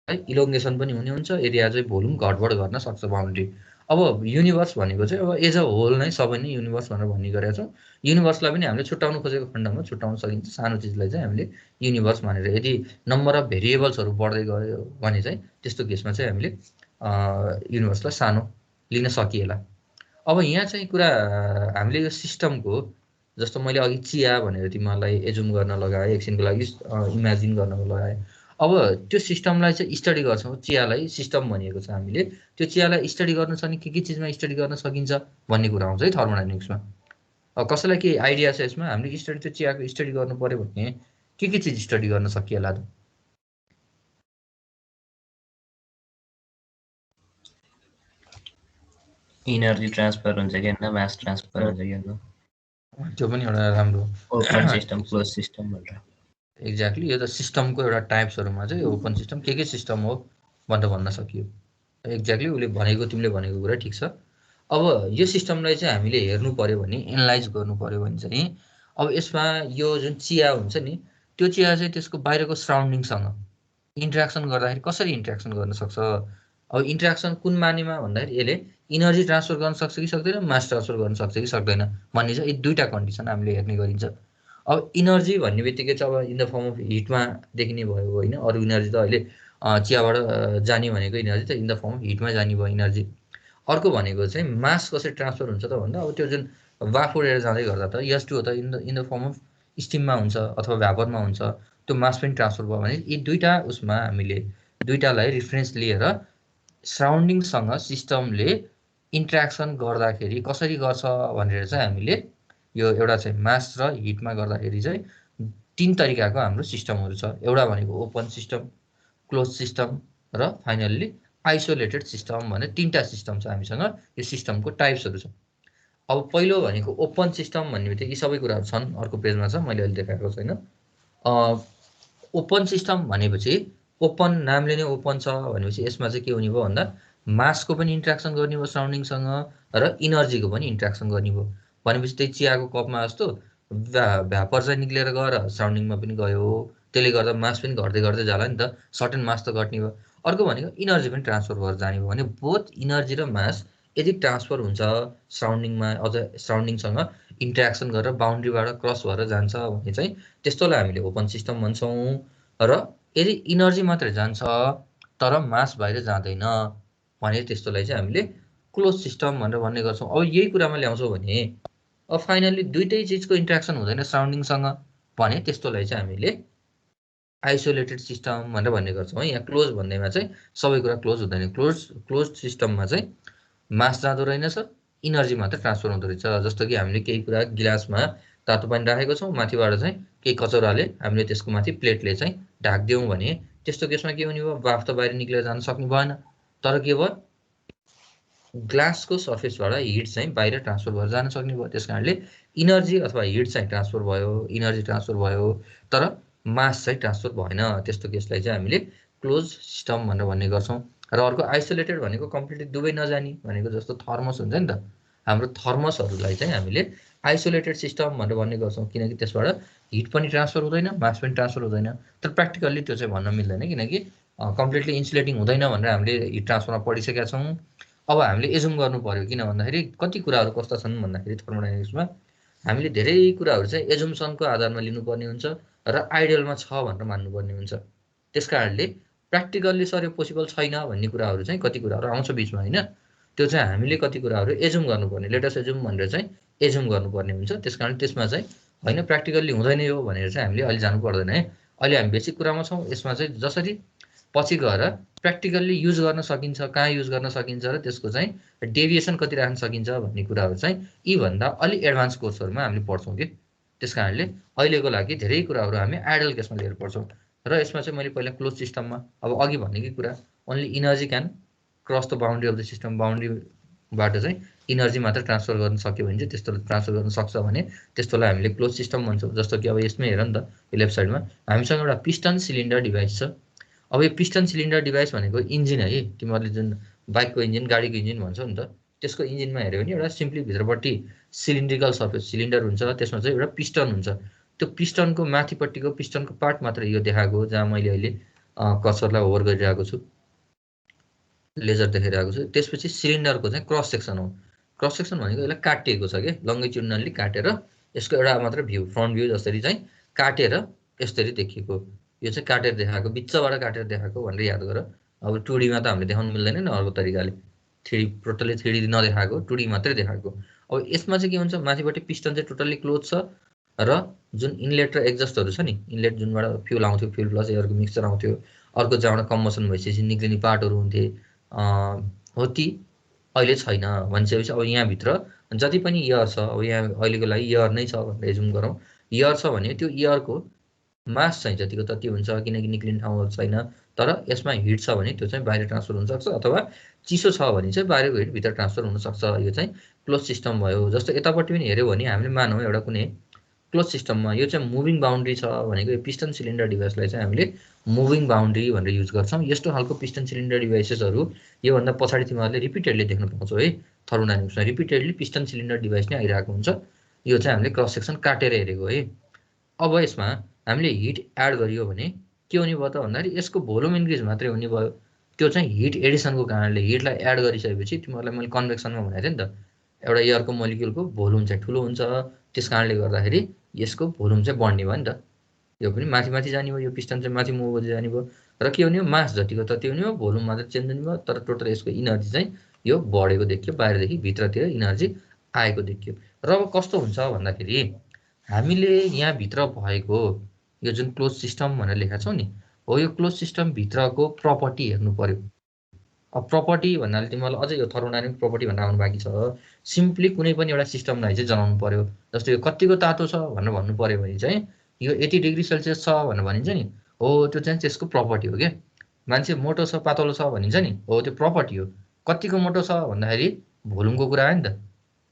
है इलोङ्गेसन पनि हुने हुन्छ, एरिया चाहिँ भोल्युम घटबड गर्न सक्छ बाउन्ड्री। अब युनिभर्स भनेको चाहिँ अब एज अ होल नै सबै नै युनिभर्स भनेर भन्ने गरेका छौँ। युनिभर्सलाई पनि हामीले छुट्याउन खोजेको खण्डमा छुट्याउन सकिन्छ, सानो चिजलाई चाहिँ हामीले युनिभर्स भनेर। यदि नम्बर अफ भेरिएबल्सहरू बढ्दै गयो भने चाहिँ त्यस्तो केसमा चाहिँ हामीले युनिभर्सलाई सानो लिन सकिएला। अब यहाँ चाहिँ कुरा हामीले यो सिस्टमको, जस्तो मैले अघि चिया भनेर तिमीहरूलाई एजुम गर्न लगाएँ, एकछिनको लागि इमेजिन गर्नको लगाएँ। अब त्यो सिस्टमलाई चाहिँ स्टडी गर्छौँ, चियालाई सिस्टम भनिएको छ हामीले। त्यो चियालाई स्टडी गर्नु छ भने के चिजमा स्टडी गर्न सकिन्छ भन्ने कुरा आउँछ है थर्मोडाइनामिक्समा। कसैलाई केही आइडिया छ यसमा? हामीले स्टडी त्यो चियाको स्टडी गर्नु पऱ्यो भने के चिज स्टडी गर्न सकिएला त? इनर्जी ट्रान्सफर हुन्छ कि हैन, मास ट्रान्सफर हुन्छ कि हैन, त्यो पनि एउटा राम्रो ओपन सिस्टम क्लोज सिस्टम भनेर। एक्ज्याक्टली, यो त सिस्टमको एउटा टाइप्सहरूमा चाहिँ ओपन सिस्टम के सिस्टम हो भनेर भन्न सकियो। एक्ज्याक्टली उसले भनेको, तिमीले भनेको कुरा ठिक छ। अब यो सिस्टमलाई चाहिँ हामीले हेर्नु पऱ्यो भने, एनालाइज गर्नु पऱ्यो भने चाहिँ अब यसमा यो जुन चिया हुन्छ नि, त्यो चिया चाहिँ त्यसको बाहिरको सराउन्डिङसँग इन्ट्रेक्सन गर्दाखेरि कसरी इन्ट्रेक्सन गर्न सक्छ? अब इन्ट्रेक्सन कुन मानेमा भन्दाखेरि यसले इनर्जी ट्रान्सफर गर्न सक्छ कि सक्दैन, मास ट्रान्सफर गर्न सक्छ कि सक्दैन भन्ने चाहिँ यी दुईवटा कन्डिसन हामीले हेर्ने गरिन्छ। अब इनर्जी भन्ने बित्तिकै चाहिँ अब इन द फर्म अफ हिटमा देखिने भयो होइन, अरू इनर्जी त अहिले चियाबाट जाने भनेको इनर्जी त इन द फर्म अफ हिटमा जाने भयो इनर्जी। अर्को भनेको चाहिँ मास कसरी ट्रान्सफर हुन्छ त भन्दा अब त्यो जुन वाफोरेर जाँदै गर्दा त यस टु त इन द फर्म अफ स्टिममा हुन्छ अथवा भ्यापरमा हुन्छ, त्यो मास पनि ट्रान्सफर भयो भने यी दुईवटा उसमा हामीले दुईवटालाई रिफरेन्स लिएर सराउन्डिङसँग सिस्टमले इन्ट्रेक्सन गर्दाखेरि कसरी गर्छ भनेर चाहिँ हामीले यो एउटा चाहिँ मास र हिटमा गर्दाखेरि चाहिँ 3 तरिकाको हाम्रो सिस्टमहरू छ। एउटा भनेको ओपन सिस्टम, क्लोज सिस्टम र फाइनल्ली आइसोलेटेड सिस्टम भनेर 3टा सिस्टम छ हामीसँग। यो सिस्टमको टाइप्सहरू छ। अब पहिलो भनेको ओपन सिस्टम भन्ने बित्तिकै यी सबै कुराहरू छन्, अर्को पेजमा छ, मैले अहिले देखाएको छैन। ओपन सिस्टम भनेपछि ओपन, नामले नै ओपन छ भनेपछि यसमा चाहिँ के हुने भयो भन्दा मासको पनि इन्ट्रेक्सन गर्ने भयो सराउन्डिङसँग र इनर्जीको पनि इन्ट्रेक्सन गर्ने भयो। भनेपछि त्यही चियाको कपमा जस्तो भ्यापर चाहिँ निक्लेर गएर सराउन्डिङमा पनि गयो, त्यसले गर्दा मास पनि घट्दै घट्दै जाला नि त, सर्टेन मास त घट्ने भयो। अर्को भनेको इनर्जी पनि ट्रान्सफर भएर जाने भयो भने बोथ इनर्जी र मास यदि ट्रान्सफर हुन्छ सराउन्डिङमा, अझ सराउन्डिङसँग इन्ट्रेक्सन गरेर बााउन्ड्रीबाट क्रस भएर जान्छ भने चाहिँ त्यस्तोलाई हामीले ओपन सिस्टम भन्छौँ। र यदि इनर्जी मात्रै जान्छ तर मास बाहिर जाँदैन भने त्यस्तोलाई चाहिँ हामीले क्लोज सिस्टम भनेर भन्ने गर्छौँ। अब यही कुरामा ल्याउँछौँ भने अब फाइनल्ली दुईटै चिजको इन्ट्रेक्सन हुँदैन सराउन्डिङसँग भने त्यस्तोलाई चाहिँ हामीले आइसोलेटेड सिस्टम भनेर भन्ने गर्छौँ है। यहाँ क्लोज भन्दैमा चाहिँ सबै कुरा क्लोज हुँदैन। क्लोज सिस्टममा चाहिँ मास जाँदो रहेनछ, इनर्जी मात्र ट्रान्सफर हुँदो रहेछ। जस्तो कि हामीले केही कुरा गिलासमा तातो पानी राखेको छौँ, माथिबाट चाहिँ केही कचौराले हामीले त्यसको माथि प्लेटले चाहिँ ढाकिदियौँ भने त्यस्तो केसमा के हुने भयो, बाफ त बाहिर निक्लेर जान सक्ने भएन, तर के भयो, ग्लासको सर्फेसबाट हिट चाहिँ बाहिर ट्रान्सफर भएर जान सक्ने भयो। त्यस कारणले इनर्जी अथवा हिट चाहिँ ट्रान्सफर भयो, इनर्जी ट्रान्सफर भयो, तर मास चाहिँ ट्रान्सफर भएन। त्यस्तो केसलाई चाहिँ हामीले क्लोज सिस्टम भनेर भन्ने गर्छौँ। र अर्को आइसोलेटेड भनेको कम्प्लिटली दुवै नजाने भनेको, जस्तो थर्मस हुन्छ नि त, हाम्रो थर्मसहरूलाई चाहिँ हामीले आइसोलेटेड सिस्टम भनेर भन्ने गर्छौँ, किनकि त्यसबाट हिट पनि ट्रान्सफर हुँदैन, मास पनि ट्रान्सफर हुँदैन। तर प्र्याक्टिकल्ली त्यो चाहिँ भन्न मिल्दैन, किनकि कम्प्लिटली इन्सुलेटिङ हुँदैन भनेर हामीले हिट ट्रान्सफरमा पढिसकेका छौँ। अब हामीले एजुम गर्नु पर्यो, किन भन्दाखेरि कति कुराहरू कस्ता छन् भन्दाखेरि थर्मोडाइनामिक्समा हामीले धेरै कुराहरू चाहिँ एजुम्सनको आधारमा लिनुपर्ने हुन्छ र आइडियलमा छ भनेर मान्नुपर्ने हुन्छ। त्यस कारणले प्र्याक्टिकल्ली सर यो पोसिबल छैन भन्ने कुराहरू चाहिँ कति कुराहरू आउँछ बिचमा होइन, त्यो चाहिँ हामीले कति कुराहरू एजुम गर्नुपर्ने, लेटेस्ट एजुम भनेर चाहिँ एजुम गर्नुपर्ने हुन्छ। त्यस कारण त्यसमा चाहिँ होइन प्र्याक्टिकल्ली हुँदैन यो भनेर चाहिँ हामीले अहिले जानु पर्दैन है। अहिले हामी बेसिक कुरामा छौँ। यसमा चाहिँ जसरी पछि गएर प्र्याक्टिकल्ली युज गर्न सकिन्छ, कहाँ युज गर्न सकिन्छ र त्यसको चाहिँ डेभिएसन कति राख्न सकिन्छ भन्ने कुराहरू चाहिँ यीभन्दा अलि एडभान्स कोर्सहरूमा हामीले पढ्छौँ कि। त्यस कारणले अहिलेको लागि धेरै कुराहरू हामी आइडल केसमा लिएर पढ्छौँ। र यसमा चाहिँ मैले पहिला क्लोज सिस्टममा अब अघि भनेकै कुरा, only energy can cross the boundary of the system, बााउन्ड्रीबाट चाहिँ इनर्जी मात्र ट्रान्सफर गर्न सक्यो भने चाहिँ त्यस्तो ट्रान्सफर गर्न सक्छ भने त्यस्तोलाई हामीले क्लोज सिस्टम भन्छौँ। जस्तो कि अब यसमै हेर नि त, यो लेफ्ट साइडमा हामीसँग एउटा पिस्टन सिलिन्डर डिभाइस छ। अब यो पिस्टन सिलिन्डर डिभाइस भनेको इन्जिन है, तिमीहरूले जुन बाइकको इन्जिन, गाडीको इन्जिन भन्छौ नि त, त्यसको इन्जिनमा हेऱ्यो भने एउटा सिम्पली भित्रपट्टि सिलिन्ड्रिकल सर्फेस सिलिन्डर हुन्छ, त्यसमा चाहिँ एउटा पिस्टन हुन्छ। त्यो पिस्टनको माथिपट्टिको पिस्टनको पार्ट मात्र यो देखाएको, जहाँ मैले अहिले कर्सरलाई होभर गरिरहेको छु, लेजर देखाइरहेको छु। त्यसपछि सिलिन्डरको चाहिँ क्रस सेक्सन हो। क्रस सेक्सन भनेको यसलाई काटिएको छ कि लङ्गिट्युडनली काटेर यसको एउटा मात्र भ्यू, फ्रन्ट भ्यू जसरी चाहिँ काटेर यसरी देखिएको। यो चाहिँ काटेर देखाएको, बिचबाट काटेर देखाएको भनेर याद गर। अब 2D मा त हामीले देखाउनु मिल्दैन नि अर्को तरिकाले, 3D टोटल्ली 3D नदेखाएको, 2D मात्रै देखाएको। अब यसमा चाहिँ के हुन्छ, माथिपट्टि पिस्टन चाहिँ टोटल्ली क्लोज छ र जुन इनलेट र एक्जस्टहरू छ नि, इनलेट जुनबाट फ्युल आउँथ्यो, फ्युल प्लस एयरको मिक्सचर आउँथ्यो, अर्को जहाँबाट कम्बसन भइसकेपछि निक्लिने पार्टहरू हुन्थे, हो ती अहिले छैन भनिसकेपछि अब यहाँभित्र जति पनि एयर छ, अब यहाँ अहिलेको लागि एयर नै छ भनेर एजुम गरौँ, एयर छ भने त्यो एयरको मास चाहिँ जतिको तति हुन्छ, किनकि निक्लिने ठाउँहरू छैन। तर यसमा हिट छ भने त्यो चाहिँ बाहिर ट्रान्सफर हुनसक्छ, अथवा चिसो छ भने चाहिँ बाहिरको हिट भित्र ट्रान्सफर हुनसक्छ। यो चाहिँ क्लोज सिस्टम भयो। जस्तो यतापट्टि पनि हेऱ्यो भने हामीले मानौँ एउटा कुनै क्लोज सिस्टममा यो चाहिँ मुभिङ बााउन्ड्री छ भनेको यो पिस्टन सिलिन्डर डिभाइसलाई चाहिँ हामीले मुभिङ बााउन्ड्री भनेर युज गर्छौँ। यस्तो खालको पिस्टन सिलिन्डर डिभाइसेसहरू योभन्दा पछाडि तिमीहरूले रिपिटेडली देख्न पाउँछौ है, थर्मोडाइनामिक्समा रिपिटेडली पिस्टन सिलिन्डर डिभाइस नै आइरहेको हुन्छ। यो चाहिँ हामीले क्रस सेक्सन काटेर हेरेको है। अब यसमा हामीले हिट एड गरियो भने के हुने भयो त भन्दाखेरि यसको भोल्युम इन्क्रिज मात्रै हुने भयो। त्यो चाहिँ हिट एडिसनको कारणले, हिटलाई एड गरिसकेपछि तिमीहरूलाई मैले कन्भेक्सनमा भनेको थिएँ नि त, एउटा एयरको मोलिक्युलको भोल्युम चाहिँ ठुलो हुन्छ, त्यस कारणले गर्दाखेरि यसको भोल्युम चाहिँ बढ्ने भयो नि त। यो पनि माथि माथि जाने भयो, यो पिस्टन चाहिँ माथि मुभ गर्दै जाने भयो र के हुने हो, मास जतिको तति हुने हो, भोल्युम मात्र चेन्ज हुने भयो, तर टोटल यसको इनर्जी चाहिँ यो बढेको देखियो, बाहिरदेखि भित्रतिर इनर्जी आएको देखियो। र अब कस्तो हुन्छ भन्दाखेरि हामीले यहाँभित्र भएको यो जुन क्लोज सिस्टम भनेर लेखेका छौँ नि, हो यो क्लोज सिस्टमभित्रको प्रपर्टी हेर्नु पर्यो। अब प्रपर्टी भन्नाले तिमीलाई अझै यो थर्मोडाइनामिक प्रपर्टी भनेर आउनु बाँकी छ। सिम्पली कुनै पनि एउटा सिस्टमलाई चाहिँ जनाउनु पर्यो। जस्तो यो कतिको तातो छ भनेर भन्नु पर्यो भने चाहिँ यो 80 डिग्री सेल्सियस छ भनेर भनिन्छ नि, हो त्यो चाहिँ त्यसको प्रपर्टी हो क्या। मान्छे मोटो छ पातलो छ भनिन्छ नि, हो त्यो प्रपर्टी हो। कतिको मोटो छ भन्दाखेरि भोल्युमको कुरा आयो नि त।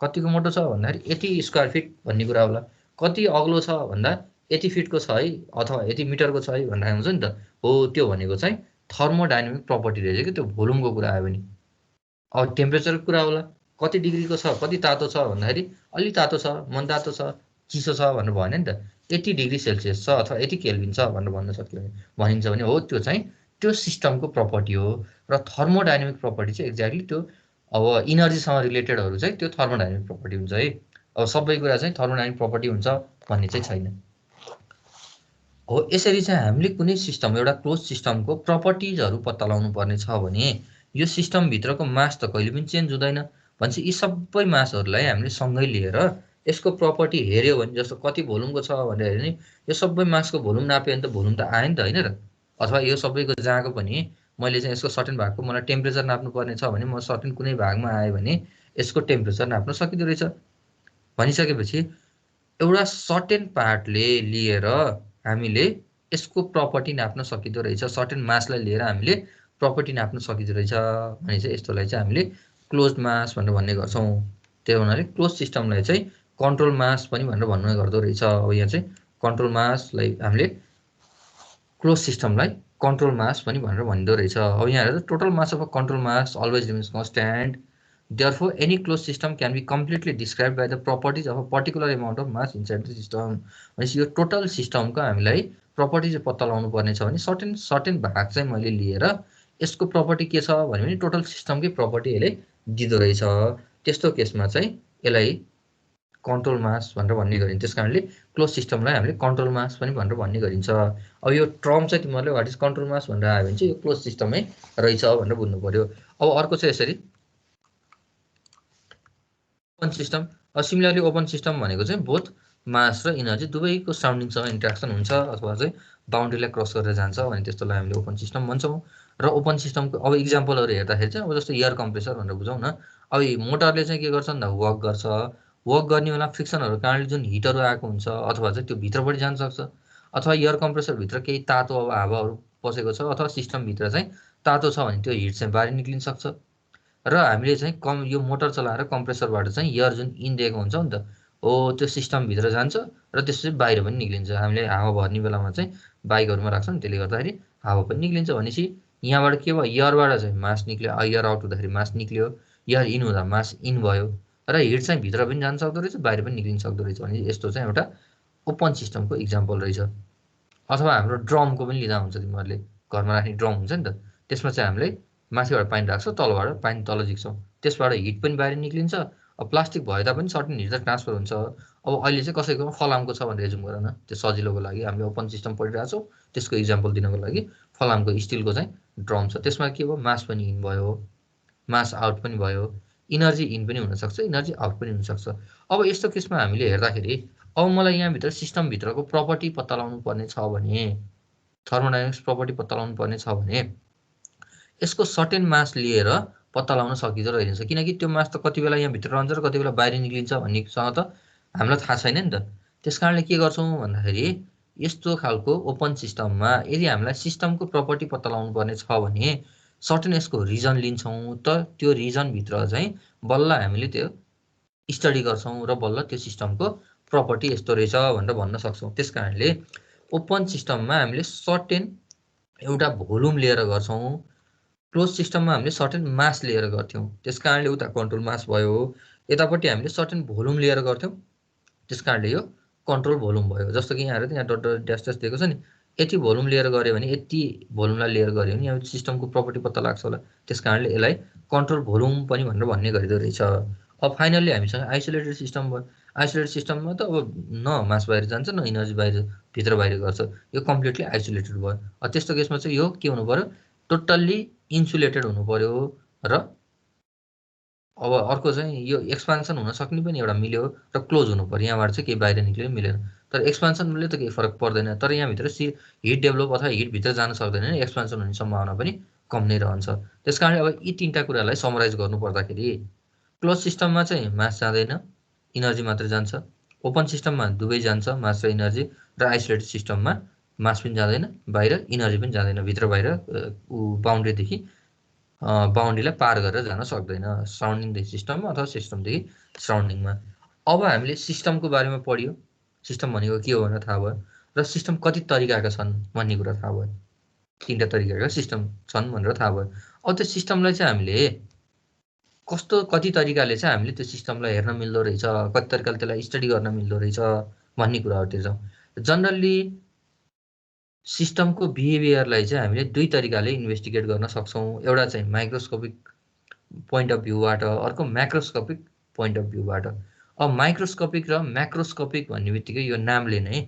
कतिको मोटो छ भन्दाखेरि यति स्क्वायर फिट भन्ने कुरा होला, कति अग्लो छ भन्दा यति फिटको छ है, अथवा यति मिटरको छ है भनेर आउँछ नि त। हो त्यो भनेको चाहिँ थर्मोडाइनामिक प्रपर्टी रहेछ कि त्यो भोल्युमको कुरा आयो भने। अब टेम्परेचरको कुरा होला, कति डिग्रीको छ, कति तातो छ भन्दाखेरि अलि तातो छ, मनतातो छ, चिसो छ भनेर भएन नि त। 80 डिग्री सेल्सियस छ अथवा यति केल्भिन छ भनेर भन्न सक्यो भने भनिन्छ भने हो त्यो चाहिँ त्यो सिस्टमको प्रपर्टी हो। र थर्मोडाइनामिक प्रपर्टी चाहिँ एक्ज्याक्टली त्यो अब इनर्जीसँग रिलेटेडहरू चाहिँ त्यो थर्मोडाइनामिक प्रपर्टी हुन्छ है। अब सबै कुरा चाहिँ थर्मोडाइनामिक प्रपर्टी हुन्छ भन्ने चाहिँ छैन हो। यसरी चाहिँ हामीले कुनै सिस्टम, एउटा क्लोज सिस्टमको प्रपर्टिजहरू पत्ता लगाउनु पर्ने छ भने यो सिस्टमभित्रको मास त कहिले पनि चेन्ज हुँदैन भनेपछि यी सबै मासहरूलाई हामीले सँगै लिएर यसको प्रपर्टी हेऱ्यो भने, जस्तो कति भोल्युमको छ भनेर हेऱ्यो भने यो सबै मासको भोल्युम नाप्यो भने त भोल्युम त आयो नि त होइन र। अथवा यो सबैको जहाँको पनि मैले चाहिँ यसको सर्टेन भागको मलाई टेम्परेचर नाप्नु पर्ने छ भने म सर्टेन कुनै भागमा आयो भने यसको टेम्परेचर नाप्न सकिँदो रहेछ। भनिसकेपछि एउटा सर्टेन पार्टले लिएर हामीले यसको प्रपर्टी नाप्न सकिँदो रहेछ, सर्टेन मासलाई लिएर हामीले प्रपर्टी नाप्न सकिँदो रहेछ भने चाहिँ यस्तोलाई चाहिँ हामीले क्लोज मास भनेर भन्ने गर्छौँ। त्यो हुनाले क्लोज सिस्टमलाई चाहिँ कन्ट्रोल मास पनि भनेर भन्ने गर्दो रहेछ। अब यहाँ चाहिँ कन्ट्रोल मासलाई हामीले क्लोज सिस्टमलाई कन्ट्रोल मास पनि भनेर भनिँदो रहेछ। अब यहाँ हेर्दा total mass of a control mass always remains constant, therefore any closed system can be completely described by the properties of a particular amount of mass inside the system। भनेपछि यो total सिस्टमको हामीलाई प्रपर्टी चाहिँ पत्ता लगाउनु पर्ने छ भने सर्टेन भाग चाहिँ मैले लिएर यसको प्रपर्टी के छ भने टोटल सिस्टमकै प्रपर्टी यसले दिँदो रहेछ। त्यस्तो केसमा चाहिँ यसलाई कन्ट्रोल मास भनेर भन्ने गरिन्छ। त्यस कारणले क्लोज सिस्टमलाई हामीले कन्ट्रोल मास पनि भनेर भन्ने गरिन्छ। अब यो टर्म चाहिँ तिमीहरूले वाट इज कन्ट्रोल मास भनेर आयो भने चाहिँ यो क्लोज सिस्टमै रहेछ भनेर बुझ्नु पर्यो। अब अर्को चाहिँ यसरी open system. Similarly open system भनेको चाहिँ बोथ मास र इनर्जी दुवैको सराउन्डिङसँग इन्ट्रेक्सन हुन्छ अथवा चाहिँ बााउन्ड्रीलाई क्रस गरेर जान्छ भने त्यस्तोलाई हामीले ओपन सिस्टम भन्छौँ। र ओपन सिस्टमको अब इक्जाम्पलहरू हेर्दाखेरि चाहिँ अब जस्तो एयर कम्प्रेसर भनेर बुझौँ न। अब मोटरले चाहिँ के गर्छ भन्दा वर्क गर्छ, वर्क गर्ने बेला फ्रिक्सनहरू कारणले जुन हिटहरू आएको हुन्छ अथवा चाहिँ त्यो भित्रपट्टि जान सक्छ, अथवा एयर कम्प्रेसरभित्र केही तातो अब हावाहरू पसेको छ अथवा सिस्टमभित्र चाहिँ तातो छ भने त्यो हिट चाहिँ बाहिर निक्लिन सक्छ। र हामीले चाहिँ यो मोटर चलाएर कम्प्रेसरबाट चाहिँ एयर जुन इन दिएको हुन्छ नि त, हो त्यो सिस्टमभित्र जान्छ र त्यसपछि बाहिर पनि निक्लिन्छ। हामीले हावा भर्ने बेलामा चाहिँ बाइकहरूमा राख्छौँ नि, त्यसले गर्दाखेरि हावा पनि निक्लिन्छ। भनेपछि यहाँबाट के भयो, एयरबाट चाहिँ मास निक्ल्यो, एयर आउट हुँदाखेरि मास निक्ल्यो, एयर इन हुँदा मास इन भयो र हिट चाहिँ भित्र पनि जान सक्दो रहेछ, बाहिर पनि निक्लिन सक्दो रहेछ। भने यस्तो चाहिँ एउटा ओपन सिस्टमको इक्जाम्पल रहेछ। अथवा हाम्रो ड्रमको पनि लिँदा हुन्छ तिमीहरूले, घरमा राख्ने ड्रम हुन्छ नि त, त्यसमा चाहिँ हामीले माथिबाट पानी राख्छौँ, तलबाट पानी तल झिक्छौँ, त्यसबाट हिट पनि बाहिर निक्लिन्छ। अब प्लास्टिक भए तापनि सर्टेन हिट त ट्रान्सफर हुन्छ। अब अहिले चाहिँ कसैकोमा फलामको छ भनेर एजुम गर न, त्यो सजिलोको लागि हामीले ओपन सिस्टम पढिरहेको छौँ, त्यसको इक्जाम्पल दिनको लागि फलामको स्टिलको चाहिँ ड्रम छ, त्यसमा के भयो, मास पनि इन भयो, मास आउट पनि भयो, इनर्जी इन पनि हुनसक्छ, इनर्जी आउट पनि हुनसक्छ। अब यस्तो केसमा हामीले हेर्दाखेरि अब मलाई यहाँभित्र सिस्टमभित्रको प्रपर्टी पत्ता लगाउनु पर्ने छ भने, थर्मोडाइनामिक्स प्रपर्टी पत्ता लगाउनु पर्ने छ भने यसको सर्टेन मास लिएर पत्ता लगाउन सकिन्छ र हेरिन्छ, किनकि त्यो मास त कति बेला यहाँभित्र रहन्छ र कति बेला बाहिर निक्लिन्छ भन्नेसँग त हामीलाई थाहा छैन नि त। त्यस कारणले के गर्छौँ भन्दाखेरि यस्तो खालको ओपन सिस्टममा यदि हामीलाई सिस्टमको प्रपर्टी पत्ता लगाउनु पर्ने छ भने सर्टेन यसको रिजन लिन्छौँ, त त्यो रिजनभित्र चाहिँ बल्ल हामीले त्यो स्टडी गर्छौँ र बल्ल त्यो सिस्टमको प्रपर्टी यस्तो रहेछ भनेर भन्न सक्छौँ। त्यस कारणले ओपन सिस्टममा हामीले सर्टेन एउटा भोल्युम लिएर गर्छौँ, क्लोज सिस्टममा हामीले सर्टेन मास लिएर गर्थ्यौँ, त्यस कारणले उता कन्ट्रोल मास भयो, यतापट्टि हामीले सर्टेन भोल्युम लिएर गर्थ्यौँ, त्यस कारणले यो कन्ट्रोल भोल्युम भयो। जस्तो कि यहाँ यहाँ डट डट ड्यास ड्यास दिएको छ नि, यति भोल्युम लिएर गऱ्यो भने, यति भोल्युमलाई लिएर गऱ्यो भने यहाँ सिस्टमको प्रपर्टी पत्ता लाग्छ होला, त्यस कारणले यसलाई कन्ट्रोल भोल्युम पनि भनेर भन्ने गरिँदो रहेछ। अब फाइनल्ली हामीसँग आइसोलेटेड सिस्टम भयो, आइसोलेटेड सिस्टममा त अब न मास बाहिर जान्छ न इनर्जी बाहिर भित्र बाहिर गर्छ, यो कम्प्लिटली आइसोलेटेड भयो। अब त्यस्तो केसमा चाहिँ यो के हुनु पर्यो, टोटल्ली इन्सुलेटेड हुनु पर्यो र अब अर्को चाहिँ यो एक्सपान्सन हुन सक्ने पनि एउटा मिल्यो र क्लोज हुनु पर्यो, यहाँबाट चाहिँ केही बाहिर निक्लियो मिलेन। तर एक्सपान्सनले त केही फरक पर्दैन, तर यहाँभित्र हिट डेभलप अथवा हिटभित्र जान सक्दैन, एक्सपान्सन हुने सम्भावना पनि कम नै रहन्छ। त्यस कारणले अब यी तिनवटा कुरालाई समराइज गर्नु पर्दाखेरि क्लोज सिस्टममा चाहिँ मास जाँदैन, इनर्जी मात्र जान्छ, ओपन सिस्टममा दुवै जान्छ, मास र इनर्जी, र आइसोलेटेड सिस्टममा मास पनि जाँदैन, बाहिर इनर्जी पनि जाँदैन, भित्र बाहिर बााउन्ड्रीदेखि बााउन्ड्रीलाई पार गरेर जान सक्दैन, सराउन्डिङदेखि सिस्टममा अथवा सिस्टमदेखि सराउन्डिङमा। अब हामीले सिस्टमको बारेमा पढ्यो, सिस्टम भनेको के हो भनेर थाहा भयो, र सिस्टम कति तरिकाका छन् भन्ने कुरा थाहा भयो, तिनवटा तरिकाका सिस्टम छन् भनेर थाहा भयो। अब त्यो सिस्टमलाई चाहिँ हामीले कति तरिकाले चाहिँ हामीले त्यो सिस्टमलाई हेर्न मिल्दो रहेछ, कति तरिकाले त्यसलाई स्टडी गर्न मिल्दो रहेछ भन्ने कुराहरूतिर जाउँ। जनरल्ली सिस्टमको बिहेभियरलाई चाहिँ हामीले दुई तरिकाले इन्भेस्टिगेट गर्न सक्छौँ, एउटा चाहिँ माइक्रोस्कोपिक पोइन्ट अफ भ्यूबाट, अर्को म्याक्रोस्कोपिक पोइन्ट अफ भ्यूबाट। अब माइक्रोस्कोपिक र म्याक्रोस्कोपिक भन्ने बित्तिकै यो नामले नै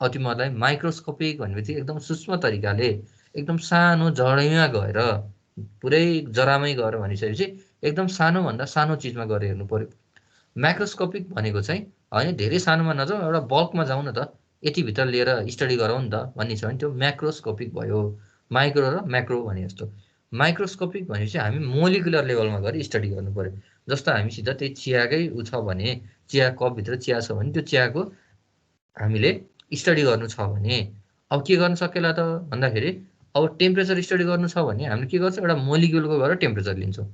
तिमीहरूलाई माइक्रोस्कोपिक भन्ने बित्तिकै एकदम सूक्ष्म तरिकाले एकदम सानो जडैमा गएर पुरै जरामै गएर भनिसकेपछि एकदम सानोभन्दा सानो चिजमा गएर हेर्नु पर्यो। म्याक्रोस्कोपिक भनेको चाहिँ होइन धेरै सानोमा नजाउँ, एउटा बल्कमा जाउँ न त, यतिभित्र लिएर स्टडी गरौँ नि त भन्ने छ भने त्यो म्याक्रोस्कोपिक भयो, माइक्रो र म्याक्रो भने जस्तो। माइक्रोस्कोपिक भनेपछि हामी मोलिकुलर लेभलमा गएर स्टडी गर्नु पर्यो। जस्तो हामीसित त्यही चियाकै उ छ भने, चिया कपभित्र चिया छ भने त्यो चियाको हामीले स्टडी गर्नु छ भने अब के गर्न सकेला त भन्दाखेरि अब टेम्परेचर स्टडी गर्नु छ भने हामीले के गर्छौँ, एउटा मोलिकुलको गएर टेम्परेचर लिन्छौँ,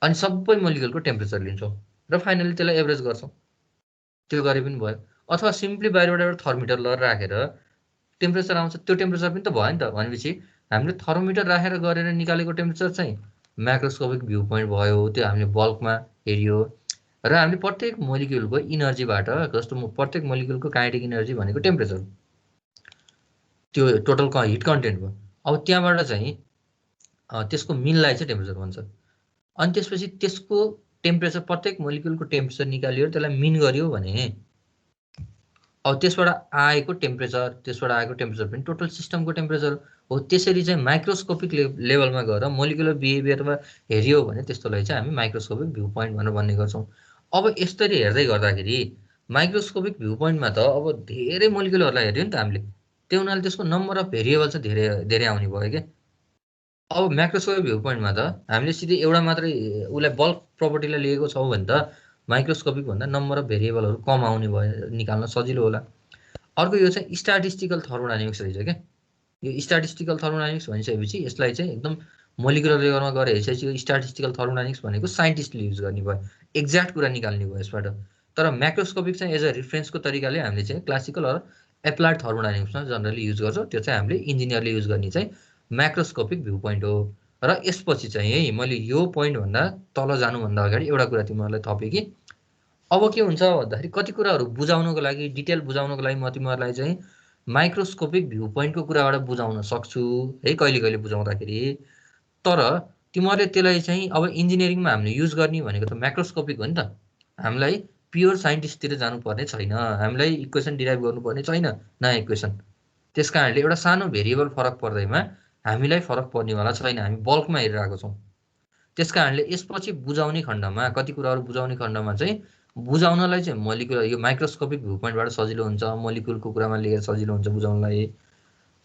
अनि सबै मोलिकुलको टेम्परेचर लिन्छौँ र फाइनली त्यसलाई एभरेज गर्छौँ, त्यो गरे पनि भयो। अथवा सिम्पली बाहिरबाट एउटा थर्मोमिटर लगेर राखेर टेम्परेचर आउँछ, त्यो टेम्परेचर पनि त भयो नि त, भनेपछि हामीले थर्मोमिटर राखेर गरेर निकालेको टेम्परेचर चाहिँ म्याक्रोस्कोपिक भ्यू पोइन्ट भयो, त्यो हामीले बल्कमा हेऱ्यो र हामीले प्रत्येक मोलिकुलको इनर्जीबाट, जस्तो प्रत्येक मोलिकुलको काइनेटिक इनर्जी भनेको टेम्परेचर, त्यो टोटल हिट कन्टेन्ट भयो। अब त्यहाँबाट चाहिँ त्यसको मिनलाई चाहिँ टेम्परेचर भन्छ, अनि त्यसपछि त्यसको टेम्परेचर प्रत्येक मोलिकुलको टेम्परेचर निकालियो, त्यसलाई मिन गरियो भने अब त्यसबाट आएको टेम्परेचर पनि टोटल सिस्टमको टेम्परेचर हो। त्यसरी चाहिँ माइक्रोस्कोपिक लेभलमा गएर मोलिकुलर बिहेभियरमा हेऱ्यो भने त्यस्तोलाई चाहिँ हामी माइक्रोस्कोपिक भ्यू पोइन्ट भनेर भन्ने गर्छौँ। अब यसरी हेर्दै गर्दाखेरि माइक्रोस्कोपिक भ्यू पोइन्टमा त अब धेरै मोलिकुलहरूलाई हेऱ्यो नि त हामीले, त्यो हुनाले त्यसको नम्बर अफ भेरिएबल चाहिँ धेरै आउने भयो क्या। अब म्याक्रोस्कोपिक भ्यू पोइन्टमा त हामीले सिधै एउटा मात्रै उसलाई बल्क प्रपर्टीलाई लिएको छौँ भने त माइक्रोस्कोपिक भन्दा नम्बर अफ भेरिएबलहरू कम आउने भयो, निकाल्न सजिलो होला। अर्को यो चाहिँ स्ट्याटिस्टिकल थर्मोडाइनामिक्स रहेछ क्या। यो स्ट्याटिस्टिकल थर्मोडाइनामिक्स भनिसकेपछि यसलाई चाहिँ एकदम मोलिकुलर लेभलमा गएर हेरिसकेपछि यो स्ट्याटिस्टिकल थर्मोडाइनामिक्स भनेको साइन्टिस्टले युज गर्ने भयो, एक्ज्याक्ट कुरा निकाल्ने भयो यसबाट। तर म्याक्रोस्कोपिक चाहिँ एज अ रिफरेन्सको तरिकाले हामीले चाहिँ क्लासिकल र एप्लाइड थर्मोडाइनामिक्समा जनरली युज गर्छौँ, त्यो चाहिँ हामीले इन्जिनियरले युज गर्ने चाहिँ म्याक्रोस्कोपिक भ्यू पोइन्ट हो। र यसपछि चाहिँ है मैले यो पोइन्टभन्दा तल जानुभन्दा अगाडि एउटा कुरा तिमीहरूलाई थपेँ कि अब के हुन्छ भन्दाखेरि कति कुराहरू बुझाउनको लागि, डिटेल बुझाउनको लागि म तिमीहरूलाई चाहिँ माइक्रोस्कोपिक भ्यू पोइन्टको कुराबाट बुझाउन सक्छु है कहिले कहिले बुझाउँदाखेरि। तर तिमीहरूले त्यसलाई चाहिँ अब इन्जिनियरिङमा हामीले युज गर्ने भनेको त म्याक्रोस्कोपिक हो नि त। हामीलाई प्योर साइन्टिस्टतिर जानुपर्ने छैन, हामीलाई इक्वेसन डिराइभ गर्नुपर्ने छैन नयाँ इक्वेसन। त्यस कारणले एउटा सानो भेरिएबल फरक पर्दैमा हामीलाई फरक पर्नेवाला छैन, हामी बल्कमा हेरिरहेको छौँ। त्यस कारणले यसपछि बुझाउने खण्डमा कति कुराहरू बुझाउने खण्डमा चाहिँ बुझाउनलाई चाहिँ मोलिकुलर यो माइक्रोस्कोपिक भ्यू पोइन्टबाट सजिलो हुन्छ, मोलिकुलको कुरामा लिएर सजिलो हुन्छ बुझाउनलाई।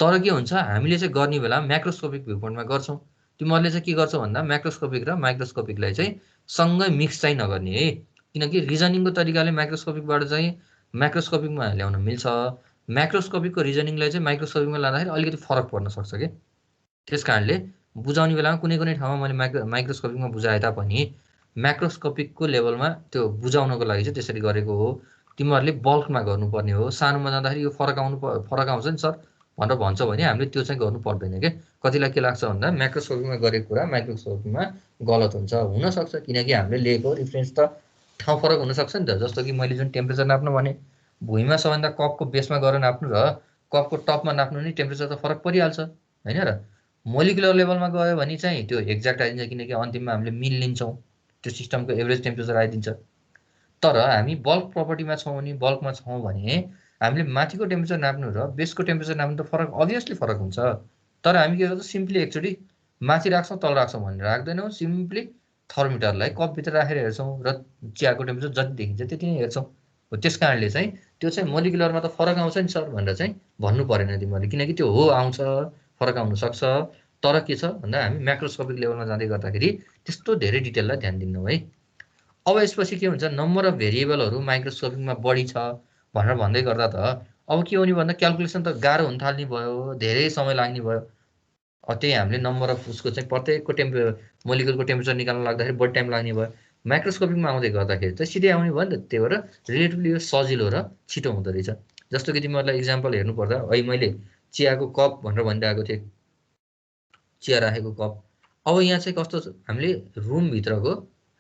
तर के हुन्छ हामीले चाहिँ गर्ने बेला म्याक्रोस्कोपिक भ्यू पोइन्टमा गर्छौँ। तिमीहरूले चाहिँ के गर्छौ भन्दा म्याक्रोस्कोपिक र माइक्रोस्कोपिकलाई चाहिँ सँगै मिक्स चाहिँ नगर्ने है, किनकि रिजनिङको तरिकाले माइक्रोस्कोपिकबाट चाहिँ म्याक्रोस्कोपिकमा ल्याउन मिल्छ, म्याक्रोस्कोपिकको रिजनिङलाई चाहिँ माइक्रोस्कोपिकमा लाँदाखेरि अलिकति फरक पर्न सक्छ कि। त्यस कारणले बुझाउने बेलामा कुनै कुनै ठाउँमा मैले माइक्रोस्कोपिकमा बुझाए तापनि म्याक्रोस्कोपिकको लेभलमा त्यो बुझाउनको लागि चाहिँ त्यसरी गरेको हो। तिमीहरूले बल्कमा गर्नुपर्ने हो, सानोमा जाँदाखेरि यो फरक आउँछ नि सर भनेर भन्छ भने हामीले त्यो चाहिँ गर्नु पर्दैन क्या। कतिलाई के लाग्छ भन्दा म्याक्रोस्कोपिकमा गरेको कुरा माइक्रोस्कोपिकमा गलत हुन्छ, हुनसक्छ किनकि हामीले लिएको रिफरेन्स त ठाउँ फरक हुनसक्छ नि त। जस्तो कि मैले जुन टेम्परेचर नाप्नु भने भुइँमा सबभन्दा कपको बेसमा गएर नाप्नु र कपको टपमा नाप्नु नि टेम्परेचर त फरक परिहाल्छ होइन र। मोलिकुलर लेभलमा गयो भने चाहिँ त्यो एक्ज्याक्ट आइदिन्छ किनकि अन्तिममा हामीले मिन लिन्छौँ, त्यो सिस्टमको एभरेज टेम्परेचर आइदिन्छ। तर हामी बल्क प्रपर्टीमा छौँ भने बल्कमा छौँ भने हामीले माथिको टेम्परेचर नाप्नु र बेसको टेम्परेचर नाप्नु त फरक अभियसली फरक हुन्छ। तर हामी के गर्छौँ सिम्पली एकचोटि माथि राख्छौँ तल राख्छौँ भनेर राख्दैनौँ, सिम्पली थर्मोमिटरलाई कपभित्र राखेर हेर्छौँ र चियाको टेम्परेचर जति देखिन्छ त्यति नै हेर्छौँ। हो त्यस कारणले चाहिँ त्यो चाहिँ मोलिकुलरमा त फरक आउँछ नि सर भनेर चाहिँ भन्नु परेन तिमीहरूले, किनकि त्यो हो आउँछ फरक आउन सक्छ। तर के छ भन्दा हामी म्याक्रोस्कोपिक लेभलमा जाँदै गर्दाखेरि त्यस्तो धेरै डिटेललाई ध्यान दिन्नौँ है। अब यसपछि के हुन्छ नम्बर अफ भेरिएबलहरू माइक्रोस्कोपिकमा बढी छ भनेर भन्दै गर्दा त अब के हो नि भन्दा क्यालकुलेसन त गाह्रो हुन थाल्ने भयो, धेरै समय लाग्ने भयो। त्यही हामीले नम्बर अफ उसको चाहिँ प्रत्येकको मोलिकुलको टेम्परेचर निकाल्न लाग्दाखेरि बढी टाइम लाग्ने भयो। माइक्रोस्कोपिकमा आउँदै गर्दाखेरि चाहिँ सिधै आउने भयो नि त, त्यही भएर रिलेटिभली यो सजिलो र छिटो हुँदो रहेछ। जस्तो कि तिमीहरूलाई इक्जाम्पल हेर्नुपर्दा अहिले मैले चियाको कप भनेर भनिरहेको थिएँ, चिया राखेको कप। अब यहाँ चाहिँ कस्तो छ हामीले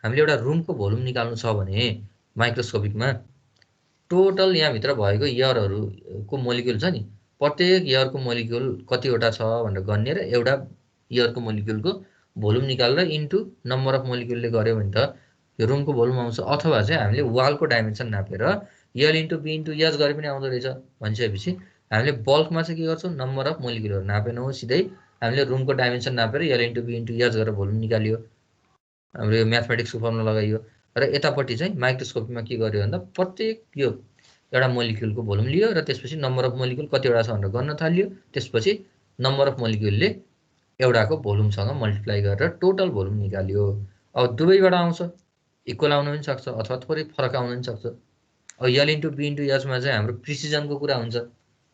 हामीले एउटा रुमको भोल्युम निकाल्नु छ भने माइक्रोस्कोपिकमा टोटल यहाँभित्र भएको एयरहरूको मोलिक्युल छ नि, प्रत्येक एयरको मोलिक्युल कतिवटा छ भनेर गन्ने र एउटा एयरको मोलिक्युलको भोल्युम निकालेर इन्टु नम्बर अफ मोलिक्युलले गऱ्यो भने त यो रुमको भोल्युम आउँछ। अथवा चाहिँ हामीले वालको डाइमेन्सन नापेर यल इन्टु बी इन्टु एच गरे पनि आउँदो रहेछ भनिसकेपछि हामीले बल्कमा चाहिँ के गर्छौँ नम्बर अफ मोलिक्युलहरू नापेनौँ, सिधै हामीले रुमको डाइमेन्सन नापेर यल इन्टु बी इन्टु एच गरेर भोल्युम निकालियो, हाम्रो यो म्याथमेटिक्सको फर्मुला लगाइयो। र यतापट्टि चाहिँ माइक्रोस्कोपीमा के गर्यो भन्दा प्रत्येक यो एउटा मोलिक्युलको भोल्युम लियो र त्यसपछि नम्बर अफ मोलिक्युल कतिवटा छ भनेर गर्न थाल्यो। त्यसपछि नम्बर अफ मोलिक्युलले एउटाको भोल्युमसँग मल्टिप्लाई गरेर टोटल भोल्युम निकाल्यो। अब दुवैबाट आउँछ, इक्वल आउन पनि सक्छ अथवा थोरै फरक आउन पनि सक्छ। अब यल इन्टु बी इन्टु एचमा चाहिँ हाम्रो प्रिसिजनको कुरा हुन्छ,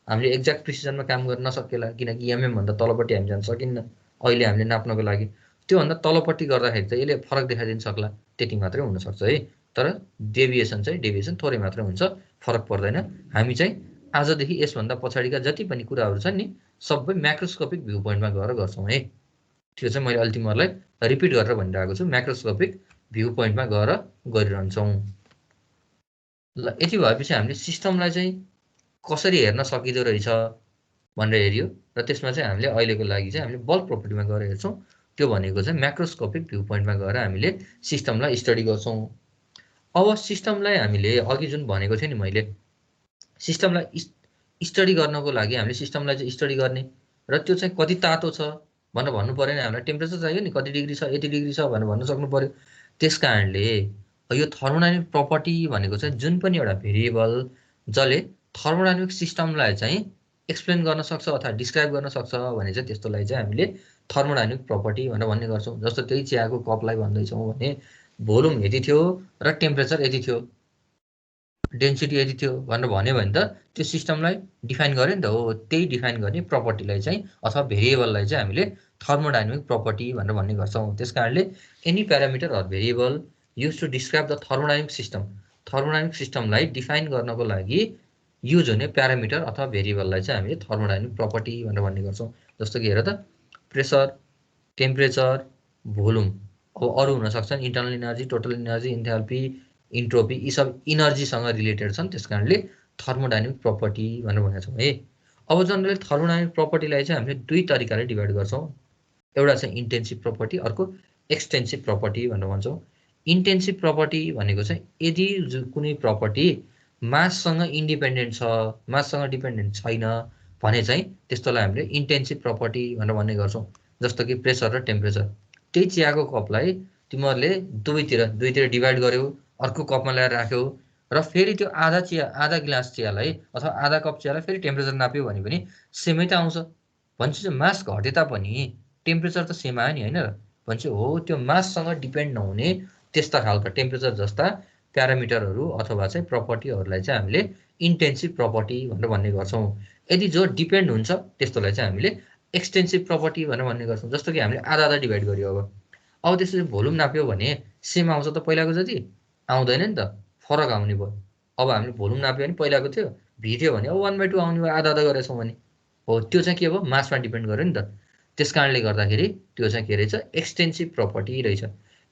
हामीले एक्ज्याक्ट प्रिसिजनमा काम गर्न नसकेला किनकि एमएमभन्दा तलपट्टि हामी जान सकिन्न अहिले हामीले नाप्नको लागि। त्योभन्दा तलपट्टि गर्दाखेरि चाहिँ यसले फरक देखाइदिन सक्ला, त्यति मात्रै हुनसक्छ है। तर डेभिएसन थोरै मात्रै हुन्छ, फरक पर्दैन। हामी चाहिँ आजदेखि यसभन्दा पछाडिका जति पनि कुराहरू छन् नि सबै म्याक्रोस्कोपिक भ्यू पोइन्टमा गएर गर्छौँ है। त्यो चाहिँ मैले अहिले तिमीहरूलाई रिपिट गरेर भनिरहेको छु, म्याक्रोस्कोपिक भ्यू पोइन्टमा गएर गरिरहन्छौँ। ल यति भएपछि हामीले सिस्टमलाई चाहिँ कसरी हेर्न सकिँदो रहेछ भनेर हेऱ्यो र त्यसमा चाहिँ हामीले अहिलेको लागि चाहिँ हामीले बल्क प्रोपर्टीमा गएर हेर्छौँ। त्यो भनेको चाहिँ म्याक्रोस्कोपिक भ्यू पोइन्टमा गएर हामीले सिस्टमलाई स्टडी गर्छौँ। अब सिस्टमलाई हामीले अघि जुन भनेको थिएँ नि मैले, सिस्टमलाई स्टडी गर्नको लागि हामीले सिस्टमलाई चाहिँ स्टडी गर्ने र त्यो चाहिँ कति तातो छ भनेर भन्नु पऱ्यो नि, हामीलाई टेम्परेचर चाहियो नि कति डिग्री छ यति डिग्री छ भनेर भन्न सक्नु पऱ्यो। त्यस कारणले यो थर्मोडाइनामिक प्रपर्टी भनेको चाहिँ जुन पनि एउटा भेरिएबल जसले थर्मोडाइनामिक सिस्टमलाई चाहिँ एक्सप्लेन गर्न सक्छ अथवा डिस्क्राइब गर्न सक्छ भने चाहिँ त्यस्तोलाई चाहिँ हामीले थर्मोडाइनामिक प्रपर्टी भनेर भन्ने गर्छौँ। जस्तो त्यही चियाको कपलाई भन्दैछौँ भने भोल्युम यति थियो र टेम्परेचर यति थियो, डेन्सिटी यति थियो भनेर भन्यो भने त त्यो सिस्टमलाई डिफाइन गर्यो नि त। हो त्यही डिफाइन गर्ने प्रपर्टीलाई चाहिँ अथवा भेरिएबललाई चाहिँ हामीले थर्मोडाइनामिक प्रपर्टी भनेर भन्ने गर्छौँ। त्यस कारणले any parameter or variable use to describe the thermodynamic system, thermodynamic सिस्टमलाई डिफाइन गर्नको लागि युज हुने प्यारामिटर अथवा भेरिएबललाई चाहिँ हामीले थर्मोडाइनामिक प्रपर्टी भनेर भन्ने गर्छौँ। जस्तो कि हेर त प्रेसर, टेम्परेचर, भोल्युम, अब अरू हुनसक्छन् internal energy, total energy, enthalpy, entropy, यी सब इनर्जीसँग रिलेटेड छन्। त्यस कारणले थर्मोडाइनामिक प्रपर्टी भनेर भनेको छौँ है। अब जनरली थर्मोडाइनामिक प्रपर्टीलाई चाहिँ हामीले दुई तरिकाले डिभाइड गर्छौँ। एउटा चाहिँ इन्टेन्सिभ प्रपर्टी, अर्को एक्सटेन्सिभ प्रपर्टी भनेर भन्छौँ। इन्टेन्सिभ प्रपर्टी भनेको चाहिँ यदि कुनै प्रपर्टी माससँग इन्डिपेन्डेन्ट छ, माससँग डिपेन्डेन्ट छैन भने चाहिँ त्यस्तोलाई हामीले इन्टेन्सिभ प्रपर्टी भनेर भन्ने गर्छौँ। जस्तो कि प्रेसर र टेम्परेचर। त्यही चियाको कपलाई तिमीहरूले दुवैतिर डिभाइड गर्यौ, अर्को कपमा ल्याएर राख्यौ र फेरि त्यो आधा गिलास चियालाई अथवा आधा कप चियालाई फेरि टेम्परेचर नाप्यो भने पनि सेमै त आउँछ। भनेपछि चाहिँ मास घटे तापनि टेम्परेचर त सेम आयो नि, होइन र? भनेपछि हो त्यो माससँग डिपेन्ड नहुने त्यस्ता खालका टेम्परेचर जस्ता प्यारामिटरहरू अथवा चाहिँ प्रपर्टीहरूलाई चाहिँ हामीले इन्टेन्सिभ प्रपर्टी भनेर भन्ने गर्छौँ। यदि जो डिपेन्ड हुन्छ त्यस्तोलाई चाहिँ हामीले एक्सटेन्सिभ प्रपर्टी भनेर भन्ने गर्छौँ। जस्तो कि हामीले आधा आधा डिभाइड गर्यो। अब त्यसपछि भोल्युम नाप्यो भने सेम आउँछ त पहिलाको जति? आउँदैन नि त, फरक आउने भयो। अब हामीले भोल्युम नाप्यो भने पहिलाको थियो भी थियो भने अब 1/2 आउने भयो, आधा आधा गरेछौँ भने। हो त्यो चाहिँ के भयो? मासमा डिपेन्ड गर्यो नि त। त्यस कारणले गर्दाखेरि त्यो चाहिँ के रहेछ? एक्सटेन्सिभ प्रपर्टी रहेछ।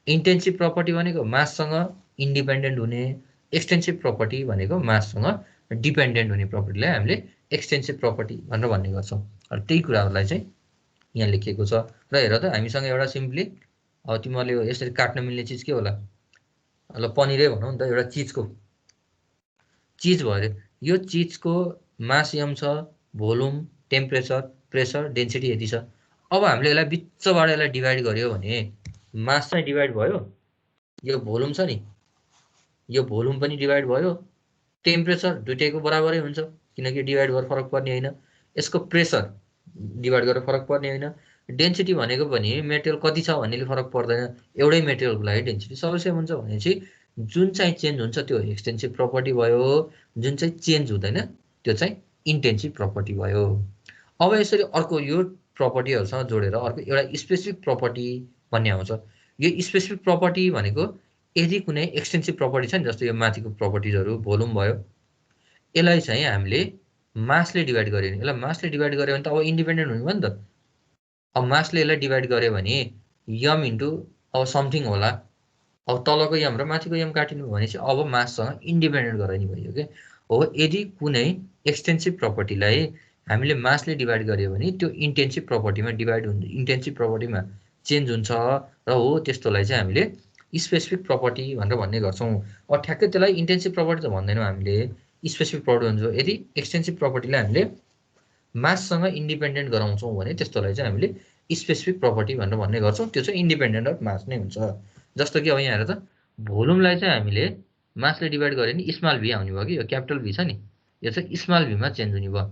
इन्टेन्सिभ प्रपर्टी भनेको माससँग इन्डिपेन्डेन्ट हुने, एक्सटेन्सिभ प्रपर्टी भनेको माससँग डिपेन्डेन्ट हुने प्रपर्टीलाई हामीले एक्सटेन्सिभ प्रपर्टी भनेर भन्ने गर्छौँ। र त्यही कुराहरूलाई चाहिँ यहाँ लेखिएको छ। र हेर त हामीसँग एउटा सिम्पली अब तिमीहरूले यसरी काट्न मिल्ने चिज के होला? ल पनिरै भनौँ नि त, एउटा चिज भयो अरे। यो चिजको मास m छ, भोल्युम, टेम्परेचर, प्रेसर, डेन्सिटी यति छ। अब हामीले यसलाई बिचबाट यसलाई डिभाइड गर्यो भने मास चाहिँ डिभाइड भयो, यो भोल्युम छ नि, यो भोल्युम पनि डिभाइड भयो, टेम्परेचर दुइटैको बराबरै हुन्छ किनकि डिभाइड गरेर फरक पर्ने होइन, यसको प्रेसर डिभाइड गरेर फरक पर्ने होइन, डेन्सिटी भनेको पनि मेटेरियल कति छ भन्नेले फरक पर्दैन, एउटै मेटेरियलको लागि डेन्सिटी सबै सेम हुन्छ। भनेपछि जुन चाहिँ चेन्ज हुन्छ त्यो एक्सटेन्सिभ प्रपर्टी भयो, जुन चाहिँ चेन्ज हुँदैन त्यो चाहिँ इन्टेन्सिभ प्रपर्टी भयो। अब यसरी अर्को यो प्रपर्टीहरूसँग जोडेर अर्को एउटा स्पेसिफिक प्रपर्टी भन्ने आउँछ। यो स्पेसिफिक प्रपर्टी भनेको यदि कुनै एक्सटेन्सिभ प्रपर्टी छ नि, जस्तो यो माथिको प्रपर्टिजहरू भोल्युम भयो, यसलाई चाहिँ हामीले मासले डिभाइड गर्यो भने, यसलाई मासले डिभाइड गर्यो भने त अब इन्डिपेन्डेन्ट हुने भयो नि त। अब मासले यसलाई डिभाइड गर्यो भने यम इन्टु अब समथिङ होला, अब तलको यम र माथिको यम काटिनु भनेपछि अब माससँग इन्डिपेन्डेन्ट गराइने भयो के हो। यदि कुनै एक्सटेन्सिभ प्रपर्टीलाई हामीले मासले डिभाइड गर्यो भने त्यो इन्टेन्सिभ प्रपर्टीमा डिभाइड हुन्छ, इन्टेन्सिभ प्रपर्टीमा चेन्ज हुन्छ र हो त्यस्तोलाई चाहिँ हामीले स्पेसिफिक प्रपर्टी भनेर भन्ने गर्छौँ। अब ठ्याक्कै त्यसलाई इन्टेन्सिभ प्रपर्टी त भन्दैनौँ हामीले, स्पेसिफिक प्रपर्टी भन्छौँ। यदि एक्सटेन्सिभ प्रपर्टीलाई हामीले माससँग इन्डिपेन्डेन्ट गराउँछौँ भने त्यस्तोलाई चाहिँ हामीले स्पेसिफिक प्रपर्टी भनेर भन्ने गर्छौँ। त्यो चाहिँ इन्डिपेन्डेन्ट अफ मास नै हुन्छ। जस्तो कि अब यहाँ हेर त, भोल्युमलाई चाहिँ हामीले मासले डिभाइड गर्यो भने स्मल भी आउने भयो कि, यो क्यापिटल भी छ नि, यो चाहिँ स्मल भीमा चेन्ज हुने भयो।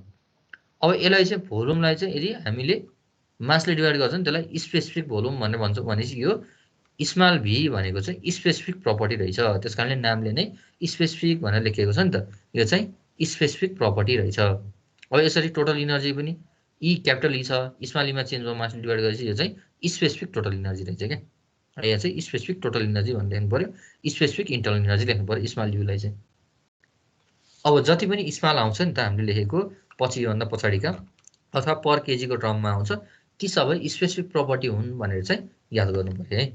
अब यसलाई चाहिँ भोल्युमलाई चाहिँ यदि हामीले मासले डिभाइड गर्छ नि त्यसलाई स्पेसिफिक भोल्युम भनेर भन्छौँ भनेपछि यो स्मल भी भनेको चाहिँ स्पेसिफिक प्रपर्टी रहेछ। त्यस कारणले नामले नै स्पेसिफिक भनेर लेखिएको छ नि त, यो चाहिँ स्पेसिफिक प्रपर्टी रहेछ। अब यसरी टोटल इनर्जी पनि ई क्यापिटल ई छ, स्मल ईमा चेन्ज भयो मासले डिभाइड गरेपछि यो चाहिँ स्पेसिफिक टोटल इनर्जी रहेछ क्या। यहाँ चाहिँ स्पेसिफिक टोटल इनर्जी भनेर लेख्नु पऱ्यो, स्पेसिफिक इन्टरनल इनर्जी लेख्नु पऱ्यो स्मल यूलाई चाहिँ। अब जति पनि स्मल आउँछ नि त हामीले लेखेको पछि योभन्दा पछाडिका अथवा पर केजीको टर्ममा आउँछ, ती सबै स्पेसिफिक प्रपर्टी हुन् भनेर चाहिँ याद गर्नु पऱ्यो है।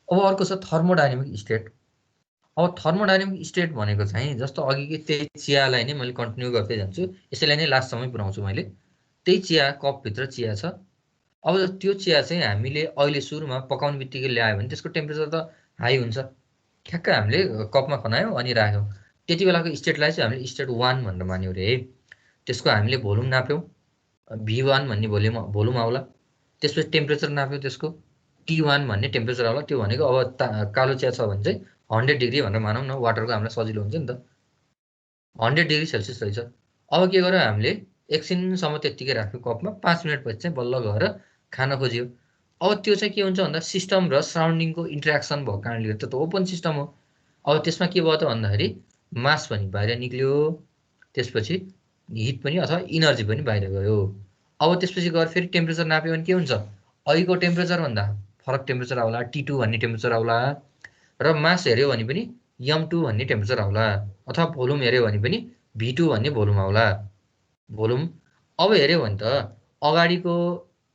अब अर्को छ थर्मोडाइनामिक स्टेट। अब थर्मोडाइनामिक स्टेट भनेको चाहिँ जस्तो अघिकै त्यही चियालाई नै मैले कन्टिन्यू गर्दै जान्छु, यसैलाई नै लास्टसम्मै पुऱ्याउँछु मैले। त्यही चिया कपभित्र चिया छ। अब त्यो चिया चाहिँ हामीले अहिले सुरुमा पकाउने बित्तिकै ल्यायो भने त्यसको टेम्परेचर त हाई हुन्छ। ठ्याक्कै हामीले कपमा खनायौँ अनि राख्यौँ, त्यति बेलाको स्टेटलाई चाहिँ हामीले स्टेट 1 भनेर मान्यौँ अरे है। त्यसको हामीले भोल्युम नाप्यौँ, V1 भन्ने भोल्युम आउला। त्यसपछि टेम्परेचर नाप्यौँ, त्यसको T1 भन्ने टेम्परेचर आउला। त्यो भनेको अब कालो चिया छ भने चाहिँ 100 डिग्री भनेर मानौँ न, वाटरको हामीलाई सजिलो हुन्छ नि त। 100 डिग्री सेल्सियस रहेछ। अब के गर्यो हामीले एकछिनसम्म त्यत्तिकै राख्यो कपमा, 5 मिनटपछि चाहिँ बल्ल गएर खान खोज्यो। अब त्यो चाहिँ के हुन्छ भन्दा सिस्टम र सराउन्डिङको इन्ट्रेक्सन भएको कारणले गर्दा त्यो त ओपन सिस्टम हो। अब त्यसमा के भयो त भन्दाखेरि मास पनि बाहिर निक्ल्यो, त्यसपछि हिट पनि अथवा इनर्जी पनि बाहिर गयो। अब त्यसपछि गएर फेरि टेम्परेचर नाप्यो भने के हुन्छ, अघिको टेम्परेचरभन्दा फरक टेम्परेचर आउला, T2 भन्ने टेम्परेचर आउला र मास हेऱ्यो भने पनि M2 भन्ने टेम्परेचर आउला, अथवा भोल्युम हेऱ्यो भने पनि V2 भन्ने भोल्युम आउला। भोल्युम अब हेऱ्यो भने त अगाडिको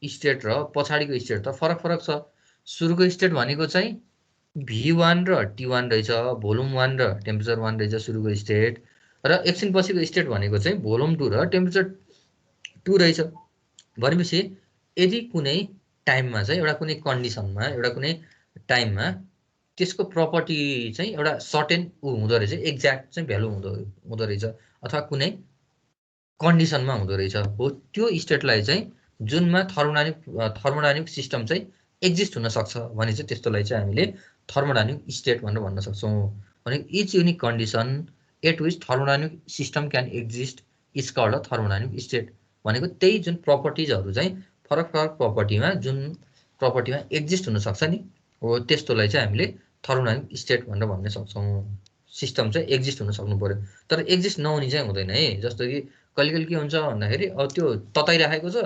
स्टेट र पछाडिको स्टेट त फरक फरक छ। सुरुको स्टेट भनेको चाहिँ V1 र T1 रहेछ, भोल्युम 1 र टेम्परेचर 1 रहेछ सुरुको स्टेट। र एकछिनपछिको स्टेट भनेको चाहिँ भोल्युम 2 र टेम्परेचर 2 रहेछ भनेपछि यदि कुनै टाइममा चाहिँ एउटा कुनै कन्डिसनमा एउटा कुनै टाइममा त्यसको प्रपर्टी चाहिँ एउटा सर्टेन हुँदो रहेछ एक्ज्याक्ट चाहिँ भ्यालु हुँदो रहेछ अथवा कुनै कन्डिसनमा हुँदो रहेछ हो त्यो स्टेटलाई चाहिँ जुनमा थर्मोडाइनामिक सिस्टम चाहिँ एक्जिस्ट हुन सक्छ भने चाहिँ त्यस्तोलाई चाहिँ हामीले थर्मोडाइनामिक स्टेट भनेर भन्न सक्छौँ भने each unique condition at which thermodynamic system can exist is called a thermodynamic state भनेको त्यही जुन प्रपर्टिजहरू चाहिँ फरक फरक प्रपर्टीमा जुन प्रपर्टीमा एक्जिस्ट हुन सक्छ नि हो त्यस्तोलाई चाहिँ हामीले थर्मोडाइनामिक स्टेट भनेर भन्न सक्छौँ सिस्टम चाहिँ एक्जिस्ट हुन सक्नु पर्यो तर एक्जिस्ट नहुने चाहिँ हुँदैन है जस्तो कि कहिले कहिले के हुन्छ भन्दाखेरि अब त्यो तताइराखेको छ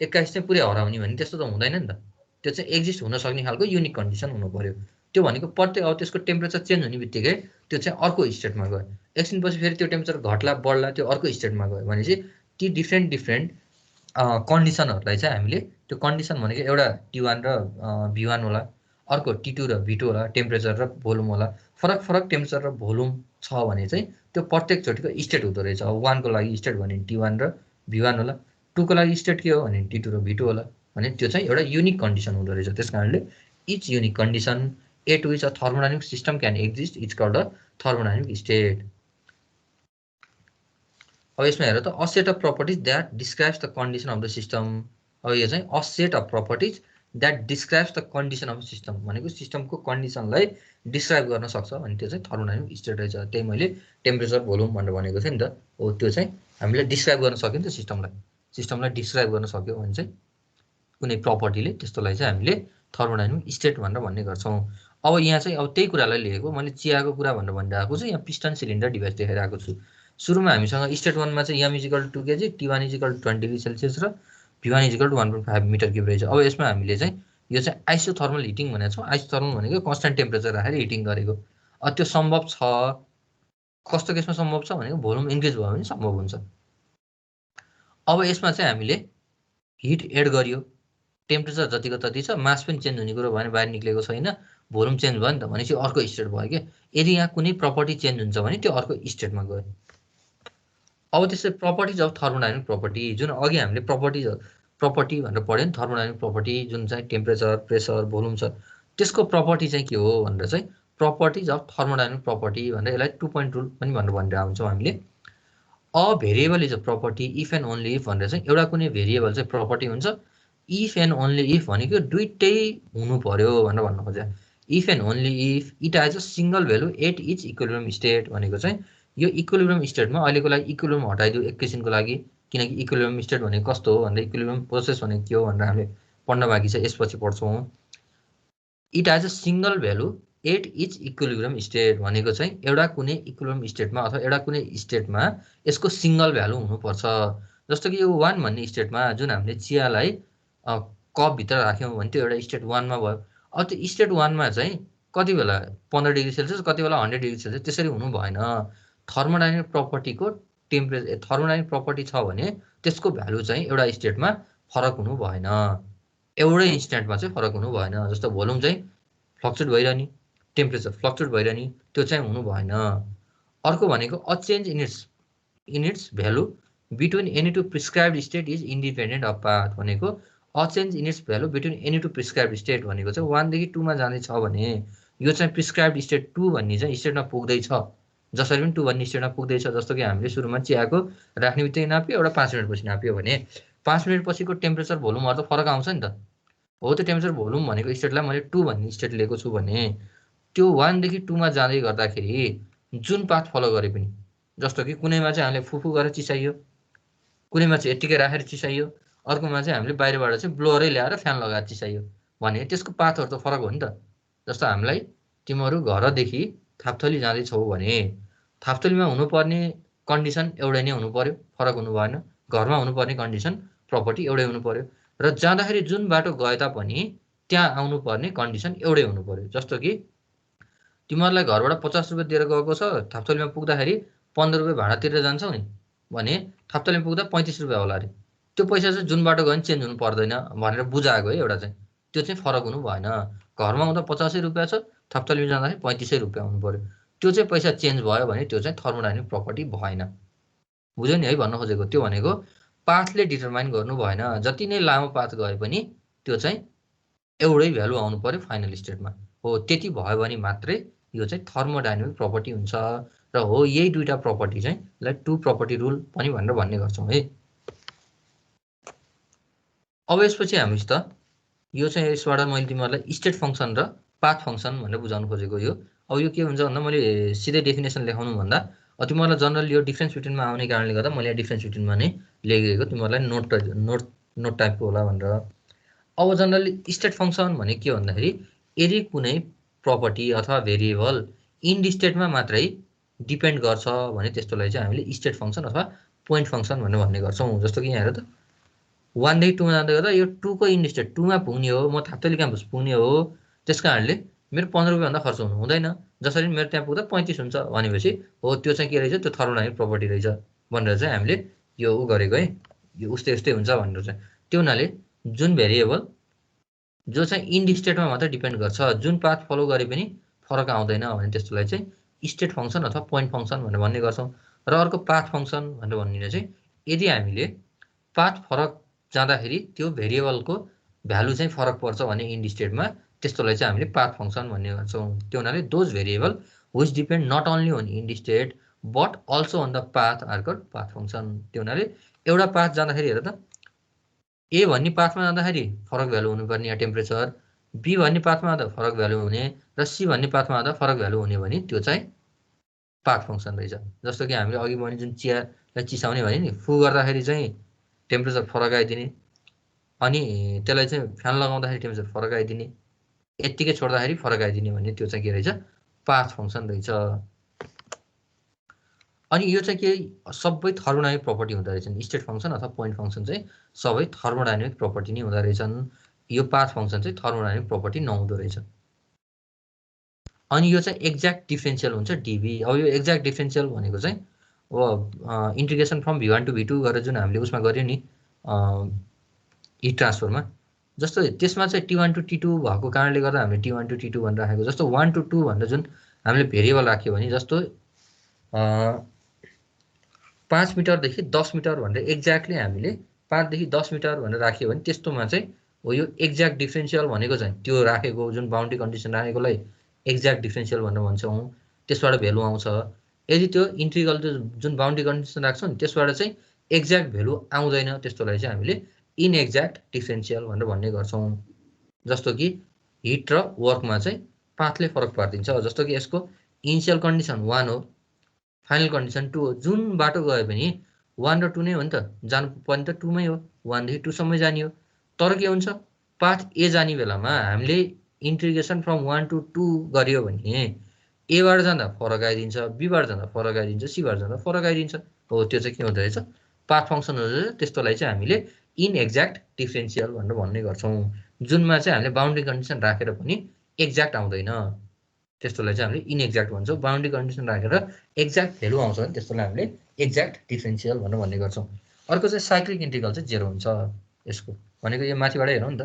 21 चाहिँ पुरै हराउने भने त्यस्तो त हुँदैन नि त त्यो चाहिँ एक्जिस्ट हुन सक्ने खालको युनिक कन्डिसन हुनु पर्यो त्यो भनेको प्रत्येक अब त्यसको टेम्परेचर चेन्ज हुने बित्तिकै त्यो चाहिँ अर्को स्टेटमा गयो एकछिनपछि फेरि त्यो टेम्परेचर घट्ला बढ्ला त्यो अर्को स्टेटमा गयो भनेपछि ती डिफ्रेन्ट कन्डिसनहरूलाई चाहिँ हामीले त्यो कन्डिसन भनेको एउटा T1 र V1 होला अर्को T2 र V2 होला टेम्परेचर र भोल्युम होला फरक फरक टेम्परेचर र भोल्युम छ भने चाहिँ त्यो प्रत्येक चोटिको स्टेट हुँदो रहेछ अब 1 को लागि स्टेट भने T1 र V1 होला 2 को लागि स्टेट के हो भने T2 र V2 होला भने त्यो चाहिँ एउटा युनिक कन्डिसन हुँदो रहेछ त्यसकारणले each unique condition at which a thermodynamic system can exist is called a thermodynamic state अब यसमा हेर त a set of properties that describes the condition of the system अब यो चाहिँ a set of properties that describes the condition of system भनेको सिस्टमको कन्डिसनलाई describe गर्न सक्छ भने त्यो चाहिँ थर्मोडाइनामिक स्टेट रहेछ त्यही मैले टेम्परेचर भोल्युम भनेर भनेको थिएँ नि त हो त्यो चाहिँ हामीले डिस्क्राइब गर्न सक्यो नि त सिस्टमलाई डिस्क्राइब गर्न सक्यो भने चाहिँ कुनै प्रपर्टीले त्यस्तोलाई चाहिँ हामीले थर्मोडाइनामिक स्टेट भनेर भन्ने गर्छौँ अब यहाँ चाहिँ अब त्यही कुरालाई लिएको मैले चियाको कुरा भनेर भनिरहेको छु यहाँ पिस्टन सिलिन्डर डिभाइस देखाइरहेको छु सुरुमा हामीसँग स्टेट 1 मा चाहिँ m = 2 kg T1 = 20 degree Celsius र V1 = 1.5 मिटर क्युब रहेछ अब यसमा हामीले चाहिँ यो चाहिँ आइसोथर्मल हिटिङ भनेको छौँ आइसोथर्मल भनेको कन्स्ट्यान्ट टेम्परेचर राखेर हिटिङ गरेको त्यो सम्भव छ कस्तो केसमा सम्भव छ भनेको भोल्युम इन्क्रिज भयो भने सम्भव हुन्छ अब यसमा चाहिँ हामीले हिट एड गरियो टेम्परेचर जतिको तति छ मास पनि चेन्ज हुने कुरो भने बाहिर निक्लेको छैन भोल्युम चेन्ज भयो नि त भनेपछि अर्को स्टेट भयो के यदि यहाँ कुनै प्रपर्टी चेन्ज हुन्छ भने त्यो अर्को स्टेटमा गयो अब त्यसै प्रपर्टिज अफ थर्मोडाइनामिक प्रपर्टी जुन अघि हामीले प्रपर्टी भनेर पढ्यो नि थर्मोडाइनामिक प्रपर्टी जुन चाहिँ टेम्परेचर प्रेसर भोल्युम छ त्यसको प्रपर्टी चाहिँ के हो भनेर चाहिँ प्रपर्टिज अफ थर्मोडाइनामिक प्रपर्टी भनेर यसलाई 2 पोइन्ट रुल पनि भनेर भनिरहेको हुन्छौँ हामीले a variable is a property if and only if भनेर चाहिँ एउटा कुनै भेरिएबल चाहिँ प्रपर्टी हुन्छ इफ एन्ड ओन्ली इफ भनेको दुइटै हुनु पर्यो भनेर भन्नु खोज्छ if and only if it has a single value at each equilibrium state भनेको चाहिँ यो इक्विलिब्रियम स्टेटमा अहिलेको लागि इक्विलिब्रियम हटाइदियो एकैछिनको लागि किनकि इक्विलिब्रियम स्टेट भनेको कस्तो हो भन्दा इक्विलिब्रियम प्रोसेस भनेको के हो भनेर हामीले पढ्न बाँकी छ यसपछि पढ्छौँ it has a single value at each equilibrium state भनेको चाहिँ एउटा कुनै इक्विलिब्रियम स्टेटमा अथवा एउटा कुनै स्टेटमा यसको सिंगल भ्यालु हुनुपर्छ जस्तो कि यो 1 भन्ने स्टेटमा जुन हामीले चियालाई कपभित्र राख्यौँ भने त्यो एउटा स्टेट 1 मा भयो अब त्यो स्टेट 1 मा चाहिँ कति बेला 15 डिग्री सेल्सियस कति बेला 100 डिग्री सेल्सियस त्यसरी हुनु भएन थर्मोडाइनामिक प्रपर्टीको थर्मोडाइनामिक प्रपर्टी छ भने त्यसको भ्यालु चाहिँ एउटा स्टेटमा फरक हुनु भएन एउटै इन्स्ट्यान्टमा चाहिँ फरक हुनु भएन जस्तो भोल्युम चाहिँ फ्लक्चुएट भइरहने टेम्परेचर फ्लक्चुएट भइरहने त्यो चाहिँ हुनु भएन अर्को भनेको a change in its value between any two prescribed state is independent of path भनेको a change in its value between any two prescribed state भनेको चाहिँ 1 देखि 2 मा जाँदैछ भने यो चाहिँ प्रिस्क्राइब्ड स्टेट 2 भन्ने चाहिँ स्टेटमा पुग्दैछ जसरी पनि 2 भन्ने स्टेटमा पुग्दैछ जस्तो कि हामीले सुरुमा चियाको राख्ने बित्तिकै नाप्यो एउटा 5 मिनटपछि नाप्यो भने 5 मिनटपछिको टेम्परेचर भोल्युमहरू त फरक आउँछ नि त हो त्यो टेम्परेचर भोल्युम भनेको स्टेटलाई मैले 2 भन्ने स्टेट लिएको छु भने त्यो 1 देखि 2 मा जाँदै गर्दाखेरि जुन पाथ फलो गरे पनि जस्तो कि कुनैमा चाहिँ हामीले फुफु गरेर चिसाइयो कुनैमा चाहिँ यतिकै राखेर चिसाइयो अर्कोमा चाहिँ हामीले बाहिरबाट चाहिँ ब्लोअरै ल्याएर फ्यान लगाएर चिसाइयो भने त्यसको पाथहरू त फरक हो नि त जस्तो हामीलाई तिमीहरू घरदेखि थाप्थली जाँदैछौ भने थाप्थलीमा हुनुपर्ने कन्डिसन एउटै नै हुनु पर्यो फरक हुनु भएन घरमा हुनुपर्ने कन्डिसन प्रपर्टी एउटै हुनु पर्यो र जाँदाखेरि जुन बाटो गए तापनि त्यहाँ आउनुपर्ने कन्डिसन एउटै हुनु पर्यो जस्तो कि तिमीहरूलाई घरबाट 50 रुपियाँ दिएर गएको छ थाप्थलीमा पुग्दाखेरि 15 रुपियाँ भाडा तिरेर जान्छौ नि भने थाप्थलीमा पुग्दा 35 रुपियाँ होला अरे त्यो पैसा चाहिँ जुन बाटो गयो भने चेन्ज हुनु पर्दैन भनेर बुझाएको है एउटा चाहिँ त्यो चाहिँ फरक हुनु भएन घरमा आउँदा 50 रुपियाँ छ थाप्थलीमा जाँदाखेरि 35 रुपियाँ हुनु पर्यो त्यो चाहिँ पैसा चेन्ज भयो भने त्यो चाहिँ थर्मोडाइनामिक प्रपर्टी भएन। बुझ्यो नि है भन्न खोजेको? त्यो भनेको पाथले डिटरमाइन गर्नु भएन। जति नै लामो पाथ गए पनि त्यो चाहिँ एउटै भ्यालु आउनु पर्यो फाइनल स्टेटमा। हो त्यति भयो भने मात्रै यो चाहिँ थर्मोडाइनामिक प्रपर्टी हुन्छ। र हो यही दुईटा प्रपर्टी चाहिँ यसलाई टु प्रपर्टी रुल पनि भनेर भन्ने गर्छौँ है। अब यसपछि हामीसित यो चाहिँ यसबाट मैले तिमीहरूलाई स्टेट फङ्सन र पाथ फङ्सन भनेर बुझाउनु खोजेको यो। अब यो के हुन्छ भन्दा मैले सिधै डेफिनेसन लेखाउनु भन्दा तिमीहरूलाई जनरली यो डिफ्रेन्स बिट्विनमा आउने कारणले गर्दा मैले डिफ्रेन्स बिट्विनमा नै लेखेको, तिमीहरूलाई नोट टाइपको होला भनेर। अब जनरली स्टेट फङ्सन भने के भन्दाखेरि यदि कुनै प्रपर्टी अथवा भेरिएबल इन्ड स्टेटमा मात्रै डिपेन्ड गर्छ भने त्यस्तोलाई चाहिँ हामीले स्टेट फङ्सन अथवा पोइन्ट फङ्सन भनेर भन्ने गर्छौँ। जस्तो कि यहाँ हेर त 1 देखि 2 जाँदै गर्दा यो 2 को इन्ड स्टेट 2 मा पुग्ने हो, म थाप्तली क्याम्पस पुग्ने हो, त्यस कारणले मेरो 15 रुपियाँभन्दा खर्च हुँदैन। जसरी मेरो त्यहाँ पुग्दा 35 हुन्छ भनेपछि हो त्यो चाहिँ के रहेछ, त्यो थर्मोडाइनामिक प्रपर्टी रहेछ भनेर चाहिँ हामीले यो उ गरेको है। यो उस्तै उस्तै हुन्छ भनेर चाहिँ त्यो हुनाले जुन भेरिएबल जो चाहिँ इन्ड स्टेटमा मात्र डिपेन्ड गर्छ, जुन पाथ फलो गरे पनि फरक आउँदैन भने त्यस्तोलाई चाहिँ स्टेट फङ्सन अथवा पोइन्ट फङ्सन भनेर भन्ने गर्छौँ। र अर्को पाथ फङ्सन भनेर भन्ने चाहिँ यदि हामीले पाथ फरक जाँदाखेरि त्यो भेरिएबलको भ्यालु चाहिँ फरक पर्छ भने इन्ड स्टेटमा त्यस्तोलाई चाहिँ हामीले पाथ फङ्सन भन्ने गर्छौँ। त्यो हुनाले those variable which depend not only on end state but also on the path are called path function. त्यो हुनाले एउटा पाथ जाँदाखेरि हेर त, ए भन्ने पाथमा जाँदाखेरि फरक भ्यालु हुनुपर्ने या टेम्परेचर, बी भन्ने पाथमा जाँदा फरक भ्यालु हुने र सी भन्ने पाथमा जाँदा फरक भ्यालु हुने भने त्यो चाहिँ पाथ फङ्सन रहेछ। जस्तो कि हामीले अघि भने जुन चियालाई चिसाउने भने नि, फु गर्दाखेरि चाहिँ टेम्परेचर फरक आइदिने, अनि त्यसलाई चाहिँ फ्यान लगाउँदाखेरि टेम्परेचर फरक आइदिने, यत्तिकै छोड्दाखेरि फरक आइदिने भने त्यो चाहिँ के रहेछ, पाथ फङ्सन रहेछ। अनि यो चाहिँ के सबै थर्मोडाइनामिक प्रपर्टी हुँदो रहेछन्। स्टेट फङ्सन अथवा पोइन्ट फङ्सन चाहिँ सबै थर्मोडाइनामिक प्रपर्टी नै हुँदो रहेछन्। यो पाथ फङ्सन चाहिँ थर्मोडाइनामिक प्रपर्टी नहुँदो रहेछ। अनि यो चाहिँ एक्ज्याक्ट डिफ्रेन्सियल हुन्छ डिभी। अब यो एक्ज्याक्ट डिफ्रेन्सियल भनेको चाहिँ अब integration from V1 to V2 गरेर जुन हामीले उसमा गऱ्यो नि हिट ट्रान्सफरमा, जस्तो त्यसमा चाहिँ T1 to T2 भएको कारणले गर्दा हामीले T1 to T2 भनेर राखेको। जस्तो 1 to 2 भनेर जुन हामीले भेरिएबल राख्यो भने, जस्तो 5 मिटरदेखि 10 मिटर भनेर एक्ज्याक्टली हामीले 5 देखि 10 मिटर भनेर राख्यो भने त्यस्तोमा चाहिँ हो यो एक्ज्याक्ट डिफ्रेन्सियल भनेको चाहिँ त्यो राखेको जुन बाउन्ड्री कन्डिसन राखेकोलाई एक्ज्याक्ट डिफ्रेन्सियल भनेर भन्छौँ। त्यसबाट भेल्यु आउँछ। यदि त्यो इन्ट्रिगल जुन बाउन्ड्री कन्डिसन राख्छौँ नि त्यसबाट चाहिँ एक्ज्याक्ट भेल्यु आउँदैन, त्यस्तोलाई चाहिँ हामीले इनएक्ज्याक्ट डिफ्रेन्सियल भनेर भन्ने गर्छौँ। जस्तो कि हिट र वर्कमा चाहिँ पाथले फरक पारिदिन्छ। जस्तो कि यसको इनिसियल कन्डिसन 1 हो, फाइनल कन्डिसन 2 हो। जुन बाटो गए पनि 1 र 2 नै हो नि त, जानु पर्ने त 2 मै हो, 1 देखि 2 सम्मै जाने हो। तर के हुन्छ, पाथ ए जाने बेलामा हामीले इन्टिग्रेसन फ्रम 1 to 2 गरियो भने एबाट जाँदा फरक आइदिन्छ, बीबाट जाँदा फरक आइदिन्छ, सीबाट जाँदा फरक आइदिन्छ। हो त्यो चाहिँ के हुँदो रहेछ, पाथ फङ्सन हुँदो रहेछ। त्यस्तोलाई चाहिँ हामीले इनएक्ज्याक्ट डिफ्रेन्सियल भनेर भन्ने गर्छौँ। जुनमा चाहिँ हामीले बाउन्ड्री कन्डिसन राखेर पनि एक्ज्याक्ट आउँदैन, त्यस्तोलाई चाहिँ हामीले इनएक्ज्याक्ट भन्छौँ। बाउन्ड्री कन्डिसन राखेर एक्ज्याक्ट भेल्यु आउँछ भने त्यस्तोलाई हामीले एक्ज्याक्ट डिफ्रेन्सियल भनेर भन्ने गर्छौँ। अर्को चाहिँ साइक्लिक इन्टिग्रल चाहिँ 0 हुन्छ। यसको भनेको यो माथिबाट हेरौँ नि त,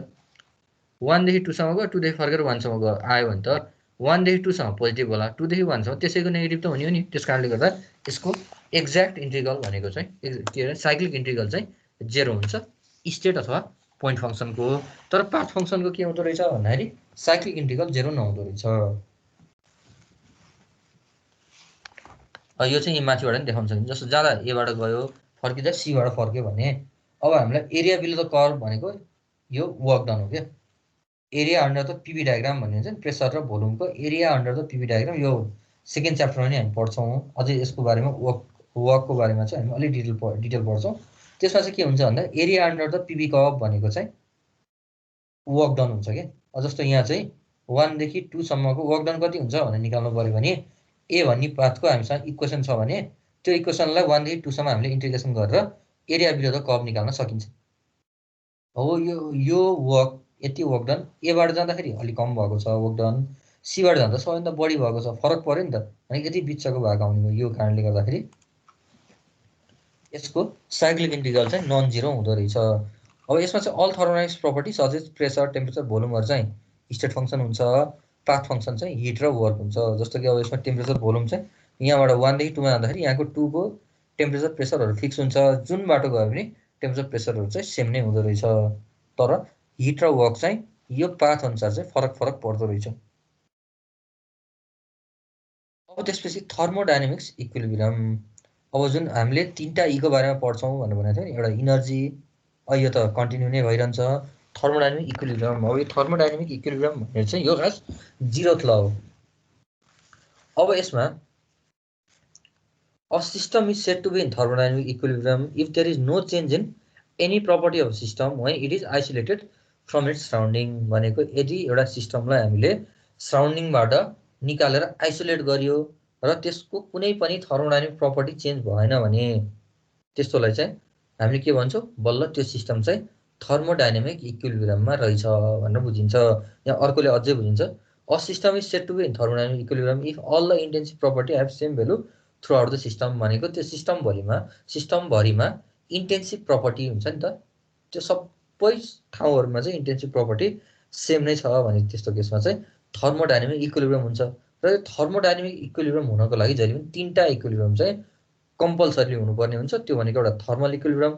1 देखि 2 सम्म गयो, 2 देखि फर्केर 1 सम्म गयो आयो भने त 1 देखि 2 सम्म पोजिटिभ होला, 2 देखि 1 सम्म त्यसैको नेगेटिभ त हुने हो नि। त्यस कारणले गर्दा यसको एक्ज्याक्ट इन्टिग्रल भनेको चाहिँ के अरे साइक्लिक इन्टिग्रल चाहिँ 0 हुन्छ स्टेट अथवा पोइन्ट फङ्सनको। तर पाथ फङ्सनको के हुँदो रहेछ भन्दाखेरि साइक्लिक इन्टिग्रल 0 नहुँदो रहेछ। यो चाहिँ माथिबाट पनि देखाउन सकिन्छ। जस्तो जाँदा एबाट गयो, फर्किँदा सीबाट फर्क्यो भने अब हामीलाई एरिया बिलो द कर्भ भनेको यो वर्क डन हो क्या। Area under the PV diagram भन्ने हुन्छ नि, प्रेसर र भोल्युमको area under the PV diagram. यो सेकेन्ड च्याप्टरमा नि हामी पढ्छौँ। अझै यसको बारेमा वर्कको बारेमा चाहिँ हामी अलिक डिटेल पढ्छौँ। त्यसमा चाहिँ के हुन्छ भन्दा area under the PV curve भनेको चाहिँ वर्क डन हुन्छ क्या। जस्तो यहाँ चाहिँ 1 देखि 2 सम्मको वर्क डन कति हुन्छ भनेर निकाल्नु पऱ्यो भने ए भन्ने पाथको हामीसँग इक्वेसन छ भने त्यो इक्वेसनलाई 1 देखि 2 सम्म हामीले इन्टिग्रेसन गरेर एरिया बिलो द कर्भ निकाल्न सकिन्छ। हो यो वर्क यति वर्क डन एबाट जाँदाखेरि अलिक कम भएको छ वर्क डन, सीबाट जाँदा सबैभन्दा बढी भएको छ, फरक पऱ्यो नि त। अनि यति बिचको भाग आउने हो। यो कारणले गर्दाखेरि यसको साइक्लिक इन्टिग्रल चाहिँ नन जिरो हुँदो रहेछ। अब यसमा चाहिँ all thermodynamics property such as pressure, temperature, भोल्युमहरू चाहिँ स्टेट फङ्सन हुन्छ। पाथ फङ्सन चाहिँ हिट र वर्क हुन्छ। जस्तो कि अब यसमा टेम्परेचर भोल्युम चाहिँ यहाँबाट 1 देखि 2 मा जाँदाखेरि यहाँको 2 को टेम्परेचर प्रेसरहरू फिक्स हुन्छ। जुन बाटो गयो भने टेम्परेचर प्रेसरहरू चाहिँ सेम नै हुँदो रहेछ। तर हिट र वर्क चाहिँ यो पाथ अनुसार चाहिँ फरक पर्दो रहेछ। अब त्यसपछि थर्मोडाइनामिक्स इक्विलिब्रियम। अब जुन हामीले 3टा ईको बारेमा पढ्छौँ भनेर भनेको थियो नि, एउटा इनर्जी, यो त कन्टिन्यू नै भइरहन्छ। थर्मोडाइनामिक इक्विलिब्रियम, अब यो थर्मोडाइनामिक इक्विलिब्रियम भनेर चाहिँ यो खास 0th ल हो। अब यसमा a system is said to be in thermodynamic equilibrium if there is no change in any property of system when it is isolated from its surrounding। भनेको यदि एउटा सिस्टमलाई हामीले सराउन्डिङबाट निकालेर आइसोलेट गरियो र त्यसको कुनै पनि थर्मोडाइनामिक प्रपर्टी चेन्ज भएन भने त्यस्तोलाई चाहिँ हामीले के भन्छौँ, बल्ल त्यो सिस्टम चाहिँ थर्मोडाइनामिक इक्विलिब्रियममा रहेछ भनेर बुझिन्छ। यहाँ अर्कोले अझै बुझिन्छ, a system is said to be in thermodynamic equilibrium if all the intensive property have same value throughout the system। भनेको त्यो सिस्टमभरिमा इन्टेन्सिभ प्रपर्टी हुन्छ नि त, त्यो सबै ठाउँहरूमा चाहिँ इन्टेन्सिभ प्रपर्टी सेम नै छ भने त्यस्तो केसमा चाहिँ थर्मोडाइनामिक इक्विलिब्रियम हुन्छ। र यो थर्मोडाइनामिक इक्विलिब्रियम हुनको लागि जहिले पनि 3टा इक्विलिब्रियम चाहिँ कम्पलसरी हुनुपर्ने हुन्छ। त्यो भनेको एउटा थर्मल इक्विलिब्रियम,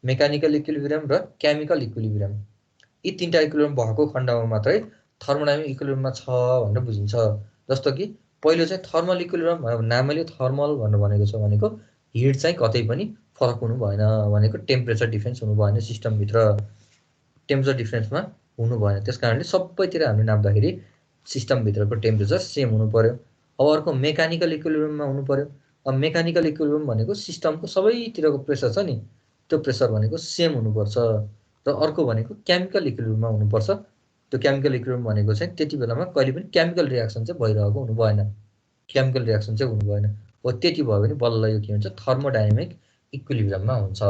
मेकानिकल इक्विलिब्रियम र केमिकल इक्विलिब्रियम। यी 3टा इक्विलिब्रियम भएको खण्डमा मात्रै थर्मोडाइनामिक इक्विलिब्रियममा छ भनेर बुझिन्छ। जस्तो कि पहिलो चाहिँ थर्मल इक्विलिब्रियम, नामैले थर्मल भनेर भनेको छ भनेको हिट चाहिँ कतै पनि फरक हुनु भएन, भनेको टेम्परेचर डिफ्रेन्स हुनु भएन, सिस्टमभित्र टेम्परेचर डिफ्रेन्समा हुनु भएन। त्यस कारणले सबैतिर हामीले नाप्दाखेरि सिस्टमभित्रको टेम्परेचर सेम हुनु पर्यो। अब अर्को मेकानिकल इक्विलिब्रियममा हुनु पर्यो। अब मेकानिकल इक्विलिब्रियम भनेको सिस्टमको सबैतिरको प्रेसर छ नि, त्यो प्रेसर भनेको सेम हुनुपर्छ। र अर्को भनेको केमिकल इक्विलिब्रियममा हुनुपर्छ। त्यो केमिकल इक्विलिब्रियम भनेको चाहिँ त्यति बेलामा कहिले पनि केमिकल रियाक्सन चाहिँ भइरहेको हुनु भएन, केमिकल रियाक्सन चाहिँ हुनु भएन। हो त्यति भयो भने बल्ल यो के हुन्छ, थर्मोडाइनामिक इक्विलिब्रियममा हुन्छ।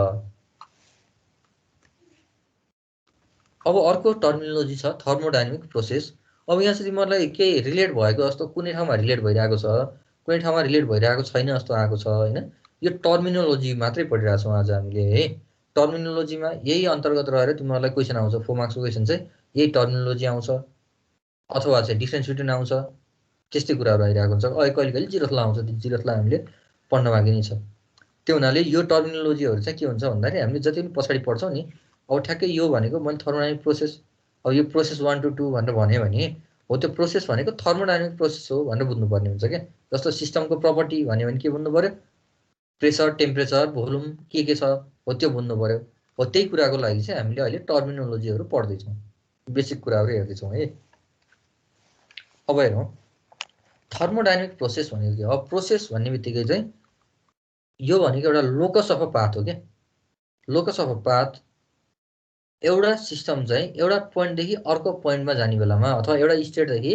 अब अर्को टर्मिनोलोजी छ थर्मोडाइनामिक प्रोसेस। अब यहाँ चाहिँ तिमीहरूलाई केही रिलेट भएको जस्तो कुनै ठाउँमा रिलेट भइरहेको छ, कुनै ठाउँमा रिलेट भइरहेको छैन जस्तो आएको छ होइन। यो टर्मिनोलोजी मात्रै पढिरहेको छौँ आज हामीले है। टर्मिनोलोजीमा यही अन्तर्गत रहेर तिमीहरूलाई क्वेसन आउँछ, 4 मार्क्सको क्वेसन चाहिँ यही टर्मिनोलोजी आउँछ अथवा चाहिँ डिफ्रेन्स बिट्विन आउँछ, त्यस्तै कुराहरू आइरहेको हुन्छ। कहिले कहिले 0th आउँछ, 0th हामीले पढ्न बाँकी नै छ। त्यो हुनाले यो टर्मिनोलोजीहरू चाहिँ के हुन्छ भन्दाखेरि हामीले जति पनि पछाडि पढ्छौँ नि, अब ठ्याक्कै यो भनेको मैले थर्मोडाइनामिक प्रोसेस, अब यो प्रोसेस 1 to 2 भनेर भन्यो भने हो त्यो प्रोसेस भनेको थर्मोडाइनामिक प्रोसेस हो भनेर बुझ्नुपर्ने हुन्छ क्या। जस्तो सिस्टमको प्रपर्टी भन्यो भने के बुझ्नु पर्यो, प्रेसर, टेम्परेचर, भोल्युम के छ हो त्यो बुझ्नु पर्यो। हो त्यही कुराको लागि चाहिँ हामीले अहिले टर्मिनोलोजीहरू पढ्दैछौँ, बेसिक कुराहरू हेर्दैछौँ है। अब हेरौँ थर्मोडाइनामिक प्रोसेस भनेको के हो। अब प्रोसेस भन्ने बित्तिकै चाहिँ यो भनेको एउटा लोकस अफ पाथ हो क्या। लोकस अफ पाथ एउटा सिस्टम चाहिँ एउटा पोइन्टदेखि अर्को पोइन्टमा जाने बेलामा अथवा एउटा स्टेटदेखि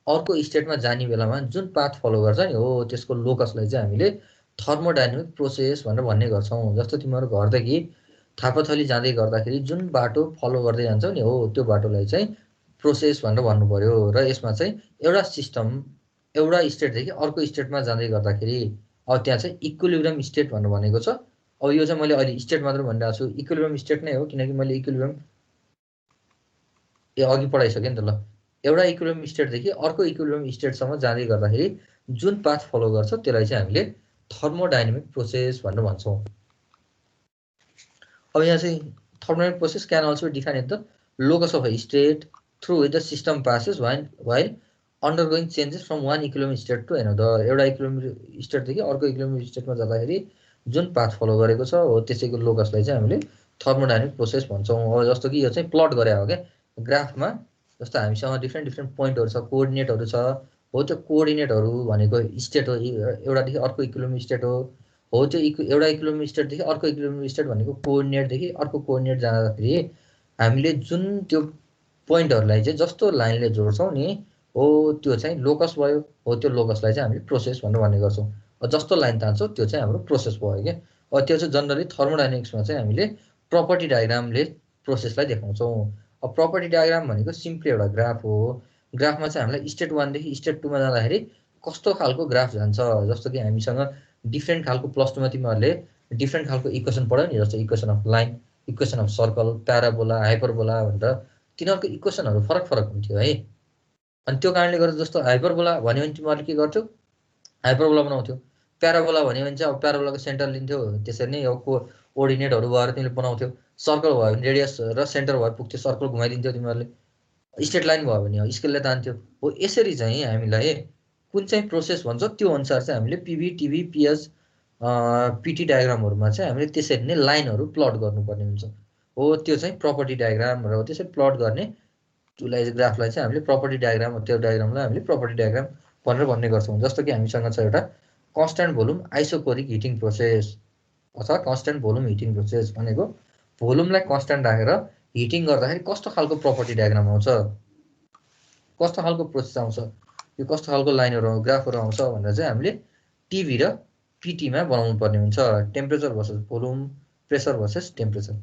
अर्को स्टेटमा जाने बेलामा जुन पाथ फलो गर्छ नि हो त्यसको लोकसलाई चाहिँ हामीले थर्मोडाइनामिक प्रोसेस भनेर भन्ने गर्छौँ। जस्तो तिमीहरू घरदेखि थापाथली जाँदै गर्दाखेरि जुन बाटो फलो गर्दै जान्छौ नि हो त्यो बाटोलाई चाहिँ प्रोसेस भनेर भन्नु पर्यो। र यसमा चाहिँ एउटा सिस्टम एउटा स्टेटदेखि अर्को स्टेटमा जाँदै गर्दाखेरि अब त्यहाँ चाहिँ इक्विलिब्रियम स्टेट भनेर भनेको छ। अब यो चाहिँ मैले अहिले स्टेट मात्र भनिरहेको छु, इक्विलिब्रियम स्टेट नै हो किनकि मैले इक्विलिब्रियम अघि पढाइसकेँ नि त। ल एउटा इक्विलिब्रियम स्टेटदेखि अर्को इक्विलिब्रियम स्टेटसम्म जाँदै गर्दाखेरि जुन पाथ फलो गर्छ त्यसलाई चाहिँ हामीले थर्मोडाइनामिक प्रोसेस भनेर भन्छौँ। अब यहाँ चाहिँ thermodynamic process can also define in the locus of a state through which the system passes while undergoing changes from one equilibrium state to another. एउटा इक्विलिब्रियम स्टेटदेखि अर्को इक्विलिब्रियम स्टेटमा जाँदाखेरि जुन पाथ फलो गरेको छ हो त्यसैको लोकसलाई चाहिँ हामीले थर्मोडाइनामिक प्रोसेस भन्छौँ। अब जस्तो कि यो चाहिँ प्लट गरे हो क्या ग्राफमा, जस्तो हामीसँग डिफ्रेन्ट पोइन्टहरू छ, कोअर्डिनेटहरू छ हो त्यो कोअर्डिनेटहरू भनेको स्टेट हो, एउटादेखि अर्को इक्विलिब्रियम स्टेट हो त्यो एउटा इक्विलिब्रियम स्टेटदेखि अर्को इक्विलिब्रियम स्टेट भनेको कोअर्डिनेटदेखि अर्को कोअर्डिनेट जाँदाखेरि हामीले जुन त्यो पोइन्टहरूलाई चाहिँ जस्तो लाइनले जोड्छौँ नि हो त्यो चाहिँ लोकस भयो। हो त्यो लोकसलाई चाहिँ हामीले प्रोसेस भनेर भन्ने गर्छौँ। जस्तो लाइन तान्छौँ त्यो चाहिँ हाम्रो प्रोसेस भयो क्या। त्यो चाहिँ जनरली थर्मोडाइनामिक्समा चाहिँ हामीले प्रपर्टी डायग्रामले प्रोसेसलाई देखाउँछौँ। अब प्रपर्टी डायग्राम भनेको सिम्पली एउटा ग्राफ हो। ग्राफमा चाहिँ हामीलाई स्टेट 1 देखि स्टेट 2 मा जाँदाखेरि कस्तो खालको ग्राफ जान्छ, जस्तो कि हामीसँग डिफ्रेन्ट खालको प्लस 2 मा तिमीहरूले डिफ्रेन्ट खालको इक्वेसन पढ्यौ नि, जस्तो equation of line, equation of circle, parabola, hyperbola भनेर तिनीहरूको इक्वेसनहरू फरक हुन्थ्यो है। अनि त्यो कारणले गर्दा जस्तो हाइपरबोला भन्यो भने तिमीहरूले के गर्थ्यौ, हाइपरबोला बनाउँथ्यौ। प्याराबोला भन्यो भने चाहिँ अब प्याराबोलाको सेन्टर लिन्थ्यो, त्यसरी नै अब कोअर्डिनेटहरू भएर तिमीले बनाउँथ्यौ। सर्कल भयो भने रेडियस र सेन्टर भएर पुग्थ्यो, सर्कल घुमाइदिन्थ्यो तिमीहरूले। स्ट्रेट लाइन भयो भने स्केलले तान्थ्यो। हो यसरी चाहिँ हामीलाई कुन चाहिँ प्रोसेस भन्छ त्यो अनुसार चाहिँ हामीले पिभी टिभी पिएच पिटी डायग्रामहरूमा चाहिँ हामीले त्यसरी नै लाइनहरू प्लट गर्नुपर्ने हुन्छ। हो त्यो चाहिँ प्रपर्टी डायग्राम र त्यसरी प्लट गर्ने त्यसलाई ग्राफलाई चाहिँ हामीले प्रपर्टी डायग्राम, त्यो डायग्रामलाई हामीले प्रपर्टी डायग्राम भनेर भन्ने गर्छौँ। जस्तो कि हामीसँग छ एउटा constant volume isochoric heating process अथवा कन्स्ट्यान्ट भोल्युम हिटिङ प्रोसेस भनेको भोल्युमलाई कन्स्ट्यान्ट राखेर हिटिङ गर्दाखेरि कस्तो खालको प्रपर्टी डायग्राम आउँछ, कस्तो खालको प्रोसेस आउँछ, यो कस्तो खालको लाइनहरू ग्राफहरू आउँछ भनेर चाहिँ हामीले टिभी र पिटीमा बनाउनु पर्ने हुन्छ। Temperature versus volume, pressure versus temperature,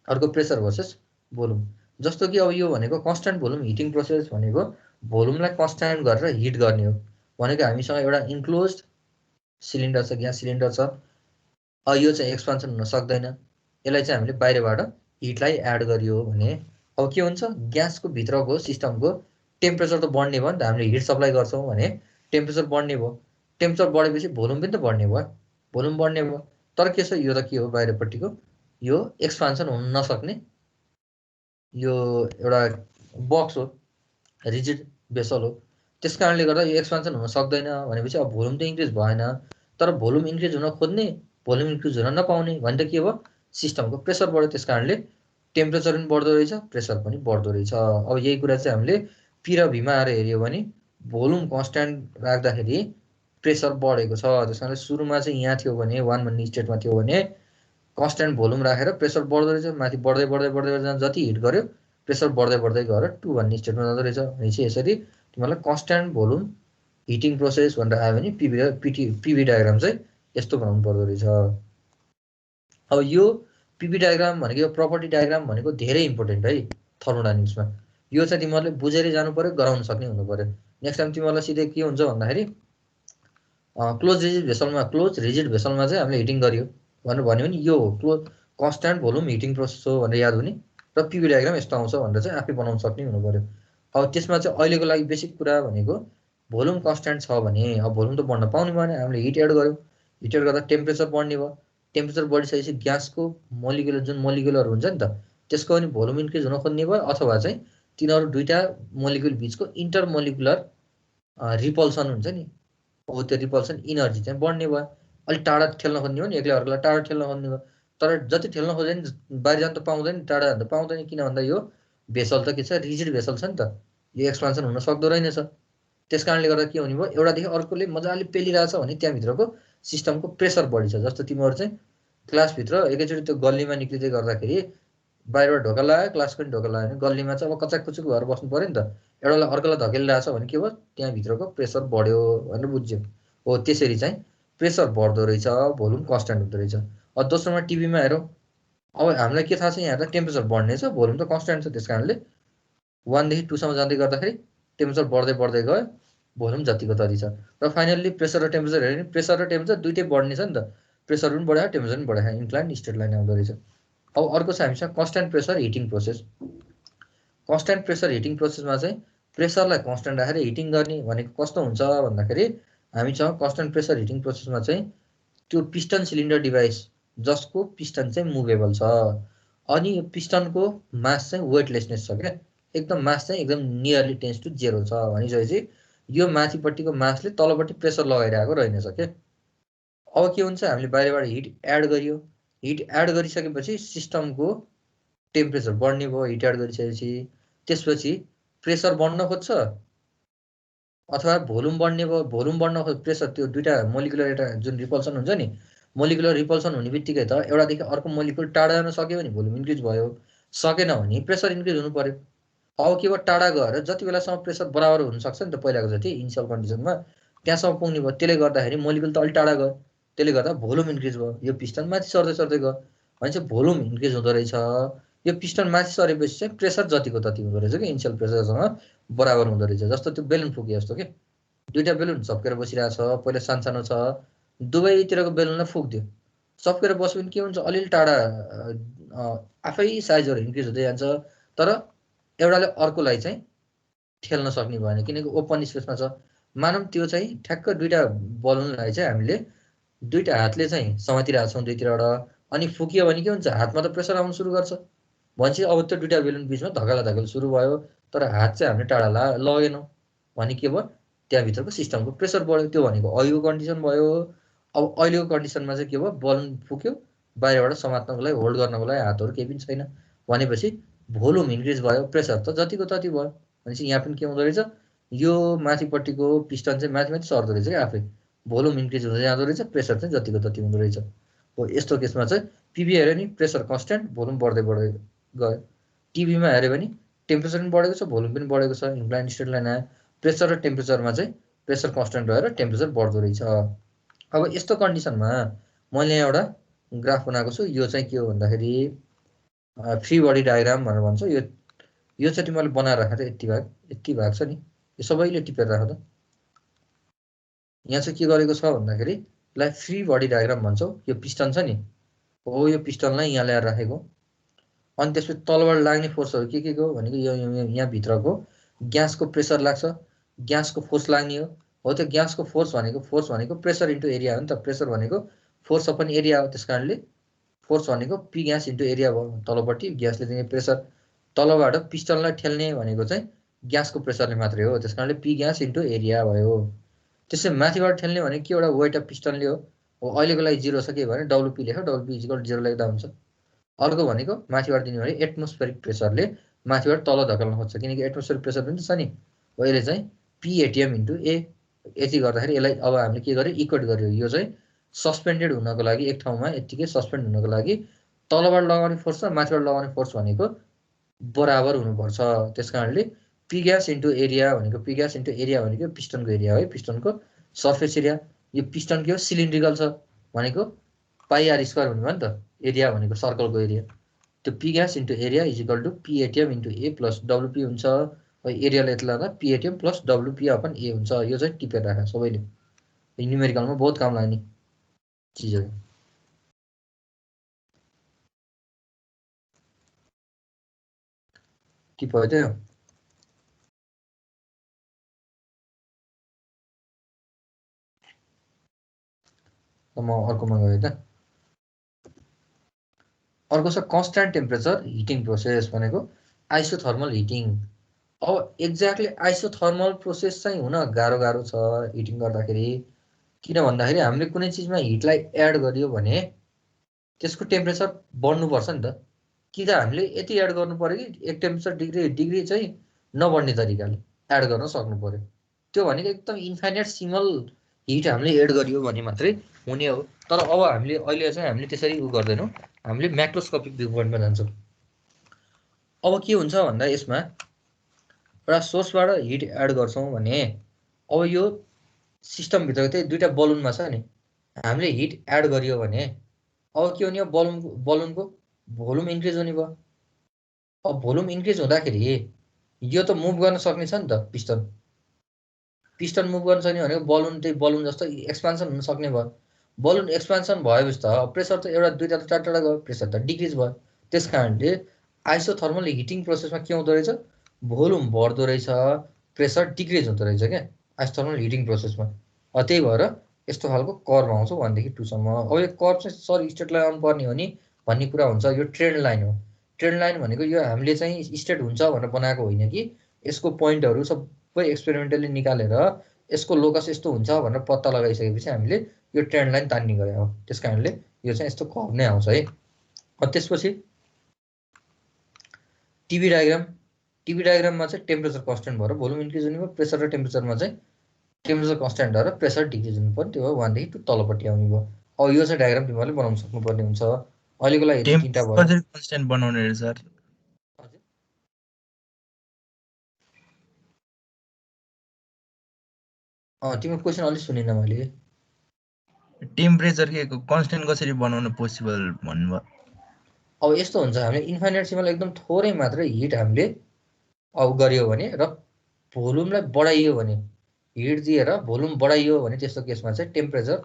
अर्को प्रेसर भर्सेस भोल्युम। जस्तो कि अब यो भनेको कन्स्ट्यान्ट भोल्युम हिटिङ प्रोसेस भनेको भोल्युमलाई कन्स्ट्यान्ट गरेर हिट गर्ने हो। भनेको हामीसँग एउटा इन्क्लोज्ड सिलिन्डर छ, ग्यास सिलिन्डर छ। यो चाहिँ एक्सपान्सन हुन सक्दैन, यसलाई चाहिँ हामीले बाहिरबाट हिटलाई एड गरियो भने अब के हुन्छ, ग्यासको भित्रको सिस्टमको टेम्परेचर त बढ्ने भयो नि त। हामीले हिट सप्लाई गर्छौँ भने टेम्परेचर बढ्ने भयो, टेम्परेचर बढेपछि भोल्युम पनि त बढ्ने भयो, भोल्युम बढ्ने भयो। तर के छ, यो त के हो, बाहिरपट्टिको यो एक्सपान्सन हुन नसक्ने यो एउटा बक्स हो, रिजिड भेसल हो। त्यस कारणले गर्दा यो एक्सपान्सन हुन सक्दैन भनेपछि अब भोल्युम त इन्क्रिज भएन। तर भोल्युम इन्क्रिज हुन खोज्ने, भोल्युम इन्क्रिज हुन नपाउने भने त के भयो, सिस्टमको प्रेसर बढ्यो। त्यस कारणले टेम्परेचर पनि बढ्दो रहेछ, प्रेसर पनि बढ्दो रहेछ। अब यही कुरा चाहिँ हामीले पी र भीमा आएर हेऱ्यो भने भोल्युम कन्स्ट्यान्ट राख्दाखेरि प्रेसर बढेको छ। त्यस कारणले सुरुमा चाहिँ यहाँ थियो भने 1 भन्ने स्टेटमा थियो भने कन्स्ट्यान्ट भोल्युम राखेर प्रेसर बढ्दो रहेछ, माथि बढ्दै बढ्दै बढ्दै जाँदा जति हिट गर्यो प्रेसर बढ्दै बढ्दै गएर 2 भन्ने स्टेटमा जाँदो रहेछ। भनेपछि यसरी तिमीहरूलाई कन्स्ट्यान्ट भोल्युम हिटिङ प्रोसेस भनेर आयो भने पिभी र पिभी डायग्राम चाहिँ यस्तो बनाउनु पर्दो रहेछ। अब यो पिभी डायग्राम भनेको, यो प्रपर्टी डायग्राम भनेको धेरै इम्पोर्टेन्ट है थर्मोडाइनामिक्समा। यो चाहिँ तिमीहरूले बुझेरै जानु पर्यो, गराउन सक्ने हुनु पर्यो। नेक्स्ट टाइम तिमीहरूलाई सिधै के हुन्छ भन्दाखेरि क्लोज रिजिड भेसलमा चाहिँ हामीले हिटिङ गरियो भनेर भन्यो भने यो हो कन्स्ट्यान्ट भोल्युम हिटिङ प्रोसेस हो भनेर याद हुने, र पिभी डायग्राम यस्तो आउँछ भनेर चाहिँ आफै बनाउन सक्ने हुनु पर्यो। अब त्यसमा चाहिँ अहिलेको लागि बेसिक कुरा भनेको भोल्युम कन्स्ट्यान्ट छ भने अब भोल्युम त बढ्न पाउने भएन, हामीले हिट एड गर्यो, हिट एड गर्दा टेम्परेचर बढ्ने भयो। टेम्परेचर बढिसकेपछि ग्यासको मोलिकुलर जुन मोलिकुलर हुन्छ नि त त्यसको पनि भोल्युम इन्क्रिज हुन खोज्ने भयो, अथवा चाहिँ तिनीहरू दुईटा मोलिकुल बिचको इन्टर मोलिकुलर रिपल्सन हुन्छ नि, हो त्यो रिपल्सन इनर्जी चाहिँ बढ्ने भयो। अलिक टाढा ठेल्न खोज्ने हो नि, एक्लै अर्कोलाई टाढा ठेल्न खोज्ने भयो। तर जति ठेल्न खोजे नि बाहिर जान त पाउँदैन, टाढा जान त पाउँदैन। किन भन्दा यो भेसल त के छ, रिजिड भेसल छ नि त, यो एक्सपान्सन हुन सक्दो रहेनछ। त्यस कारणले गर्दा के हुने भयो, एउटादेखि अर्कोले मजाले पेलिरहेछ भने त्यहाँभित्रको सिस्टमको प्रेसर बढी छ। जस्तो तिमीहरू चाहिँ क्लासभित्र एकैचोटि त्यो गल्लीमा निक्लिँदै गर्दाखेरि बाहिरबाट ढोका लगायो, क्लास पनि ढोका लगायो भने गल्लीमा चाहिँ अब कचाककुचुक भएर बस्नु पऱ्यो नि त। एउटालाई अर्कोलाई धकेलिरहेछ भने के भयो, त्यहाँभित्रको प्रेसर बढ्यो भनेर बुझ्यो। हो त्यसरी चाहिँ प्रेसर बढ्दो रहेछ, भोल्युम कन्स्ट्यान्ट हुँदो रहेछ। अब दोस्रोमा टिभीमा हेरौँ, अब हामीलाई के थाहा छ, यहाँ त टेम्परेचर बढ्ने छ, भोल्युम त कन्स्ट्यान्ट छ। त्यस कारणले 1 देखि 2 सम्म जाँदै गर्दाखेरि टेम्परेचर बढ्दै बढ्दै गयो, भोल्युम जतिको तति छ। र फाइनल्ली प्रेसर र टेम्परेचर हेऱ्यो भने प्रेसर र टेम्परेचर दुइटै बढ्ने छ नि त, प्रेसर पनि बढायो टेम्परेचर पनि बढायो, इन्क्लाइन स्ट्रेट लाइन आउँदो रहेछ। अब अर्को छ हामीसँग constant pressure heating process. Constant pressure heating प्रोसेसमा चाहिँ प्रेसरलाई कन्स्ट्यान्ट राखेर हिटिङ गर्ने भनेको कस्तो हुन्छ भन्दाखेरि हामीसँग कन्स्ट्यान्ट प्रेसर हिटिङ प्रोसेसमा चाहिँ त्यो पिस्टन सिलिन्डर डिभाइस जसको पिस्टन चाहिँ मुभेबल छ, अनि यो पिस्टनको मास चाहिँ वेटलेसनेस छ क्या, एकदम मास चाहिँ एकदम नियरली टेन्स टु 0 छ भनिसकेपछि यो माथिपट्टिको मासले तलपट्टि प्रेसर लगाइरहेको रहेनछ क्या। अब के हुन्छ, हामीले बाहिरबाट हिट एड गरियो, हिट एड गरिसकेपछि सिस्टमको टेम्परेचर बढ्ने भयो, हिट एड गरिसकेपछि त्यसपछि प्रेसर बढ्न खोज्छ अथवा भोल्युम बढ्ने भयो। भोल्युम बढ्न खोज्छ, प्रेसर त्यो दुईटा मोलिकुलर एउटा जुन रिपल्सन हुन्छ नि, मोलिकुलर रिपल्सन हुने बित्तिकै त एउटादेखि अर्को मोलिकुल टाढा जान सक्यो भने भोल्युम इन्क्रिज भयो, सकेन भने प्रेसर इन्क्रिज हुनु पर्यो। अब के भयो, टाढा गएर जति बेलासम्म प्रेसर बराबर हुनसक्छ नि त पहिलाको जति इनिसियल कन्डिसनमा त्यहाँसम्म पुग्ने भयो। त्यसले गर्दाखेरि मोलिकुल त अलिक टाढा गयो, त्यसले गर्दा भोल्युम इन्क्रिज भयो, यो पिस्टन माथि सर्दै सर्दै गयो भनेपछि भोल्युम इन्क्रिज हुँदो रहेछ। यो पिस्टन माथि सरेपछि चाहिँ प्रेसर जतिको तति हुँदो रहेछ कि इनिसियल प्रेसरसँग बराबर हुँदो रहेछ। जस्तो त्यो बेलुन फुके जस्तो कि दुईटा बेलुन चप्केर बसिरहेको छ, पहिला सानो छ, दुवैतिरको बेलुनलाई फुक्दियो, चप्केर बस्यो भने के हुन्छ, अलिअलि टाढा आफै साइजहरू इन्क्रिज हुँदै जान्छ, तर एउटाले अर्कोलाई चाहिँ ठेल्न सक्ने भएन किनकि ओपन स्पेसमा छ। मानौँ त्यो चाहिँ ठ्याक्क दुईटा बलुनलाई चाहिँ हामीले दुईटा हातले चाहिँ समातिरहेको छौँ दुईतिरबाट, अनि फुकियो भने के हुन्छ, हातमा त प्रेसर आउनु सुरु गर्छ भनेपछि अब त्यो दुईटा बेलुन बिचमा धकेला धकेल सुरु भयो, तर हात चाहिँ हामीले टाढा लगेनौँ भने के भयो, त्यहाँभित्रको सिस्टमको प्रेसर बढ्यो। त्यो भनेको अहिलेको कन्डिसन भयो। अब अहिलेको कन्डिसनमा चाहिँ के भयो, बलुन फुक्यो, बाहिरबाट समात्नको लागि होल्ड गर्नको लागि हातहरू केही पनि छैन भनेपछि भोल्युम इन्क्रिज भयो, प्रेसर त जतिको तति भयो भनेपछि यहाँ पनि के हुँदो रहेछ, यो माथिपट्टिको पिस्टन चाहिँ माथि माथि सर्दो रहेछ क्या आफै, भोल्युम इन्क्रिज हुँदै जाँदो रहेछ, प्रेसर चाहिँ जतिको तति हुँदो रहेछ। हो यस्तो केसमा चाहिँ पिभी हेऱ्यो नि प्रेसर कन्सटेन्ट, भोल्युम बढ्दै बढ्दै गयो। टिभीमा हेऱ्यो भने टेम्परेचर पनि बढेको छ, भोल्युम पनि बढेको छ, इन्क्लाइन स्ट्रेट लाइन आयो, प्रेसर र टेम्परेचरमा चाहिँ प्रेसर कन्सटेन्ट रहेर टेम्परेचर बढ्दो रहेछ। अब यस्तो कन्डिसनमा मैले एउटा ग्राफ बनाएको छु। यो चाहिँ के हो भन्दाखेरि फ्री बडी डायग्राम भनेर भन्छ। यो चाहिँ तिमीले बनाएर राखेर यति भाग छ नि, यो सबैले टिपेर राख त। यहाँ चाहिँ के गरेको छ भन्दाखेरि यसलाई फ्री बडी डायग्राम भन्छौँ। यो पिस्टन छ नि, हो यो पिस्टनलाई यहाँ ल्याएर राखेको, अनि त्यसपछि तलबाट लाग्ने फोर्सहरू के को भनेको यो यहाँभित्रको ग्यासको प्रेसर लाग्छ, ग्यासको फोर्स लाग्ने हो त्यो ग्यासको फोर्स भनेको प्रेसर इन्टु एरिया हो नि त। प्रेसर भनेको फोर्स अपन एरिया हो, त्यस कारणले फोर्स भनेको पी ग्यास इन्टु एरिया भयो। तलपट्टि ग्यासले दिने प्रेसर, तलबाट पिस्टनलाई ठेल्ने भनेको चाहिँ ग्यासको प्रेसरले मात्रै हो, त्यस कारणले पी ग्यास इन्टु एरिया भयो। त्यसै माथिबाट ठेल्ने भने के एउटा वेट अफ पिस्टनले हो, अहिलेको लागि 0 छ के भने डब्लुपी लेख, डब्लुपी इक्वल 0 लेख्दा हुन्छ। अर्को भनेको माथिबाट दिने भने एटमोस्फेरिक प्रेसरले माथिबाट तल धकेल्न खोज्छ, किनकि एटमोस्फेरिक प्रेसर पनि छ नि, हो यसले चाहिँ पिएटिएम इन्टु ए। यति गर्दाखेरि यसलाई अब हामीले के गर्यो, इक्वेट गर्यो। यो चाहिँ सस्पेन्डेड हुनको लागि एक ठाउँमा यत्तिकै सस्पेन्ड हुनको लागि तलबाट लगाउने फोर्स र माथिबाट लगाउने फोर्स भनेको बराबर हुनुपर्छ। त्यस कारणले पी ग्यास इन्टु एरिया भनेको पिस्टनको एरिया है, पिस्टनको सर्फेस एरिया। यो पिस्टन के हो, सिलिन्ड्रिकल छ भनेको पाई आर स्क्वायर हुने भयो नि त, एरिया भनेको सर्कलको एरिया। त्यो P gas into area is equal to P ATM into A plus WP हुन्छ। एरियालाई यति लाँदा पिएटिएम प्लस डब्लुपी अपन ए हुन्छ। यो चाहिँ टिपेर राख सबैले, न्युमेरिकलमा बहुत काम लाग्ने चिजहरू। टिप भयो त्यो। म अर्कोमा गएँ त। अर्को छ कन्स्ट्यान्ट टेम्परेचर हिटिङ प्रोसेस भनेको आइसोथर्मल हिटिङ। अब एक्ज्याक्टली आइसोथर्मल प्रोसेस चाहिँ हुन गाह्रो छ हिटिङ गर्दाखेरि। किन भन्दाखेरि हामीले कुनै चिजमा हिटलाई एड गरियो भने त्यसको टेम्परेचर बढ्नुपर्छ नि त। कि त हामीले यति एड गर्नु पर्यो कि एक टेम्परेचर डिग्री चाहिँ नबढ्ने तरिकाले एड गर्न सक्नु पर्यो। त्यो भनेको एकदम इन्फाइनाइट सिङ्गल हिट हामीले एड गरियो भने मात्रै हुने हो। तर अब हामीले अहिले चाहिँ हामीले त्यसरी उ गर्दैनौँ, हामीले म्याक्रोस्कोपिक भ्यू पोइन्टमा जान्छौँ। अब के हुन्छ भन्दा यसमा एउटा सोर्सबाट हिट एड गर्छौँ भने अब यो सिस्टमभित्र चाहिँ दुईवटा बलुनमा छ नि, हामीले हिट एड गरियो भने अब के हुने हो, बलुनको भोल्युम इन्क्रिज हुने भयो। अब भोल्युम इन्क्रिज हुँदाखेरि यो त मुभ गर्न सक्ने छ नि त, पिस्टन मुभ गर्न सक्ने भनेको बलुन जस्तो एक्सपान्सन हुन सक्ने भयो। बलुन एक्सपान्सन भएपछि त प्रेसर त एउटा दुईवटा त टाढा गयो, प्रेसर त डिक्रिज भयो। त्यस कारणले आइसोथर्मल हिटिङ प्रोसेसमा के हुँदो रहेछ, भोल्युम बढ्दो रहेछ, प्रेसर डिक्रिज हुँदो रहेछ क्या आइसोथर्मल हिटिङ प्रोसेसमा। त्यही भएर यस्तो खालको कर्भ आउँछ 1 देखि 2 सम्म। अब यो कर्भ चाहिँ सर स्ट्रेट लाइन आउनुपर्ने हो नि भन्ने कुरा हुन्छ। यो ट्रेन्ड लाइन हो। ट्रेन्ड लाइन भनेको यो हामीले चाहिँ स्ट्रेट हुन्छ भनेर बनाएको होइन कि, यसको पोइन्टहरू सबै एक्सपेरिमेन्टली निकालेर यसको लोकस यस्तो हुन्छ भनेर पत्ता लगाइसकेपछि हामीले यो ट्रेन्ड लाइन तान्ने गरे हो। त्यस कारणले यो चाहिँ यस्तो कर्भ नै आउँछ है। त्यसपछि टिभी डायग्राममा चाहिँ टेम्परेचर कन्स्टेन्ट भएर भोल्युम इन्क्रिज हुने भयो, प्रेसर र टेम्परेचरमा चाहिँ टेम्परेचर कन्स्टेन्ट भएर प्रेसर डिक्रिज हुनु पर्यो। त्यो भयो 1 देखि 2 तलपट्टि आउने भयो। अब यो चाहिँ डायग्राम तिमीहरूले बनाउन सक्नुपर्ने हुन्छ। अहिलेको लागि यति तिनवटा भयो। कसरी कन्स्टेन्ट बनाउने रे सर? तिम्रो क्वेसन अलिक सुनिनँ मैले। टेम्परेचर के कन्स्टेन्ट कसरी बनाउन पोसिबल भन्नुभयो? अब यस्तो हुन्छ, हामीले इन्फाइनाइटसम्म एकदम थोरै मात्रै हिट हामीले अब गरियो भने र भोल्युमलाई बढाइयो भने, हिट दिएर भोल्युम बढाइयो भने त्यस्तो केसमा चाहिँ टेम्परेचर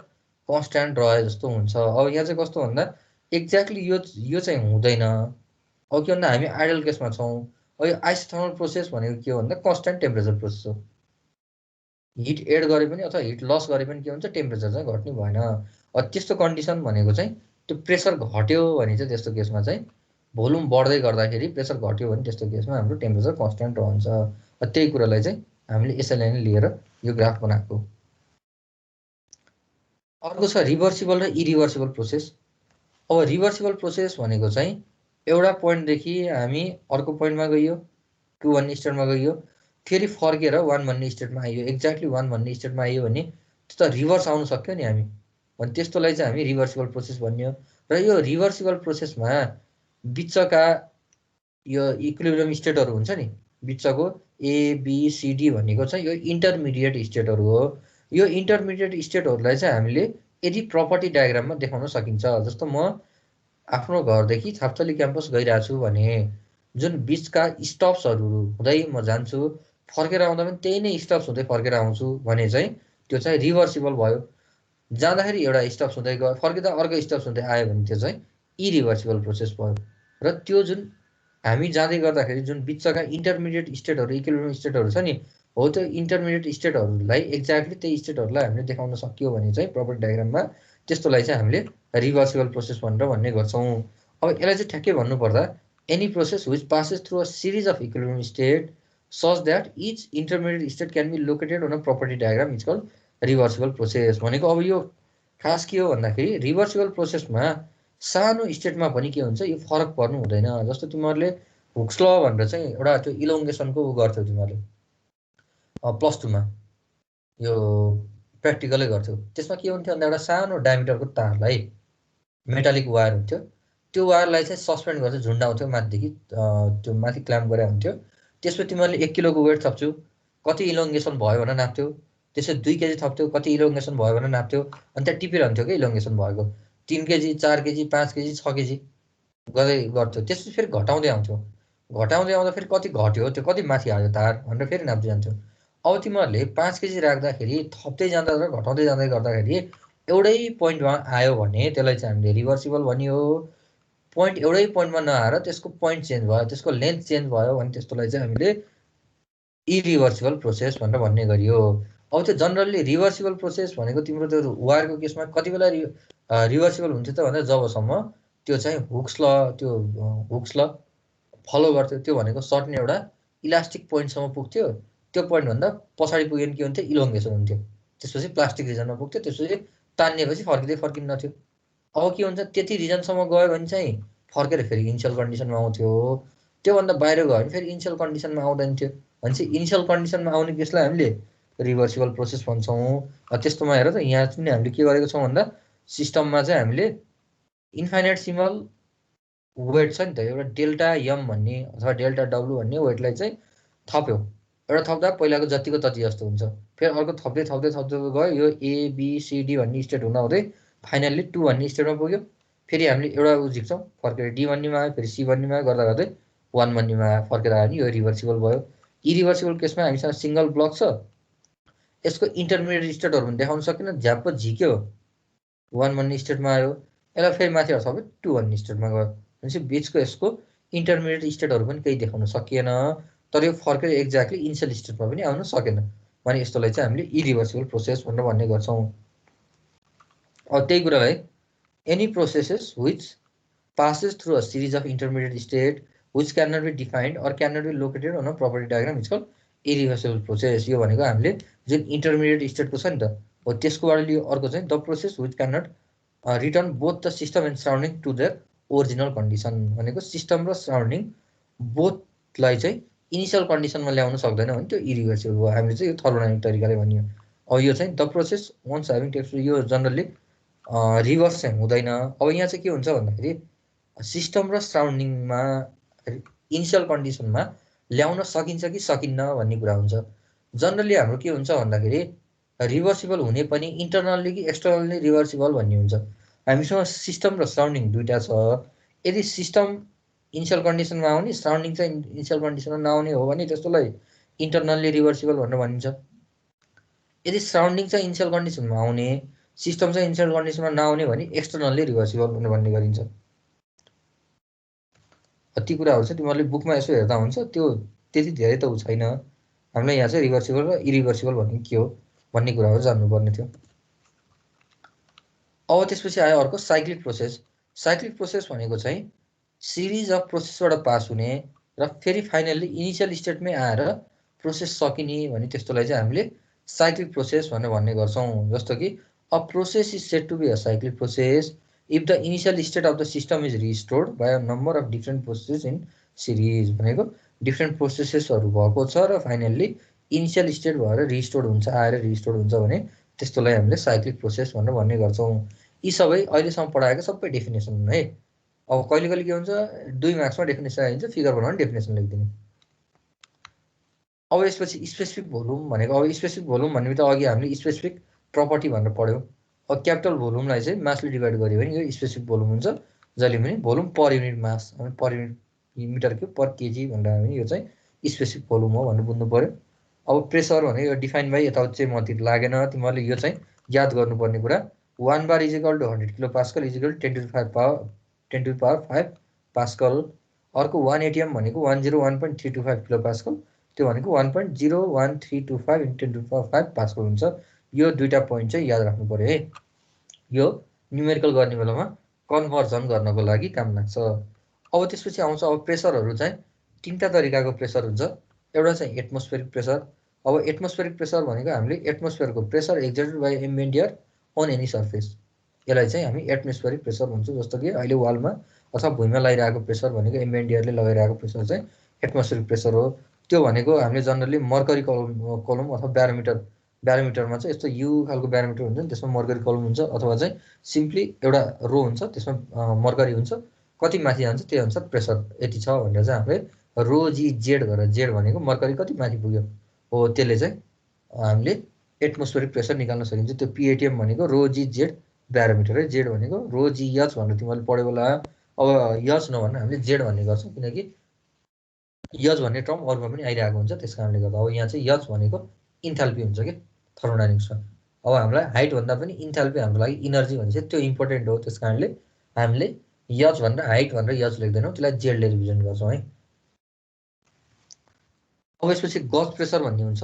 कन्स्ट्यान्ट रहे जस्तो हुन्छ। अब यहाँ चाहिँ कस्तो भन्दा एक्ज्याक्टली यो चाहिँ हुँदैन। अब के भन्दा हामी आइडल केसमा छौँ। अब यो आइसोथर्मल प्रोसेस भनेको के हो भन्दा कन्स्ट्यान्ट टेम्परेचर प्रोसेस हो। हिट एड गरे पनि अथवा हिट लस गरे पनि के हुन्छ, टेम्परेचर चाहिँ घट्ने भएन। अब त्यस्तो कन्डिसन भनेको चाहिँ त्यो प्रेसर घट्यो भने चाहिँ त्यस्तो केसमा चाहिँ भोल्युम बढ्दै गर्दाखेरि प्रेसर घट्यो भने त्यस्तो केसमा हाम्रो टेम्परेचर कन्स्ट्यान्ट रहन्छ। त्यही कुरालाई चाहिँ हामीले यसैलाई नै लिएर यो ग्राफ बनाएको। अर्को छ रिभर्सिबल र इरिभर्सिबल प्रोसेस। अब रिभर्सिबल प्रोसेस भनेको चाहिँ एउटा पोइन्टदेखि हामी अर्को पोइन्टमा गइयो, 2 भन्ने स्टेटमा गइयो, फेरि फर्केर 1 भन्ने स्टेटमा आइयो, एक्ज्याक्टली 1 भन्ने स्टेटमा आइयो भने त्यो त रिभर्स आउन सक्यो नि हामी, अनि त्यस्तोलाई चाहिँ हामी रिभर्सिबल प्रोसेस भन्यो। र यो रिभर्सिबल प्रोसेसमा बिचका यो इक्विलिब्रियम स्टेटहरू हुन्छ नि, बिचको एबिसिडी भनेको चाहिँ यो इन्टरमिडिएट स्टेटहरू हो। यो इन्टरमिडिएट स्टेटहरूलाई चाहिँ हामीले यदि प्रपर्टी डायग्राममा देखाउन सकिन्छ। जस्तो म आफ्नो घरदेखि छापथली क्याम्पस गइरहेको छु भने जुन बिचका स्टप्सहरू हुँदै म जान्छु, फर्केर आउँदा पनि त्यही नै स्टप्स हुँदै फर्केर आउँछु भने चाहिँ त्यो चाहिँ रिभर्सिबल भयो। जाँदाखेरि एउटा स्टप्स हुँदै गयो, फर्किँदा अर्को स्टप्स हुँदै आयो भने त्यो चाहिँ इरिभर्सिबल प्रोसेस भयो। र त्यो जुन हामी जाँदै गर्दाखेरि जुन बिचका इन्टरमिडिएट स्टेटहरू इक्विलिब्रियम स्टेटहरू छ नि, हो त्यो इन्टरमिडिएट स्टेटहरूलाई एक्ज्याक्टली त्यही स्टेटहरूलाई हामीले देखाउन सक्यो भने चाहिँ प्रपर्टी डायग्राममा, त्यस्तोलाई चाहिँ हामीले रिभर्सिबल प्रोसेस भनेर भन्ने गर्छौँ। अब यसलाई चाहिँ ठ्याक्कै भन्नुपर्दा any process which passes through a series of equilibrium state such that each intermediate state can be located on a property diagram is called reversible process. भनेको अब यो खास के हो भन्दाखेरि रिभर्सिबल प्रोसेसमा सानो स्टेटमा पनि के हुन्छ, यो फरक पर्नु हुँदैन। जस्तो तिमीहरूले हुक्स ल भनेर चाहिँ एउटा त्यो इलोङ्गेसनको गर्थ्यौ तिमीहरूले +2मा, यो प्र्याक्टिकलै गर्थ्यौ। त्यसमा के हुन्थ्यो भन्दा एउटा सानो डायमिटरको तारलाई मेटालिक वायर हुन्थ्यो, त्यो वायरलाई चाहिँ सस्पेन्ड गर्छ, झुन्डाउँथ्यो माथिदेखि, त्यो माथि क्ल्याम्प गरेर हुन्थ्यो। त्यसमा तिमीहरूले 1 किलोको वेट थप्छौ, कति इलोङ्गेसन भयो भनेर नाप्थ्यो, त्यसै 2 केजी थप्थ्यो, कति इलोङ्गेसन भयो भनेर नाप्थ्यो, अनि त्यहाँ टिपिरहन्थ्यो क्या इलोङ्गेसन भएको, 3 केजी 4 केजी 5 केजी 6 केजी गर्दै गर्थ्यो। त्यसपछि फेरि घटाउँदै आउँथ्यो, घटाउँदै आउँदा फेरि कति घट्यो, त्यो कति माथि आयो तार भनेर फेरि नाप्दै जान्थ्यो। अब तिमीहरूले 5 केजी राख्दाखेरि थप्दै जाँदा र घटाउँदै जाँदै गर्दाखेरि एउटै पोइन्टमा आयो भने त्यसलाई चाहिँ हामीले रिभर्सिबल भनियो। पोइन्ट एउटै पोइन्टमा नआएर त्यसको पोइन्ट चेन्ज भयो, त्यसको लेन्थ चेन्ज भयो भने त्यस्तोलाई चाहिँ हामीले इरिभर्सिबल प्रोसेस भनेर भन्ने गरियो। अब त्यो जनरली रिभर्सिबल प्रोसेस भनेको तिम्रो त्यो वायरको केसमा कति बेला रिभर्सिबल हुन्थ्यो त भन्दा जबसम्म त्यो चाहिँ हुक्स ल फलो गर्थ्यो। त्यो भनेको सर्टन एउटा इलास्टिक पोइन्टसम्म पुग्थ्यो, त्यो पोइन्टभन्दा पछाडि पुग्यो भने के हुन्थ्यो, इलोङ्गेसन हुन्थ्यो, त्यसपछि प्लास्टिक रिजनमा पुग्थ्यो, त्यसपछि तानिएपछि फर्किन्नथ्यो। अब के हुन्छ, त्यति रिजनसम्म गयो भने चाहिँ फर्केर फेरि इनिसियल कन्डिसनमा आउँथ्यो, त्योभन्दा बाहिर गयो भने फेरि इनिसियल कन्डिसनमा आउँदैन थियो। भनेपछि इनिसियल कन्डिसनमा आउने केसलाई हामीले रिभर्सिबल प्रोसेस भन्छौँ। त्यस्तोमा हेर त, यहाँ चाहिँ हामीले के गरेको छौँ भन्दा सिस्टममा चाहिँ हामीले इन्फाइनाइट सिमल वेट छ नि त, एउटा डेल्टा एम भन्ने अथवा डेल्टा डब्लु भन्ने वेटलाई चाहिँ थप्यो। एउटा थप्दा पहिलाको जतिको तति जस्तो हुन्छ, फेरि अर्को थप्दै थप्दै थप्दै गयो, यो एबिसिडी भन्ने स्टेट हुँदै फाइनल्ली 2 भन्ने स्टेटमा पुग्यो। फेरि हामीले एउटा झिक्छौँ, फर्केर डी भन्नेमा आयो, फेरि सी भन्नेमा आयो, गर्दा गर्दै 1 भन्नेमा आयो, फर्केर आयो नि यो रिभर्सिबल भयो। इरिभर्सिबल केसमा हामीसँग सिङ्गल ब्लक छ, यसको इन्टरमिडिएट स्टेटहरू पनि देखाउन सकेन, झ्याप्प झिक्यो 1 भन्ने स्टेटमा आयो, यसलाई फेरि माथिबाट थप्यो 2 भन्ने स्टेटमा गयो। भनेपछि बिचको यसको इन्टरमिडिएट स्टेटहरू पनि केही देखाउन सकिएन, तर यो फर्केर एक्ज्याक्टली इनिसियल स्टेटमा पनि आउन सकेन भने यस्तोलाई चाहिँ हामीले इरिभर्सिबल प्रोसेस भनेर भन्ने गर्छौँ। अब त्यही कुरालाई any processes which passes through a series of intermediate state which cannot be defined or cannot be located on a property diagram is called irreversible process। यो भनेको हामीले जुन इन्टरमिडिएट स्टेटको छ नि त, हो त्यसकोबाट लियो। अर्को चाहिँ the process which cannot return both the system and surrounding to their original condition. भनेको सिस्टम र सराउन्डिङ बोथलाई चाहिँ इनिसियल कन्डिसनमा ल्याउन सक्दैन भने त्यो इरिभर्सिबल भयो। हामीले चाहिँ यो थर्मोडाइनामिक तरिकाले भनियो। अब यो चाहिँ the process once having takes, यो जनरली रिभर्स चाहिँ हुँदैन। अब यहाँ चाहिँ के हुन्छ भन्दाखेरि सिस्टम र सराउन्डिङमा इनिसियल कन्डिसनमा ल्याउन सकिन्छ कि सकिन्न भन्ने कुरा हुन्छ। जनरली हाम्रो के हुन्छ भन्दाखेरि रिभर्सिबल हुने पनि इन्टरनल्ली कि एक्सटर्नल्ली रिभर्सिबल भन्ने हुन्छ। हामीसँग सिस्टम र सराउन्डिङ दुइटा छ। यदि सिस्टम इनिसियल कन्डिसनमा आउने, सराउन्डिङ चाहिँ इनिसियल कन्डिसनमा नआउने हो भने त्यस्तोलाई इन्टरनल्ली रिभर्सिबल भनेर भनिन्छ। यदि सराउन्डिङ चाहिँ इनिसियल कन्डिसनमा आउने, सिस्टम चाहिँ इनिसियल कन्डिसनमा नआउने भने एक्सटर्नल्ली रिभर्सिबल भनेर भन्ने गरिन्छ। ती कुराहरू चाहिँ तिमीहरूले बुकमा यसो हेर्दा हुन्छ, त्यो त्यति धेरै त उ छैन। हामीलाई यहाँ चाहिँ रिभर्सिबल र इरिभर्सिबल भनेको के हो भन्ने कुराहरू जान्नुपर्ने थियो। अब त्यसपछि आयो अर्को साइक्लिक प्रोसेस। साइक्लिक प्रोसेस भनेको चाहिँ सिरिज अफ प्रोसेसबाट पास हुने र फेरि फाइनल्ली इनिसियल स्टेटमै आएर प्रोसेस सकिने भने त्यस्तोलाई चाहिँ हामीले साइक्लिक प्रोसेस भनेर भन्ने गर्छौँ। जस्तो कि a process is said to be a cyclic process if the initial state of the system is restored by a number of different process in series. भनेको डिफ्रेन्ट प्रोसेसेसहरू भएको छ र फाइनल्ली इनिसियल स्टेट भएर रिस्टोर्ड हुन्छ, आएर restored हुन्छ भने त्यस्तोलाई हामीले साइक्लिक प्रोसेस भनेर भन्ने गर्छौँ। यी सबै अहिलेसम्म पढाएको सबै डेफिनेसन हुन् है। अब कहिले कहिले के हुन्छ 2 मार्क्समा डेफिनेसन आइन्छ, फिगर बनाउनु डेफिनेसन लेखिदिने। अब यसपछि स्पेसिफिक भोल्युम भनेको, अब स्पेसिफिक भोल्युम भन्ने बित्तिकै अघि हामीले स्पेसिफिक प्रपर्टी भनेर पढ्यौँ। अब क्यापिटल भोल्युमलाई चाहिँ मासले डिभाइड गर्यो भने यो स्पेसिफिक भोल्युम हुन्छ, जहिले पनि भोल्युम पर युनिट मास, हामी per unit metre cube per KG भनेर हामी यो चाहिँ स्पेसिफिक भोल्युम हो भनेर बुझ्नु पऱ्यो। अब प्रेसर भनेको यो डिफाइन बाई यताउति चाहिँ मतिर लागेन, तिमीहरूले यो चाहिँ याद गर्नुपर्ने कुरा 1 bar is equal to 100 kilo pascal is equal 10 to the power 5 pascal. अर्को 1 ATM भनेको 101.325 किलो पास्कल, त्यो भनेको 1.01325 × 10 to the power 5 पास्कल हुन्छ। यो दुईटा पोइन्ट चाहिँ याद राख्नु पर्यो है, यो न्युमेरिकल गर्ने बेलामा कन्भर्जन गर्नको लागि काम लाग्छ। अब त्यसपछि आउँछ अब प्रेसरहरू चाहिँ 3टा तरिकाको प्रेसर हुन्छ। एउटा चाहिँ एटमोस्फेरिक प्रेसर। अब एटमोस्फेरिक प्रेसर भनेको हामीले एटमोस्फेयरको pressure exerted by ambient air on any surface, यसलाई चाहिँ हामी एटमोस्फेरिक प्रेसर भन्छौँ। जस्तो कि अहिले वालमा अथवा भुइँमा लगाइरहेको प्रेसर भनेको एम्बिएन्ट एयरले लगाइरहेको प्रेसर चाहिँ एटमोस्फेरिक प्रेसर हो। त्यो भनेको हामीले जनरली मर्करी कलम अथवा ब्यारोमिटरमा चाहिँ यस्तो यु खालको ब्यारोमिटर हुन्छ नि, त्यसमा मर्करी कलम हुन्छ, अथवा चाहिँ सिम्पली एउटा रो हुन्छ, त्यसमा मर्करी हुन्छ, कति माथि जान्छ त्यही अनुसार प्रेसर यति छ भनेर चाहिँ हामीले रो जी जेड गरेर, जेड भनेको मर्करी कति माथि पुग्यो हो त्यसले चाहिँ हामीले एटमोस्फेरिक प्रेसर निकाल्न सकिन्छ। त्यो पिएटिएम भनेको रो जी जेड ब्यारोमिटर है, जेड भनेको रो जी एच भनेर तिमीहरूले पढ्यो होला। अब एच नभन्न हामीले जेड भन्ने गर्छौँ, किनकि एच भन्ने टर्म अरूमा पनि आइरहेको हुन्छ, त्यस कारणले गर्दा। अब यहाँ चाहिँ एच भनेको इन्थाल्पी हुन्छ कि थर्मोडाइनामिक्समा। अब हामीलाई हाइटभन्दा पनि इन्थाल्पी हाम्रो लागि इनर्जी भन्छ, त्यो इम्पोर्टेन्ट हो। त्यस कारणले हामीले एच भनेर हाइट भनेर एच लेख्दैनौँ, त्यसलाई जेडले रिप्रेजेन्ट गर्छौँ है। अब यसपछि गज प्रेसर भन्ने हुन्छ।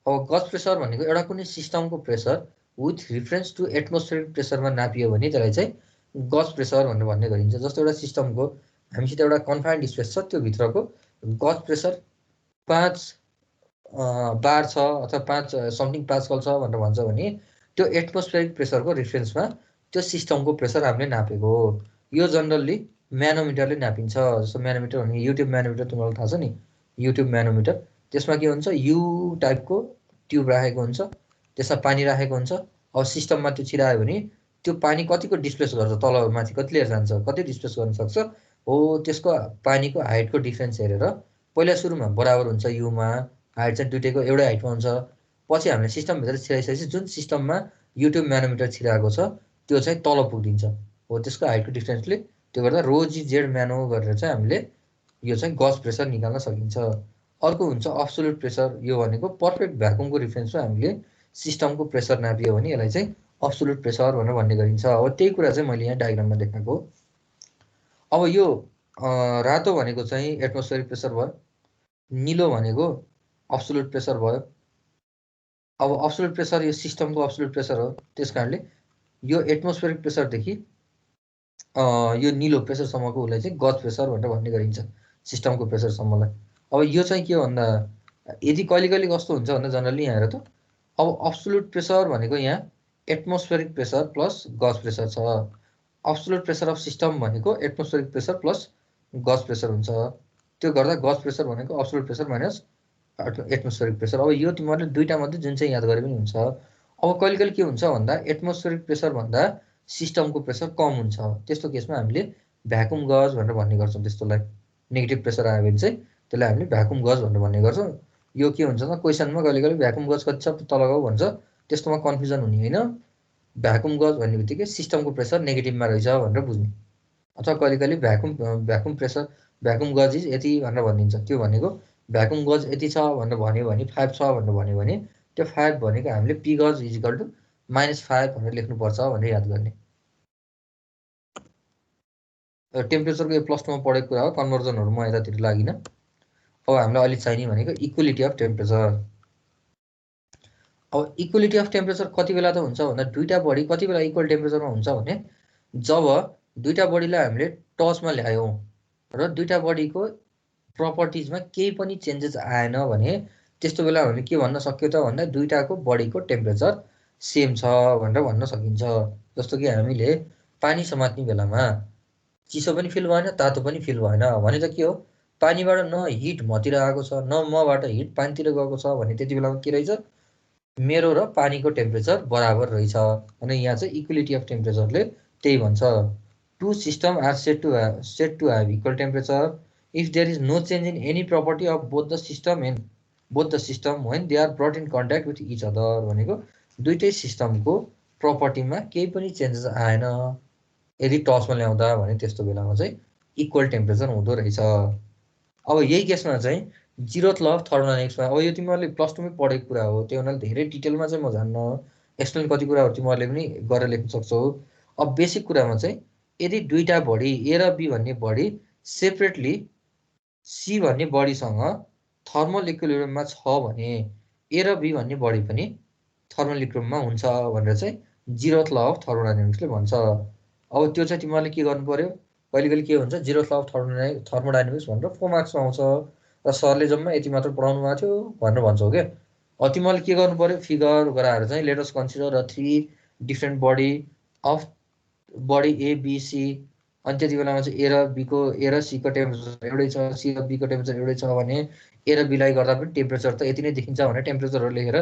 अब गज प्रेसर भनेको एउटा कुनै सिस्टमको pressure with reference to atmospheric प्रेसरमा नापियो भने त्यसलाई चाहिँ गज प्रेसर भनेर भन्ने गरिन्छ। जस्तो एउटा सिस्टमको हामीसित एउटा कन्फाइन्ड स्पेस छ, त्यो भित्रको गज प्रेसर 5 बार छ अथवा 5 समथिङ पास्कल छ भनेर भन्छ भने त्यो एटमोस्फेरिक प्रेसरको रिफरेन्समा त्यो सिस्टमको प्रेसर हामीले नापेको हो। यो जनरली म्यानोमिटरले नापिन्छ। जस्तो म्यानोमिटर भनेको युट्युब म्यानोमिटर तिमीलाई थाहा छ नि, युट्युब म्यानोमिटर, त्यसमा के हुन्छ यु टाइपको ट्युब राखेको हुन्छ, त्यसमा पानी राखेको हुन्छ। अब सिस्टममा त्यो छिरायो भने त्यो पानी कतिको डिस्प्लेस गर्छ, तल माथि कति लिएर जान्छ, कति डिस्प्लेस गर्न सक्छ हो, त्यसको पानीको हाइटको डिफ्रेन्स हेरेर पहिला सुरुमा बराबर हुन्छ युमा, हाइट चाहिँ दुइटैको एउटै हाइटमा हुन्छ। पछि हामीले सिस्टमभित्र छिराइसकेपछि जुन सिस्टममा युट्युब म्यानोमिटर छिराएको छ त्यो चाहिँ तल पुगिदिन्छ हो, त्यसको हाइटको डिफ्रेन्सले। त्यो गर्दा रो जी जेड म्यानो गरेर चाहिँ हामीले यो चाहिँ गज प्रेसर निकाल्न सकिन्छ। अर्को हुन्छ अब्सोल्युट प्रेसर। यो भनेको पर्फेक्ट भ्याकुमको रिफरेन्समा हामीले सिस्टमको प्रेसर नापियो भने यसलाई चाहिँ अब्सोल्युट प्रेसर भनेर भन्ने गरिन्छ। अब त्यही कुरा चाहिँ मैले यहाँ डायग्राममा देखाएको हो। अब यो रातो भनेको चाहिँ एटमोस्फेरिक प्रेसर भयो, निलो भनेको अब्सोल्युट प्रेसर भयो। अब अब्सोल्युट प्रेसर यो सिस्टमको अब्सोल्युट प्रेसर हो, त्यस कारणले यो एटमोस्फेरिक प्रेसरदेखि यो निलो प्रेसरसम्मको उसलाई चाहिँ गज प्रेसर भनेर भन्ने गरिन्छ, सिस्टमको प्रेसरसम्मलाई। अब यो चाहिँ के हो भन्दा, यदि कहिले कहिले कस्तो हुन्छ भन्दा जनरली यहाँ हेर त, अब अब्सोल्युट प्रेसर भनेको यहाँ atmospheric pressure plus gauge pressure छ। अब्सोल्युट प्रेसर अफ सिस्टम भनेको atmospheric pressure plus gauge pressure हुन्छ। त्यो गर्दा गज प्रेसर भनेको absolute pressure minus atmospheric pressure. अब यो तिमीहरूले दुईटा मध्ये जुन चाहिँ याद गरे पनि हुन्छ। अब कहिले कहिले के हुन्छ भन्दा एटमोस्फेरिक प्रेसर भन्दा सिस्टमको प्रेसर कम हुन्छ, त्यस्तो केसमा हामीले भ्याकुम गज भनेर भन्ने गर्छौँ। त्यस्तोलाई नेगेटिभ प्रेसर आयो भने चाहिँ त्यसलाई हामीले भ्याकुम गज भनेर भन्ने गर्छौँ। यो के हुन्छ त क्वेसनमा कहिले कहिले भ्याकुम गज कति छ तल गयो भन्छ, त्यस्तोमा कन्फ्युजन हुने होइन। भ्याकुम गज भन्ने बित्तिकै सिस्टमको प्रेसर नेगेटिभमा रहेछ भनेर बुझ्ने, अथवा कहिले कहिले भ्याकुम प्रेसर भ्याकुम गज इज यति भनेर भनिदिन्छ। त्यो भनेको भ्याकुम गज यति छ भनेर भन्यो भने 5 छ भनेर भन्यो भने त्यो 5 भनेको हामीले पी गज इज इक्वल टु -5 भनेर लेख्नुपर्छ भनेर याद गर्ने। टेम्परेचरको यो +2 मा पढेको कुरा हो, कन्भर्जनहरू म यतातिर लागिनँ। अब हामीलाई अहिले चाहिने भनेको इक्वलिटी अफ टेम्परेचर। अब इक्वलिटी अफ टेम्परेचर कति बेला त हुन्छ भन्दा दुईटा बडी कति बेला इक्वल टेम्परेचरमा हुन्छ भने जब दुईटा बडीलाई हामीले टचमा ल्यायौँ र दुईटा बडीको प्रपर्टिजमा केही पनि चेन्जेस आएन भने त्यस्तो बेला हामीले के भन्न सक्यो त भन्दा दुईटाको बडीको टेम्परेचर सेम छ भनेर भन्न सकिन्छ। जस्तो कि हामीले पानी समात्ने बेलामा चिसो पनि फिल भएन, तातो पनि फिल भएन भने त के हो, पानीबाट न हिट मतिर आएको छ न मबाट हिट पानीतिर गएको छ भने त्यति बेलामा के रहेछ, मेरो र पानीको टेम्परेचर बराबर रहेछ भने यहाँ चाहिँ इक्वलिटी अफ टेम्परेचरले त्यही भन्छ। Two system are said to have equal temperature if there is no change in any property of both the system when they are brought in contact with each other भनेको दुइटै सिस्टमको प्रपर्टीमा केही पनि changes आएन यदि टचमा ल्याउँदा भने त्यस्तो बेलामा चाहिँ इक्वल टेम्परेचर हुँदो रहेछ। अब यही केसमा चाहिँ जिरोथ ल अफ थर्मोडाइनामिक्समा अब यो तिमीहरूले +2 मै पढेको कुरा हो, त्यो हुनाले धेरै डिटेलमा चाहिँ म जान्न, एक्सप्लेन कति कुराहरू तिमीहरूले पनि गरेर लेख्न सक्छौ। अब बेसिक कुरामा चाहिँ यदि दुईटा बडी ए र बी भन्ने बडी सेपरेटली सी भन्ने बडीसँग थर्मल इक्विलिब्रियममा छ भने ए र बी भन्ने बडी पनि थर्मल इक्विलिब्रियममा हुन्छ भनेर चाहिँ जिरोथ ल अफ थर्मोडाइनामिक्सले भन्छ। अब त्यो चाहिँ तिमीहरूले के गर्नु पर्यो, कहिले कहिले के हुन्छ जिरोथ ल अफ थर्मोडाइनामिक्स भनेर 4 मार्क्समा आउँछ र सरले जम्मा यति मात्र पढाउनु भएको थियो भनेर भन्छौ क्या। अब तिमीहरूले के गर्नु पर्यो, फिगर गराएर चाहिँ let us consider 3 different body of body A B C, अनि त्यति बेलामा चाहिँ ए र सीको टेम्परेचर एउटै छ, सी र बीको टेम्परेचर एउटै छ भने ए र बीलाई गर्दा पनि टेम्परेचर त यति नै देखिन्छ भने टेम्परेचरहरू लेखेर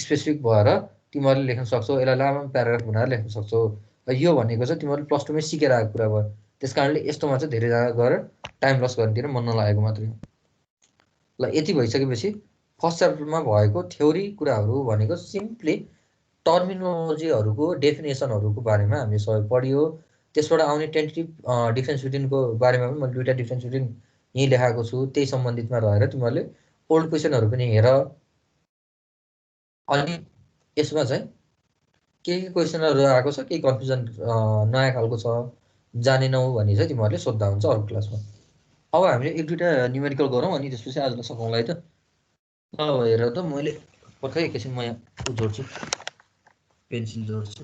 स्पेसिफिक भएर तिमीहरूले लेख्न सक्छौ, यसलाई लामो प्याराग्राफ बनाएर लेख्न सक्छौ। यो भनेको चाहिँ तिमीहरूले +2 मै सिकेर आएको कुरा भयो, त्यस कारणले यस्तोमा चाहिँ धेरैजना गएर टाइम लस गर्नेतिर मन नलागेको मात्रै हो। ल यति भइसकेपछि फर्स्ट च्याप्टरमा भएको थ्योरी कुराहरू भनेको सिम्पली टर्मिनोलोजीहरूको डेफिनेसनहरूको बारेमा हामीले सबै पढियो। त्यसबाट आउने टेन्टेटिभ डिफ्रेन्स बिट्विनको बारेमा पनि मैले 2टा डिफ्रेन्स बिट्विन यहीँ लेखाएको छु, त्यही सम्बन्धितमा रहेर तिमीहरूले ओल्ड क्वेसनहरू पनि हेर। अनि यसमा चाहिँ के क्वेसनहरू आएको छ, केही कन्फ्युजन नयाँ खालको छ जानेनौ भने चाहिँ तिमीहरूले सोद्धा हुन्छ अर्को क्लासमा। अब हामीले 1-2टा न्युमेरिकल गरौँ अनि त्यसपछि आजलाई सकाउँला है त। ल हेर त मैले पर्खै एकैछिन म यहाँ जोड्छु, पेन्सिल जोड्छु।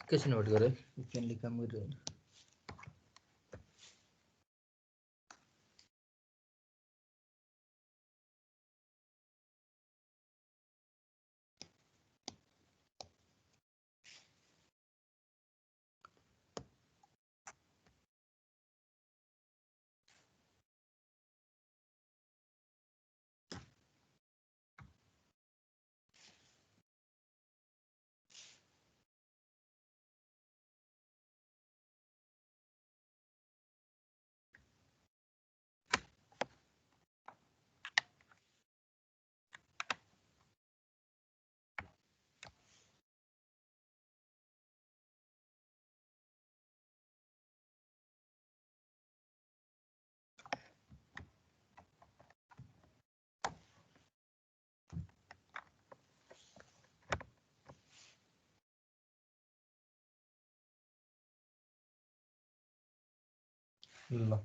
एकैछिन वेट गर है, पेनले काम गरिरहेन। ल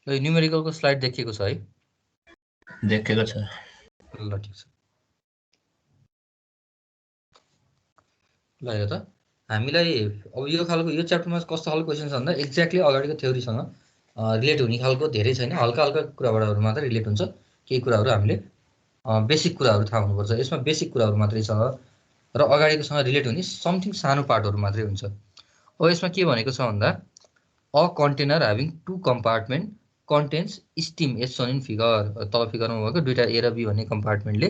न्युमेरिकलको स्लाइड देखिएको छ है। देखेको छ। ल ठिक छ। ल हेर त हामीलाई अब यो खालको यो च्याप्टरमा कस्तो खालको क्वेसन छ भन्दा एक्ज्याक्टली अगाडिको थ्योरीसँग रिलेट हुने खालको धेरै छैन, हल्का हल्का कुराबाटहरू मात्रै रिलेट हुन्छ। केही कुराहरू हामीले बेसिक कुराहरू थाहा हुनुपर्छ, यसमा बेसिक कुराहरू मात्रै छ र अगाडिकोसँग रिलेट हुने समथिङ सानो पार्टहरू मात्रै हुन्छ। अब यसमा के भनेको छ भन्दा a container having 2 compartment contains steam as shown in figure, तल फिगरमा भएको दुईटा ए र बी भन्ने कम्पार्टमेन्टले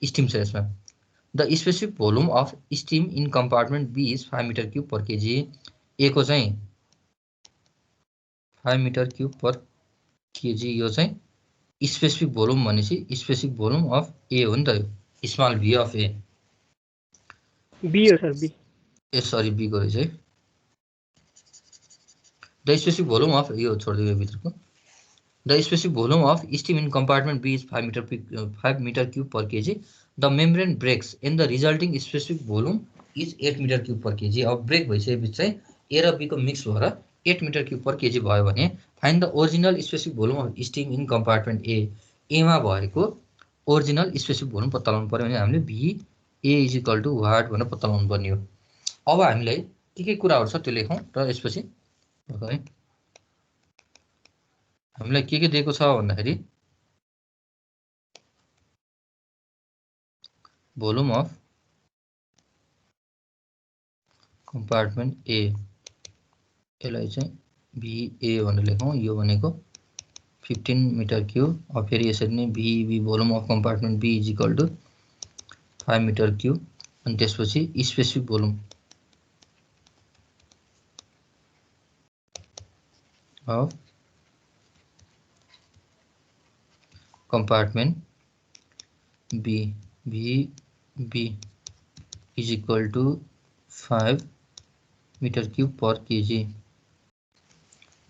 स्टिम छ यसमा। The specific volume of steam in compartment B is 5 metre cube per KG. A को चाहिँ 5 मिटर क्युब पर केजी, यो चाहिँ स्पेसिफिक भोल्युम भनेपछि स्पेसिफिक भोल्युम अफ ए हो नि त, यो small V of A. B हो sir, B. A sorry B को रहेछ है। द स्पेसिफिक भोल्युम अफ, यो छोडिदियो भित्रको। The specific volume of steam in compartment B is 5 metre cube per KG. The membrane breaks and the resulting specific volume is 8 metre cube per KG. अब break भइसकेपछि चाहिँ ए र बीको mix भएर 8 metre cube per KG भयो भने find the original specific volume of steam in compartment A. एमा भएको original specific volume पत्ता लगाउनु पऱ्यो भने हामीले भी ए इज इक्वल टु वाट भनेर पत्ता लगाउनु पर्ने हो। अब हामीलाई के कुराहरू छ त्यो लेखौँ र यसपछि है हामीलाई के दिएको छ भन्दाखेरि भोल्युम अफ कम्पार्टमेन्ट ए, यसलाई चाहिँ VA भनेर लेखौँ। यो भनेको 15 मिटर क्युब। अब फेरि यसरी नै VB volume of compartment B is equal to 5 metre cube. अनि त्यसपछि specific volume of compartment B, VB is equal to 5 metre cube per KG.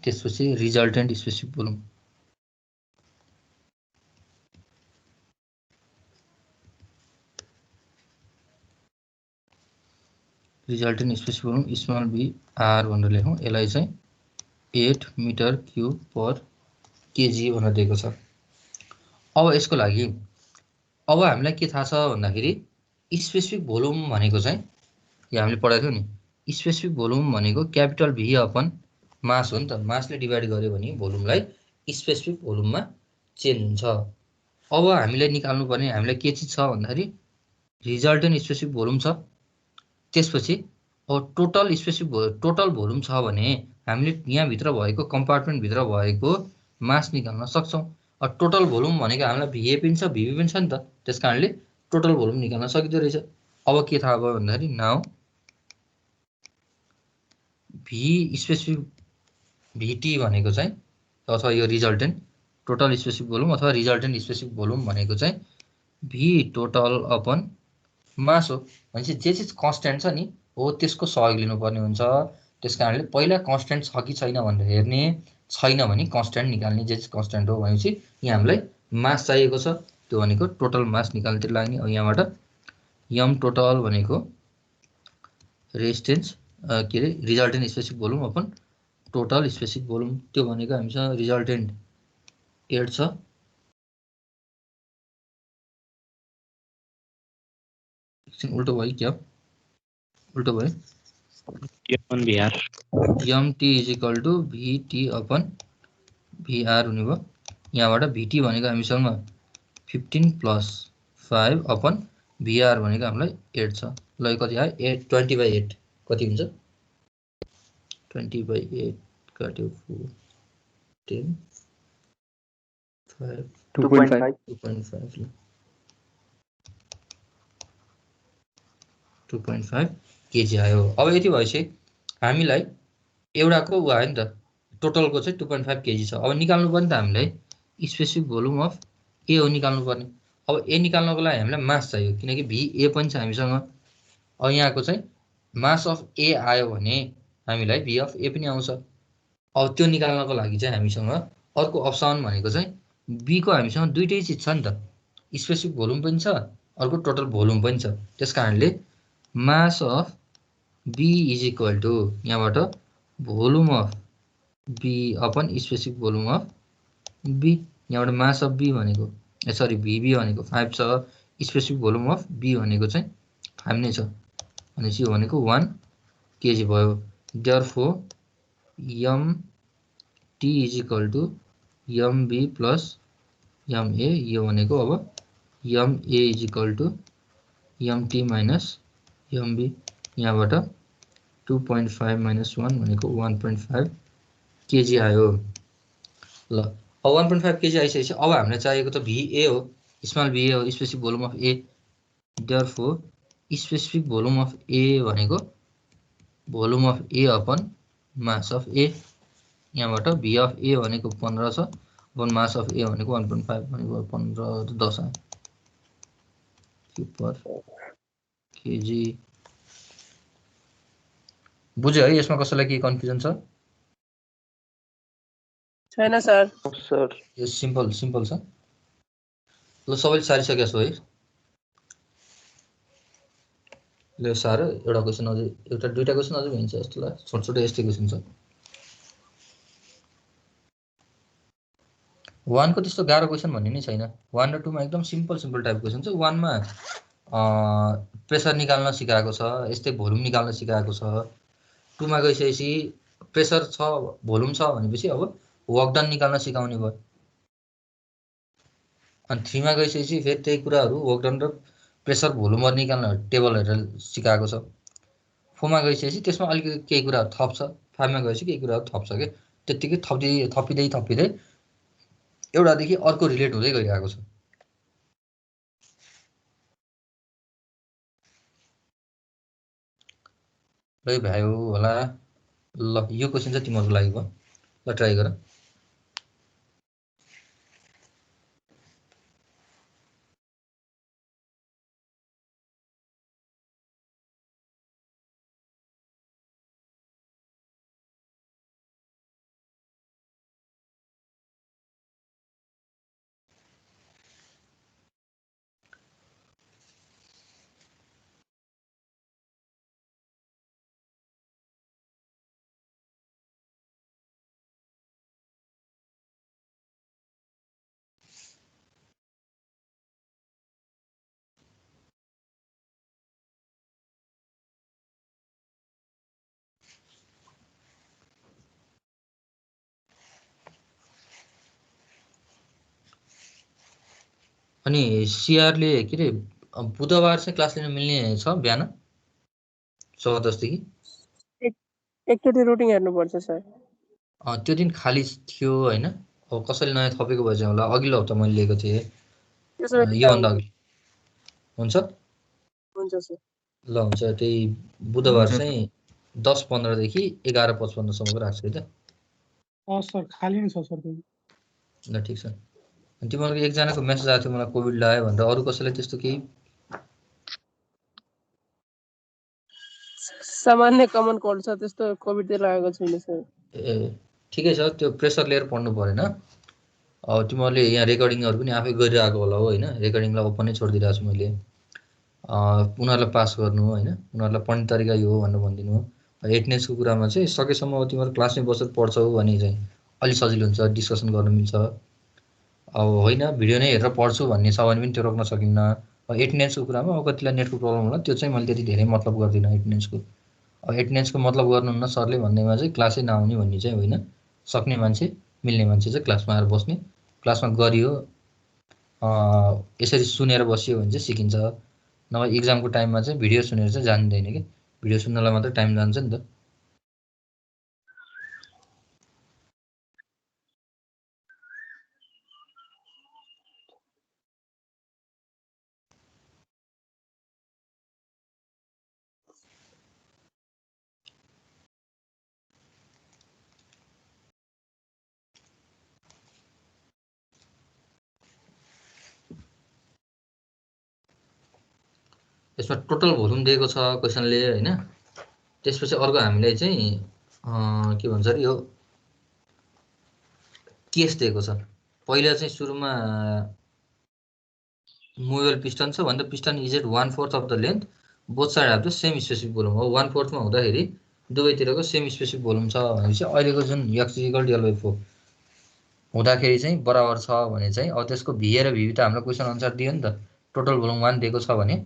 त्यसपछि resultant specific volume small B R भनेर लेखौँ। यसलाई चाहिँ 8 मिटर क्युब पर केजी भनेर दिएको छ। अब यसको लागि अब हामीलाई के थाहा छ भन्दाखेरि स्पेसिफिक भोल्युम भनेको चाहिँ यो हामीले पढाएको थियौँ नि, स्पेसिफिक भोल्युम भनेको क्यापिटल भी अपन मास हो नि त। मासले डिभाइड गर्यो भने भोल्युमलाई स्पेसिफिक भोल्युममा चेन्ज हुन्छ। अब हामीले निकाल्नु पर्ने हामीलाई के चिज छ भन्दाखेरि रिजल्टेन्ट स्पेसिफिक भोल्युम छ। त्यसपछि अब टोटल भोल्युम छ भने हामीले यहाँभित्र भएको कम्पार्टमेन्टभित्र भएको मास निकाल्न सक्छौँ। अब टोटल भोल्युम भनेको हामीलाई VA पनि छ VB पनि छ नि त, त्यस कारणले टोटल भोल्युम निकाल्न सकिँदो रहेछ। अब के थाहा भयो भन्दाखेरि नाउ भी स्पेसिफिक VT भनेको चाहिँ अथवा यो रिजल्टेन्ट टोटल स्पेसिफिक भोल्युम अथवा रिजल्टेन्ट स्पेसिफिक भोल्युम भनेको चाहिँ भी टोटल अपन मास हो। भनेपछि जे चिज कन्स्ट्यान्ट छ नि हो त्यसको सहयोग लिनुपर्ने हुन्छ। त्यस कारणले पहिला कन्स्ट्यान्ट छ कि छैन भनेर हेर्ने, छैन भने कन्स्ट्यान्ट निकाल्ने। जे चिज कन्स्ट्यान्ट हो भनेपछि यहाँ हामीलाई मास चाहिएको छ, त्यो भनेको टोटल मास निकाल्नतिर लाग्ने। अब यहाँबाट यम टोटल भनेको रेजिस्टेन्स के अरे resultant specific volume upon total specific volume, त्यो भनेको हामीसँग रिजल्टेन्ट 8 छ। उल्टो भयो क्या, उल्टो भयो। M T is equal to VT upon VR हुने भयो। यहाँबाट VT भनेको हामीसँग 15 प्लस 5 अपन VR भनेको हामीलाई 8 छ। ल कति आयो 20/8 कति हुन्छ 20/8 काट्यो 4 10 5 2.5 2.5 केजी आयो। अब यति भएपछि हामीलाई एउटाको ऊ आयो नि त, टोटलको चाहिँ 2.5 केजी छ। अब निकाल्नु पर्ने त हामीलाई स्पेसिफिक भोल्युम अफ ए हो निकाल्नु पर्ने। अब ए निकाल्नको लागि हामीलाई मास चाहियो किनकि VA पनि छ हामीसँग। अब यहाँको चाहिँ मास अफ ए आयो भने हामीलाई भी अफ ए पनि आउँछ। अब त्यो निकाल्नको लागि चाहिँ हामीसँग अर्को अप्सन भनेको चाहिँ बी को हामीसँग दुईटै चिज छ नि त, स्पेसिफिक भोल्युम पनि छ अर्को टोटल भोल्युम पनि छ। त्यस कारणले mass of B is equal to यहाँबाट volume of B upon specific volume of B. यहाँबाट मास अफ बी भनेको सरी भिबी भनेको 5 छ, स्पेसिफिक भोल्युम अफ बी भनेको चाहिँ 5 नै छ भनेपछि यो भनेको 1 केजी भयो। Therefore M T is equal to MB plus MA, यो भनेको अब MA is equal to MT minus MB, यहाँबाट 2.5 माइनस 1 भनेको 1.5 केजी आयो। ल अब 1.5 केजी आइसकेपछि अब हामीलाई चाहिएको त भिए हो, स्मल भिए हो, specific volume of A. Therefore specific volume of A भनेको volume of A upon mass of A, यहाँबाट भी अफ ए भनेको 15 छ अपन मास अफ ए भनेको 1.5 भनेको 15 10 आयो क्युब पर केजी। बुझ्यो है? यसमा कसैलाई के कन्फ्युजन छ? छैन सर। यो सिम्पल छ। ल सबैले सारिसकेका छौ है? ल सारो एउटा क्वेसन अझै, एउटा दुईटा क्वेसन अझै भइन्छ जस्तो लाग्छ, छोटो छोटो यस्तै क्वेसन छ। 1 को त्यस्तो गाह्रो क्वेसन भन्ने नै छैन। 1 र 2 मा एकदम सिम्पल टाइप क्वेसन छ। 1 मा प्रेसर निकाल्न सिकाएको छ, यस्तै भोल्युम निकाल्न सिकाएको छ। 2 मा गइसकेपछि प्रेसर छ भोल्युम छ भनेपछि अब वर्क डन निकाल्न सिकाउने भयो। अनि 3 मा गइसकेपछि फेरि त्यही कुराहरू वर्क डन र प्रेसर भोल्युमहरू निकाल्न टेबल हेरेर सिकाएको छ। 4 मा गइसकेपछि त्यसमा अलिकति केही कुराहरू थप्छ। 5 मा गएपछि केही कुराहरू थप्छ के, त्यत्तिकै थपिँदै एउटादेखि अर्को रिलेट हुँदै गइरहेको छ। ल भ्यायो होला। ल यो क्वेसन चाहिँ तिमीहरूको लागि भयो। ल ट्राई गर। अनि सिआरले के अरे बुधबार चाहिँ क्लास लिन मिल्ने छ बिहान 14 देखि। एकचोटि रुटिन हेर्नुपर्छ सर। त्यो दिन खाली थियो होइन? अब कसैले नयाँ थपेको भए चाहिँ होला। अघिल्लो हप्ता मैले लिएको थिएँ, योभन्दा अघि। हुन्छ हुन्छ सर। ल हुन्छ। त्यही बुधबार चाहिँ 10:15 देखि 11:55 सम्मको राख्छु है त। सर खाली नै छ सर। ल ठिक छ। अनि तिमीहरूको एकजनाको मेसेज आएको थियो मलाई कोभिड लाग्यो भनेर, अरू कसैलाई त्यस्तो केही? सामान्य कमन कोल्ड छ, त्यस्तो कोभिड चाहिँ लागेको छैन सर। ए ठिकै छ, त्यो प्रेसर लिएर पढ्नु परेन। अब तिमीहरूले यहाँ रेकर्डिङहरू पनि आफै गरिरहेको होला हो होइन? रेकर्डिङलाई ओपन नै छोडिदिरहेको छु मैले। उनीहरूलाई पास गर्नु होइन, उनीहरूलाई पढ्ने तरिका यो हो भनेर भनिदिनु। एटेन्डेन्सको कुरामा चाहिँ सकेसम्म अब तिमीहरू क्लासमै बसेर पढ्छौ भने चाहिँ अलिक सजिलो हुन्छ, डिस्कसन गर्न मिल्छ। अब होइन भिडियो नै हेरेर पढ्छु भन्ने छ भने पनि त्यो रोक्न सकिन्न। एटेन्डेन्सको कुरामा अब कतिलाई नेटको प्रब्लम होला, त्यो चाहिँ मैले त्यति धेरै मतलब गर्दिनँ एटेन्डेन्सको। अब एटेन्डेन्सको मतलब गर्नुहुन्न सरले भन्नेमा चाहिँ क्लासै नआउने भन्ने चाहिँ होइन। सक्ने मान्छे, मिल्ने मान्छे चाहिँ क्लासमा आएर बस्ने, क्लासमा गरियो यसरी सुनेर बसियो भने चाहिँ सिकिन्छ। नभए इक्जामको टाइममा चाहिँ भिडियो सुनेर चाहिँ जान्दैन कि, भिडियो सुन्नलाई मात्रै टाइम जान्छ नि त। यसमा टोटल भोल्युम दिएको छ क्वेसनले होइन। त्यसपछि अर्को हामीलाई चाहिँ के भन्छ अरे यो केस दिएको छ। पहिला चाहिँ सुरुमा मुभेबल पिस्टन छ भन्दा piston is at 1/4 of the length, both side have the same specific volume हो। 1/4 मा हुँदाखेरि दुवैतिरको सेम स्पेसिफिक भोल्युम छ भनेपछि अहिलेको जुन x = L/4 हुँदाखेरि चाहिँ बराबर छ भने चाहिँ अब त्यसको भिए र भिबी त हाम्रो क्वेसन अनुसार दियो नि त टोटल भोल्युम 1 दिएको छ भने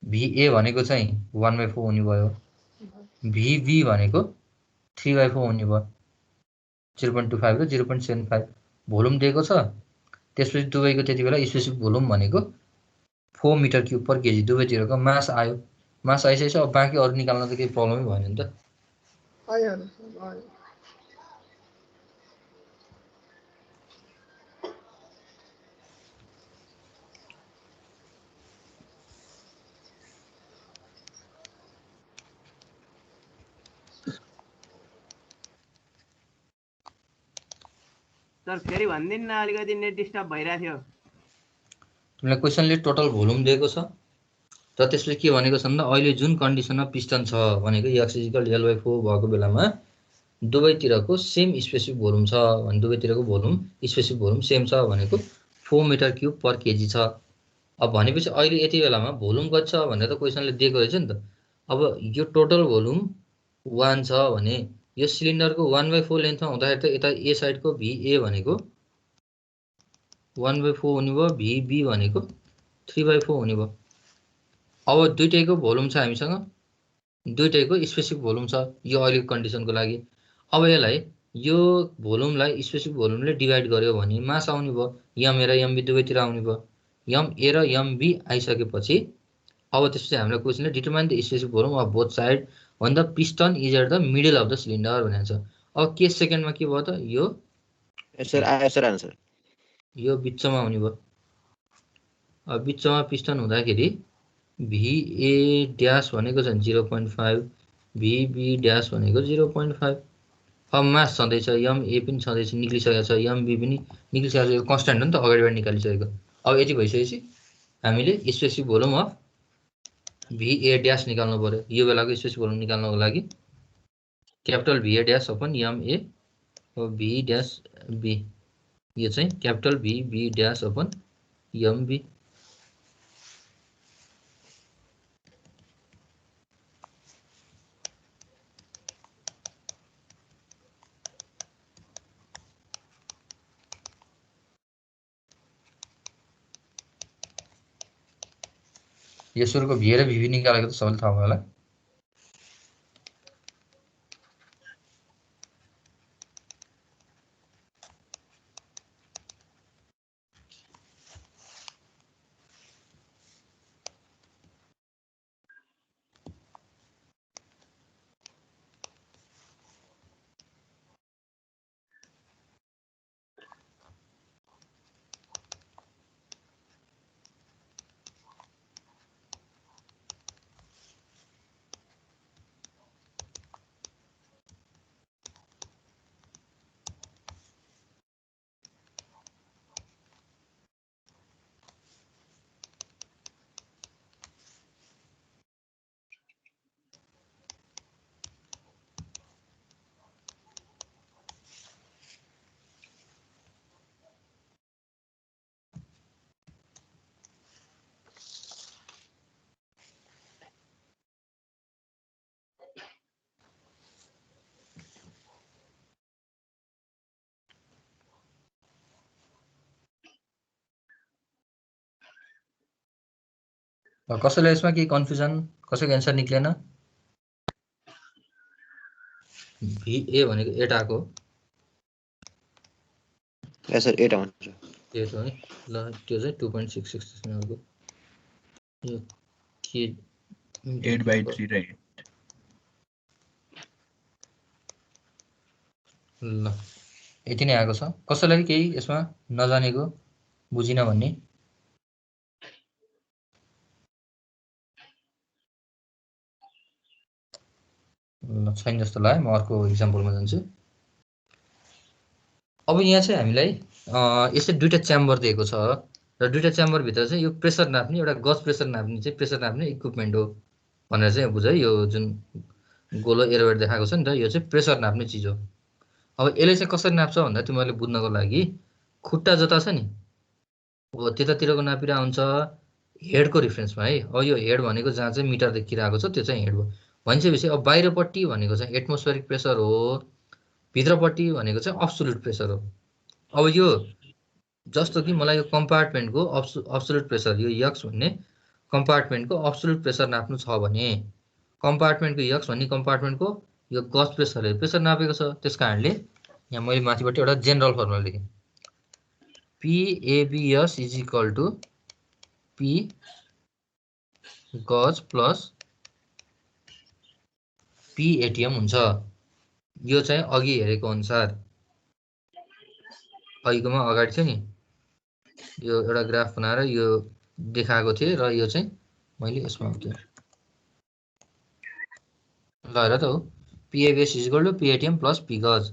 भिए भनेको चाहिँ 1/4 हुने भयो भिबी भनेको 3/4 हुने भयो 0.25 र 0.75 भोल्युम दिएको छ त्यसपछि दुवैको त्यति बेला स्पेसिफिक भोल्युम भनेको 4 मिटर क्युब पर केजी दुवैतिरको मास आयो मास आइसकेपछि अब बाँकी अरू निकाल्न त केही प्रब्लमै भएन नि त आइहाल्यो सर आयो सर फेरि भनिदिनु न अलिकति नेट डिस्टर्ब भइरहेको थियो तिमीलाई क्वेसनले टोटल भोल्युम दिएको छ र त्यसले के भनेको छ भन्दा अहिले जुन कन्डिसनमा पिस्टन छ भनेको x = L/4 भएको बेलामा दुवैतिरको सेम स्पेसिफिक भोल्युम छ भने दुवैतिरको भोल्युम स्पेसिफिक भोल्युम सेम छ भनेको 4 मिटर क्युब पर केजी छ अब भनेपछि अहिले यति बेलामा भोल्युम कति छ भनेर त क्वेसनले दिएको रहेछ नि त अब यो टोटल भोल्युम 1 छ भने यो सिलिन्डरको 1/4 लेन्थमा हुँदाखेरि त यता ए साइडको भिए भनेको 1/4 हुने भयो भिबी भनेको 3/4 हुने भयो अब दुईटैको भोल्युम छ हामीसँग दुईटैको स्पेसिफिक भोल्युम छ यो अहिलेको कन्डिसनको लागि अब यसलाई यो भोल्युमलाई स्पेसिफिक भोल्युमले डिभाइड गर्यो भने मास आउने भयो यम ए र यम बी दुवैतिर आउने भयो यम ए र यम बी आइसकेपछि अब त्यसपछि हामीलाई क्वेसनले determine the specific volume of both side when the piston is at the middle of the cylinder भनेको छ अब के सेकेन्डमा के भयो त यो सर आयो सर आन्सर यो बिचमा हुने भयो अब बिचमा पिस्टन हुँदाखेरि VA ड्यास भनेको छ 0.5 VB ड्यास भनेको 0.5 अब मास छँदैछ MA पनि छँदैछ निक्लिसकेको छ MB पनि निक्लिसकेको छ यो कन्स्ट्यान्ट हो नि त अगाडिबाट निकालिसकेको अब यति भइसकेपछि हामीले specific volume of VA dash निकाल्नु पर्यो यो बेलाको स्पेसिफिक भोल्युम निकाल्नको लागि capital VA dash upon MA और V ड्यास B यो चाहिँ capital B dash upon MB यो सुरुको VA र VB निकालेको त सबैले थाहा भयो होला कसैलाई यसमा के कन्फ्युजन कसैको एन्सर निक्लेन VA भनेको 8 आको सर 8 आउँछ 8 हो है ल त्यो चाहिँ 2.66 त्यसमा अर्को यो के 8/3 राइट ल यति नै आएको छ कसैलाई केही यसमा नजानेको बुझिन भन्ने ल छैन जस्तो लाग्यो म अर्को एक्जाम्पलमा जान्छु अब यहाँ चाहिँ हामीलाई यस्तै दुईटा च्याम्बर दिएको छ र दुईटा च्याम्बर भित्र चाहिँ यो प्रेसर नाप्ने एउटा गज प्रेसर नाप्ने चाहिँ प्रेसर नाप्ने इक्विपमेन्ट हो भनेर चाहिँ बुझ है यो जुन गोलो एरोवेट देखाएको छ नि त यो चाहिँ प्रेसर नाप्ने चिज हो अब यसले चाहिँ कसरी नाप्छ भन्दा तिमीहरूले बुझ्नको लागि खुट्टा जता छ नि अब त्यतातिरको नापिरा हुन्छ हेडको रिफरेन्समा है अब यो हेड भनेको जहाँ चाहिँ मिटर देखिरहेको छ त्यो चाहिँ हेड हो भनिसकेपछि अब बाहिरपट्टि भनेको चाहिँ एटमोस्फेरिक प्रेसर हो भित्रपट्टि भनेको चाहिँ अब्सोल्युट प्रेसर हो अब यो जस्तो कि मलाई यो कम्पार्टमेन्टको अब्सोल्युट प्रेसर यो यक्स भन्ने कम्पार्टमेन्टको अब्सोल्युट प्रेसर नाप्नु छ भने कम्पार्टमेन्टको यक्स भन्ने कम्पार्टमेन्टको यो गज प्रेसरले प्रेसर नापेको छ। त्यस कारणले यहाँ मैले माथिबाट एउटा जेनरल फर्मुला लेखेँ, PABS is equal to P gauge plus P ATM हुन्छ। यो चाहिँ अघि हेरेको अनुसार अघिकोमा अगाडि थियो नि, यो एउटा ग्राफ बनाएर यो देखाएको थिएँ र यो चाहिँ मैले यसमा त्यो ल हेर त हो, PABS is equal to P ATM plus P gauge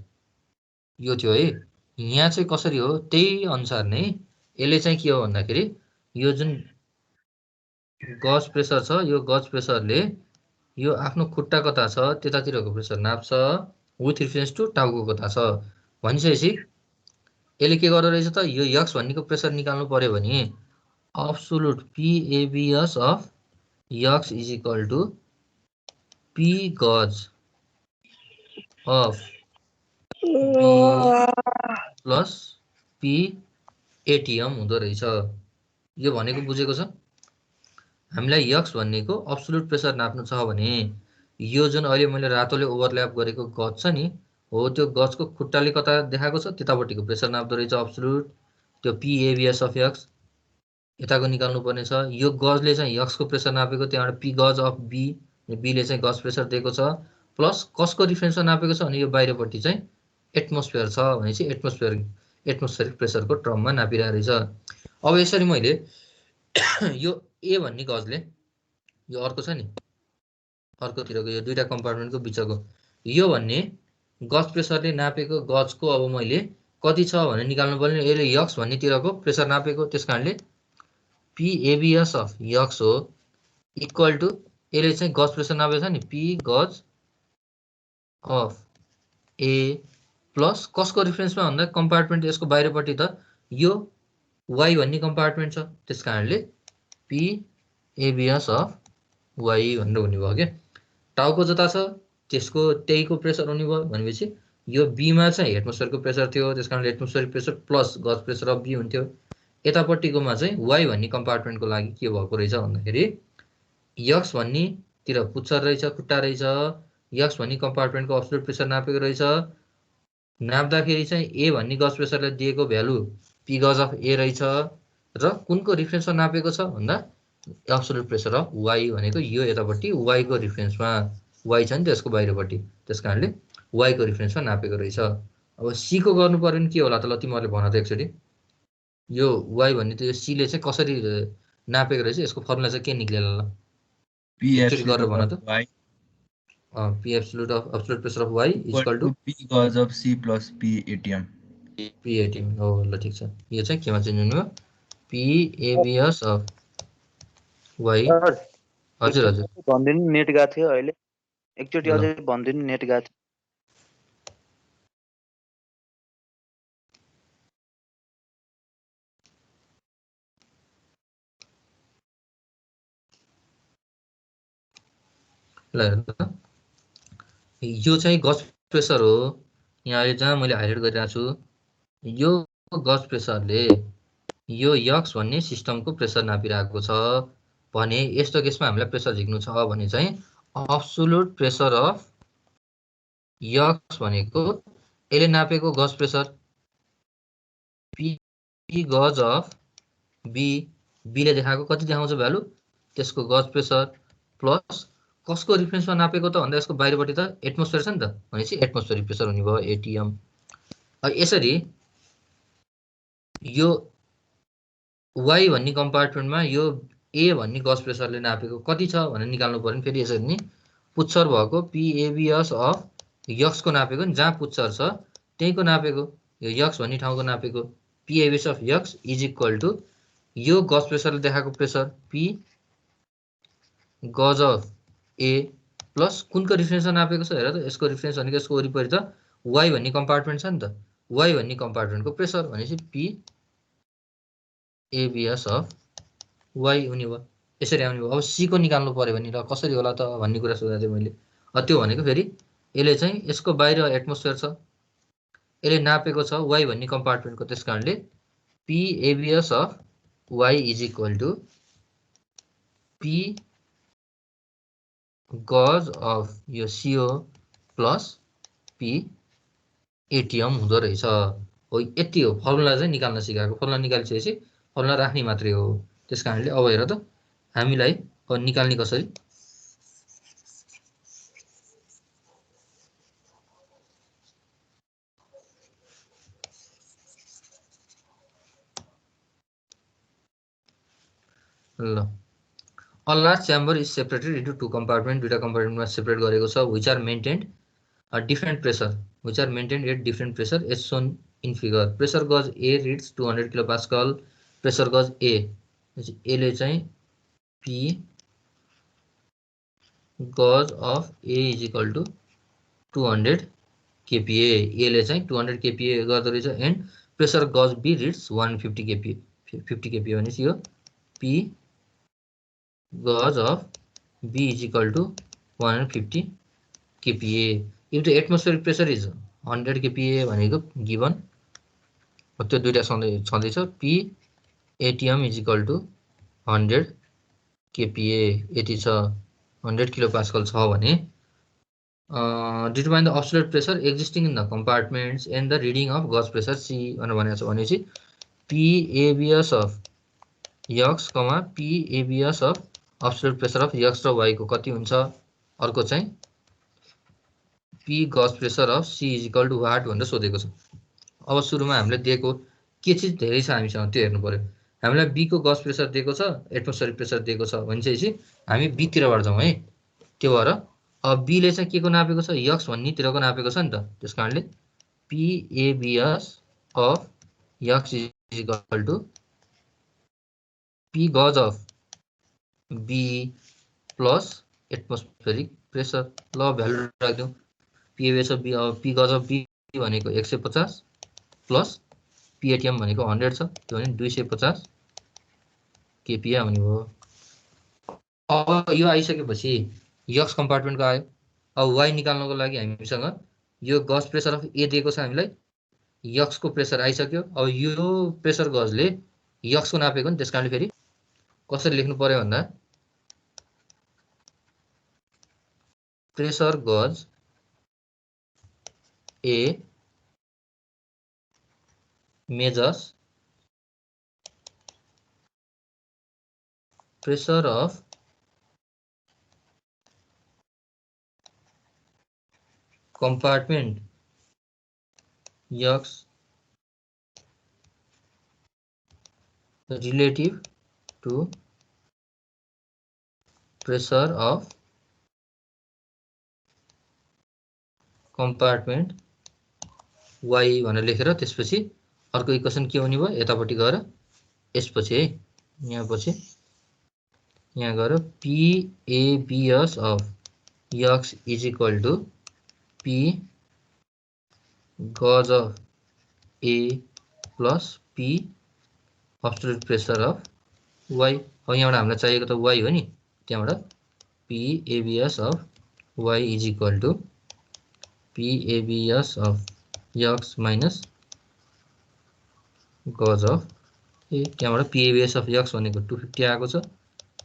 यो थियो है। यहाँ चाहिँ कसरी हो त्यही अनुसार नै यसले चाहिँ के हो भन्दाखेरि यो जुन गज प्रेसर छ यो गज प्रेसरले यो आफ्नो खुट्टा कता छ त्यतातिरको प्रेसर नाप्छ विथ रिफरेन्स टु टाउको कता छ भनिसकेपछि यसले के गर्दो रहेछ त यो यक्स भन्नेको प्रेसर निकाल्नु पर्यो भने absolute PABS of X is equal to P gauge of plus P ATM हुँदो रहेछ। यो भनेको बुझेको छ? हामीलाई यक्स भन्नेको अब्सोल्युट प्रेसर नाप्नु छ भने यो जुन अहिले मैले रातोले ओभरल्याप गरेको गज छ नि हो त्यो गजको खुट्टाले कता देखाएको छ त्यतापट्टिको प्रेसर नाप्दो रहेछ अब्सोल्युट, त्यो PABS अफ यक्स यताको निकाल्नु पर्ने छ। यो गजले चाहिँ यक्सको प्रेसर नापेको, त्यहाँबाट P गज अफ B, बीले चाहिँ गज प्रेसर दिएको छ प्लस कसको रिफरेन्समा नापेको छ भने यो बाहिरपट्टि चाहिँ एटमोस्फियर छ भनेपछि एटमोस्फेरिक प्रेसरको टर्ममा नापिरहेको रहेछ। अब यसरी मैले यो ए भन्ने गजले यो अर्को छ नि अर्कोतिरको यो दुईटा कम्पार्टमेन्टको बिचको यो भन्ने गज प्रेसरले नापेको गजको अब मैले कति छ भनेर निकाल्नु पर्ने। यसले यक्स भन्नेतिरको प्रेसर नापेको, त्यस कारणले PABS अफ यक्स हो इक्वल टु यसले चाहिँ गज प्रेसर नापेको छ नि P gauge of A plus कसको रिफरेन्समा भन्दा कम्पार्टमेन्ट यसको बाहिरपट्टि त यो Y भन्ने कम्पार्टमेन्ट छ, त्यस कारणले PABS अफ Y भनेर हुने भयो क्या। टाउको जता छ त्यसको त्यहीको प्रेसर हुने भयो भनेपछि यो बीमा चाहिँ एटमोस्फियरको प्रेसर थियो, त्यस कारणले atmospheric pressure plus gauge pressure of B हुन्थ्यो। यतापट्टिकोमा चाहिँ Y भन्ने कम्पार्टमेन्टको लागि के भएको रहेछ भन्दाखेरि यक्स भन्नेतिर पुच्छर रहेछ, खुट्टा रहेछ, यक्स भन्ने कम्पार्टमेन्टको अब्सोल्युट प्रेसर नापेको रहेछ। नाप्दाखेरि चाहिँ ए भन्ने गज प्रेसरले दिएको value P gauge of A रहेछ र कुनको रिफरेन्समा नापेको छ भन्दा अब्सोल्युट प्रेसर अफ Y भनेको यो यतापट्टि Y को रिफरेन्समा, Y छ नि त्यसको बाहिरपट्टि, त्यस कारणले Y को रिफरेन्समा नापेको रहेछ। अब C को गर्नु पर्यो भने के होला त ल तिमीहरूले भन त एकचोटि, यो Y भन्ने त यो C ले चाहिँ कसरी नापेको रहेछ यसको फर्मुला चाहिँ के निक्लेला ल एकचोटि गरेर भन त। P absolute of absolute pressure of Y is equal to P gauge of C plus P ATM. P ATM हो ल ठिक छ। यो चाहिँ केमा चेन्ज हुने भयो PABS of Y। हजुर हजुर भनिदिनु नेट गएको थियो अहिले एकचोटि अझै भनिदिनु नेट गएको थियो। ल हेर्नु त यो चाहिँ गज प्रेसर हो, यहाँ अहिले जहाँ मैले हाइलाइट गरिरहेको छु यो गज प्रेसरले यो यक्स भन्ने सिस्टमको प्रेसर नापिरहेको छ भने यस्तो केसमा हामीलाई प्रेसर झिक्नु छ भने चाहिँ अब्सोल्युट प्रेसर अफ यक्स भनेको यसले नापेको gauge pressure P gauge of B, बीले देखाएको कति देखाउँछ भ्यालु त्यसको गज प्रेसर प्लस कसको रिफरेन्समा नापेको त भन्दा यसको बाहिरपट्टि त एटमोस्फियर छ नि त भनेपछि एटमोस्फियरिक प्रेसर हुने भयो ATM। यसरी यो Y भन्ने कम्पार्टमेन्टमा यो A भन्ने गज प्रेसरले नापेको कति छ भनेर निकाल्नु पर्यो नि फेरि यसरी नि पुच्छर भएको PABS अफ यक्सको नापेको नि जहाँ पुच्छर छ त्यहीको नापेको यो यक्स भन्ने ठाउँको नापेको PABS of X is equal to यो गज प्रेसरले देखाएको pressure P gauge of A plus कुनको रिफरेन्समा नापेको छ हेर त यसको रिफरेन्स भनेको यसको वरिपरि त Y भन्ने कम्पार्टमेन्ट छ नि त, Y भन्ने कम्पार्टमेन्टको प्रेसर भनेपछि PABS अफ Y हुने भयो। यसरी आउने भयो। अब C को निकाल्नु पर्यो भने र कसरी होला त भन्ने कुरा सोधेको थिएँ मैले। त्यो भनेको फेरि यसले चाहिँ यसको बाहिर एटमोस्फियर छ यसले नापेको छ y भन्ने कम्पार्टमेन्टको, त्यस कारणले P ABS of y is equal to P gauge of यो CO प्लस P ATM हुँदो रहेछ। हो यति हो, फर्मुला चाहिँ निकाल्न सिकाएको। फर्मुला निकालिसकेपछि फर्मुला राख्ने मात्रै हो। त्यस कारणले अब हेर त हामीलाई निकाल्ने कसरी। ल A large chamber is separated into two compartments. दुईटा कम्पार्टमेन्टमा सेपरेट गरेको छ, which are maintained at different pressure. Which are maintained at different pressure as shown in figure. Pressure gauge A reads 200 kilopascal. Pressure gauge A. A ले चाहिँ P gauge of A is equal to 200 kPa. A ले चाहिँ 200 kPa गर्दो रहेछ, and pressure gauge B reads 150 kPa. 50 kPa भनेपछि यो P gauge of B is equal to 150 kPa. If the atmospheric pressure is 100 kPa भनेको given, त्यो दुईटा छँदैछ। P ATM is equal to 100 kPa. यति छ 100 kilopascal छ भने determine the absolute pressure existing in the compartments and the reading of gauge pressure C भनेर भनेको छ। भनेपछि P ABS of X, P ABS of absolute pressure of X र Y को कति हुन्छ। अर्को चाहिँ P gauge pressure of C is equal to what भनेर सोधेको छ। अब सुरुमा हामीले दिएको के चीज धेरै छ हामीसँग त्यो हेर्नु पर्यो। हामीलाई B को गज प्रेसर दिएको छ, एटमोस्फेरिक प्रेसर दिएको छ भनेपछि हामी B तिरबाट जाउँ है। त्यो भएर अब B ले चाहिँ के को नापेको छ, X भन्ने तिरको नापेको छ नि त। त्यसकारणले P ABS of X is equal to P gauge of B plus atmospheric pressure. ल value राख्दिउँ। P ABS of B, P gauge of B भनेको 150 प्लस P ATM भनेको 100 छ, त्यो भने 250 kPa हुने भयो। अब यो आइसकेपछि X कम्पार्टमेन्टको आयो। अब Y निकाल्नको लागि हामीसँग यो गज प्रेसर अफ A दिएको छ हामीलाई, X को प्रेसर आइसक्यो। अब यो प्रेसर गजले X को नापेको नि, त्यसकारणले फेरि कसरी लेख्नु पर्यो भन्दा प्रेसर गज A measures pressure of compartment X relative to pressure of compartment Y भनेर लेखेर त्यसपछि अर्को इक्वेसन के हुने भयो, यतापट्टि गएर यसपछि है यहाँ पछि यहाँ गएर P ABS of X is equal to P gauge of A plus P absolute pressure of Y। अब यहाँबाट हामीलाई चाहिएको त Y हो नि, त्यहाँबाट P ABS of Y is equal to P ABS of X minus gauge of A। त्यहाँबाट P ABS of X भनेको 250 आएको छ,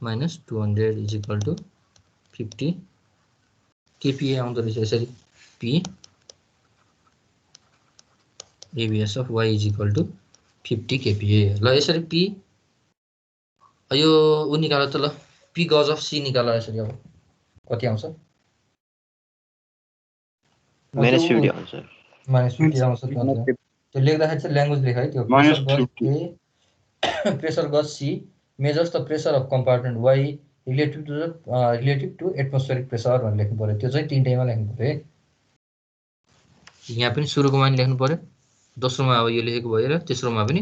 minus 200 is equal to 50 kPa आउँदो रहेछ। यसरी P ABS of Y is equal to 50 kPa। ल यसरी P यो उ निकाल त। ल P gauge of C निकाल यसरी। अब कति आउँछ, -50 आउँछ। -50 आउँछ। त्यो लेख्दाखेरि चाहिँ ल्याङ्ग्वेज लेख है। त्यो प्रेसर गज C measures the pressure of compartment Y relative to atmospheric pressure भनेर लेख्नु पर्यो। त्यो चाहिँ तीनटैमा लेख्नु पर्यो है। यहाँ पनि सुरुकोमा पनि लेख्नु पर्यो, दोस्रोमा अब यो लेखेको भयो र तेस्रोमा पनि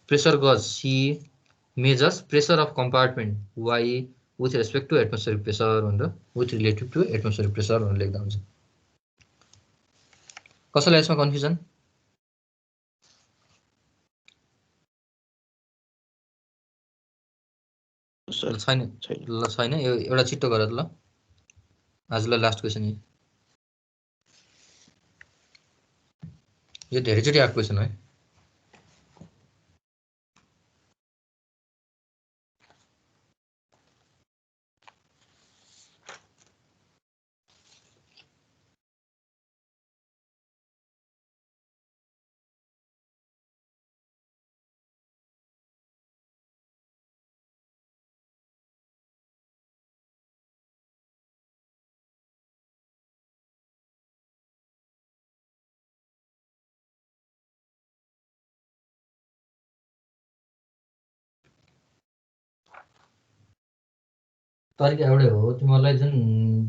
प्रेसर गज C measures pressure of compartment Y with respect to atmospheric pressure भनेर with relative to atmospheric pressure भनेर लेख्दा हुन्छ। कसैलाई यसमा कन्फ्युजन छैन? ल छैन, एउटा छिट्टो गर ल। आजलाई लास्ट क्वेसन। यो धेरैचोटि आएको क्वेसन है। तरिका एउटै हो, तिमीहरूलाई जुन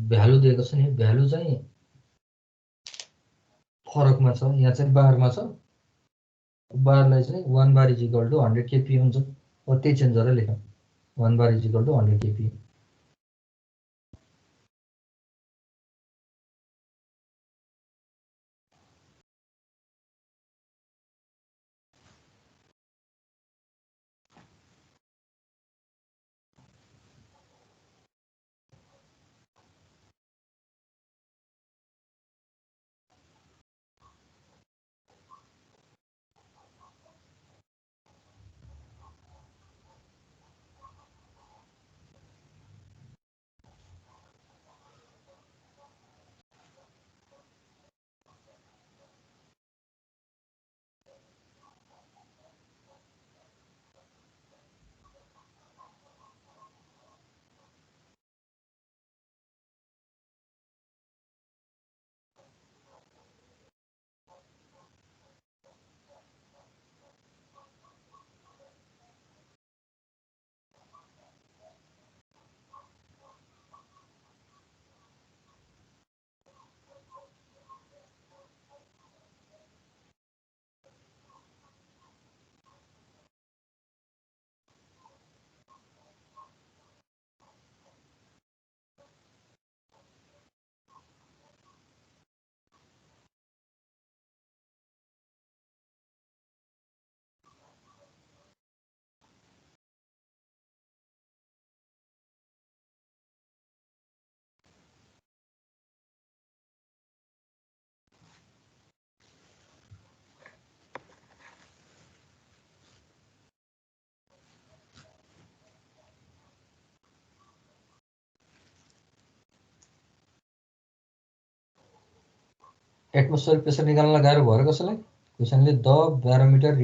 भ्यालु दिएको छ नि, भ्यालु चाहिँ फरकमा छ। यहाँ चाहिँ बारमा छ, बारलाई चाहिँ 1 bar is equal to 100 KP हुन्छ। त्यही चेन्ज गरेर लेखौँ, 1 bar is equal to 100 KP. Atmospheric pressure निकाल्न गाह्रो भएर कसैलाई? क्वेसनले the barometer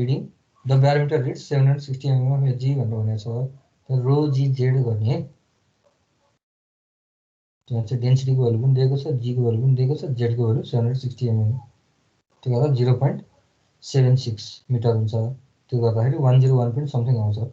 reads 760 mm of Hg भनेर भनेको छ। रो जी जेड गर्ने है। त्यहाँ चाहिँ डेन्सिटीको भ्यालु पनि दिएको छ, जी को भ्यालु पनि दिएको छ, जेड को भ्यालु 760 mm। त्यो गर्दा 0.76 मिटर हुन्छ। त्यो गर्दाखेरि 101 पनि समथिङ आउँछ।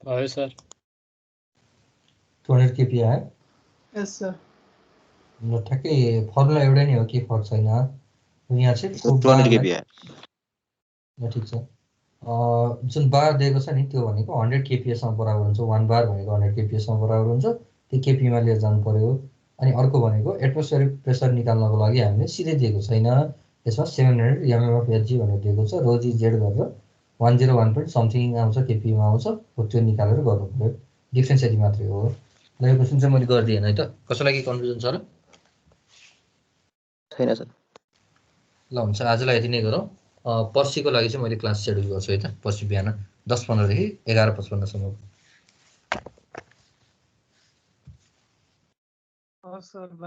भयो सर। 200 केपी आयो। यस सर। ल ठ्याक्कै फर्मुला एउटै नै हो, के फरक छैन। यहाँ चाहिँ त्यो 200 केपी आयो। ल ठिक छ। जुन बार दिएको छ नि त्यो भनेको 100 केपीएसमा बराबर हुन्छ। 1 बार भनेको 100 केपीएसमा बराबर हुन्छ। त्यो केपीमा लिएर जानु पर्यो। अनि अर्को भनेको एटमोस्फेरिक प्रेसर निकाल्नको लागि हामीले सिधै दिएको छैन, यसमा 700 mm of Hg भनेर दिएको छ। रो जी जेड गरेर 101 पनि समथिङ आउँछ, केपीमा आउँछ। हो त्यो निकालेर गर्नु पर्यो। डिफ्रेन्स यति मात्रै हो। ल यो क्वेसन चाहिँ मैले गरिदिएन है त। कसैलाई के कन्फ्युजन छ र? छैन सर। ल हुन्छ, आजलाई यति नै गरौँ। पर्सिको लागि चाहिँ मैले क्लास सेड्युल गर्छु है त। पर्सि बिहान 10:15 देखि 11:55 सम्म। हवस् सर।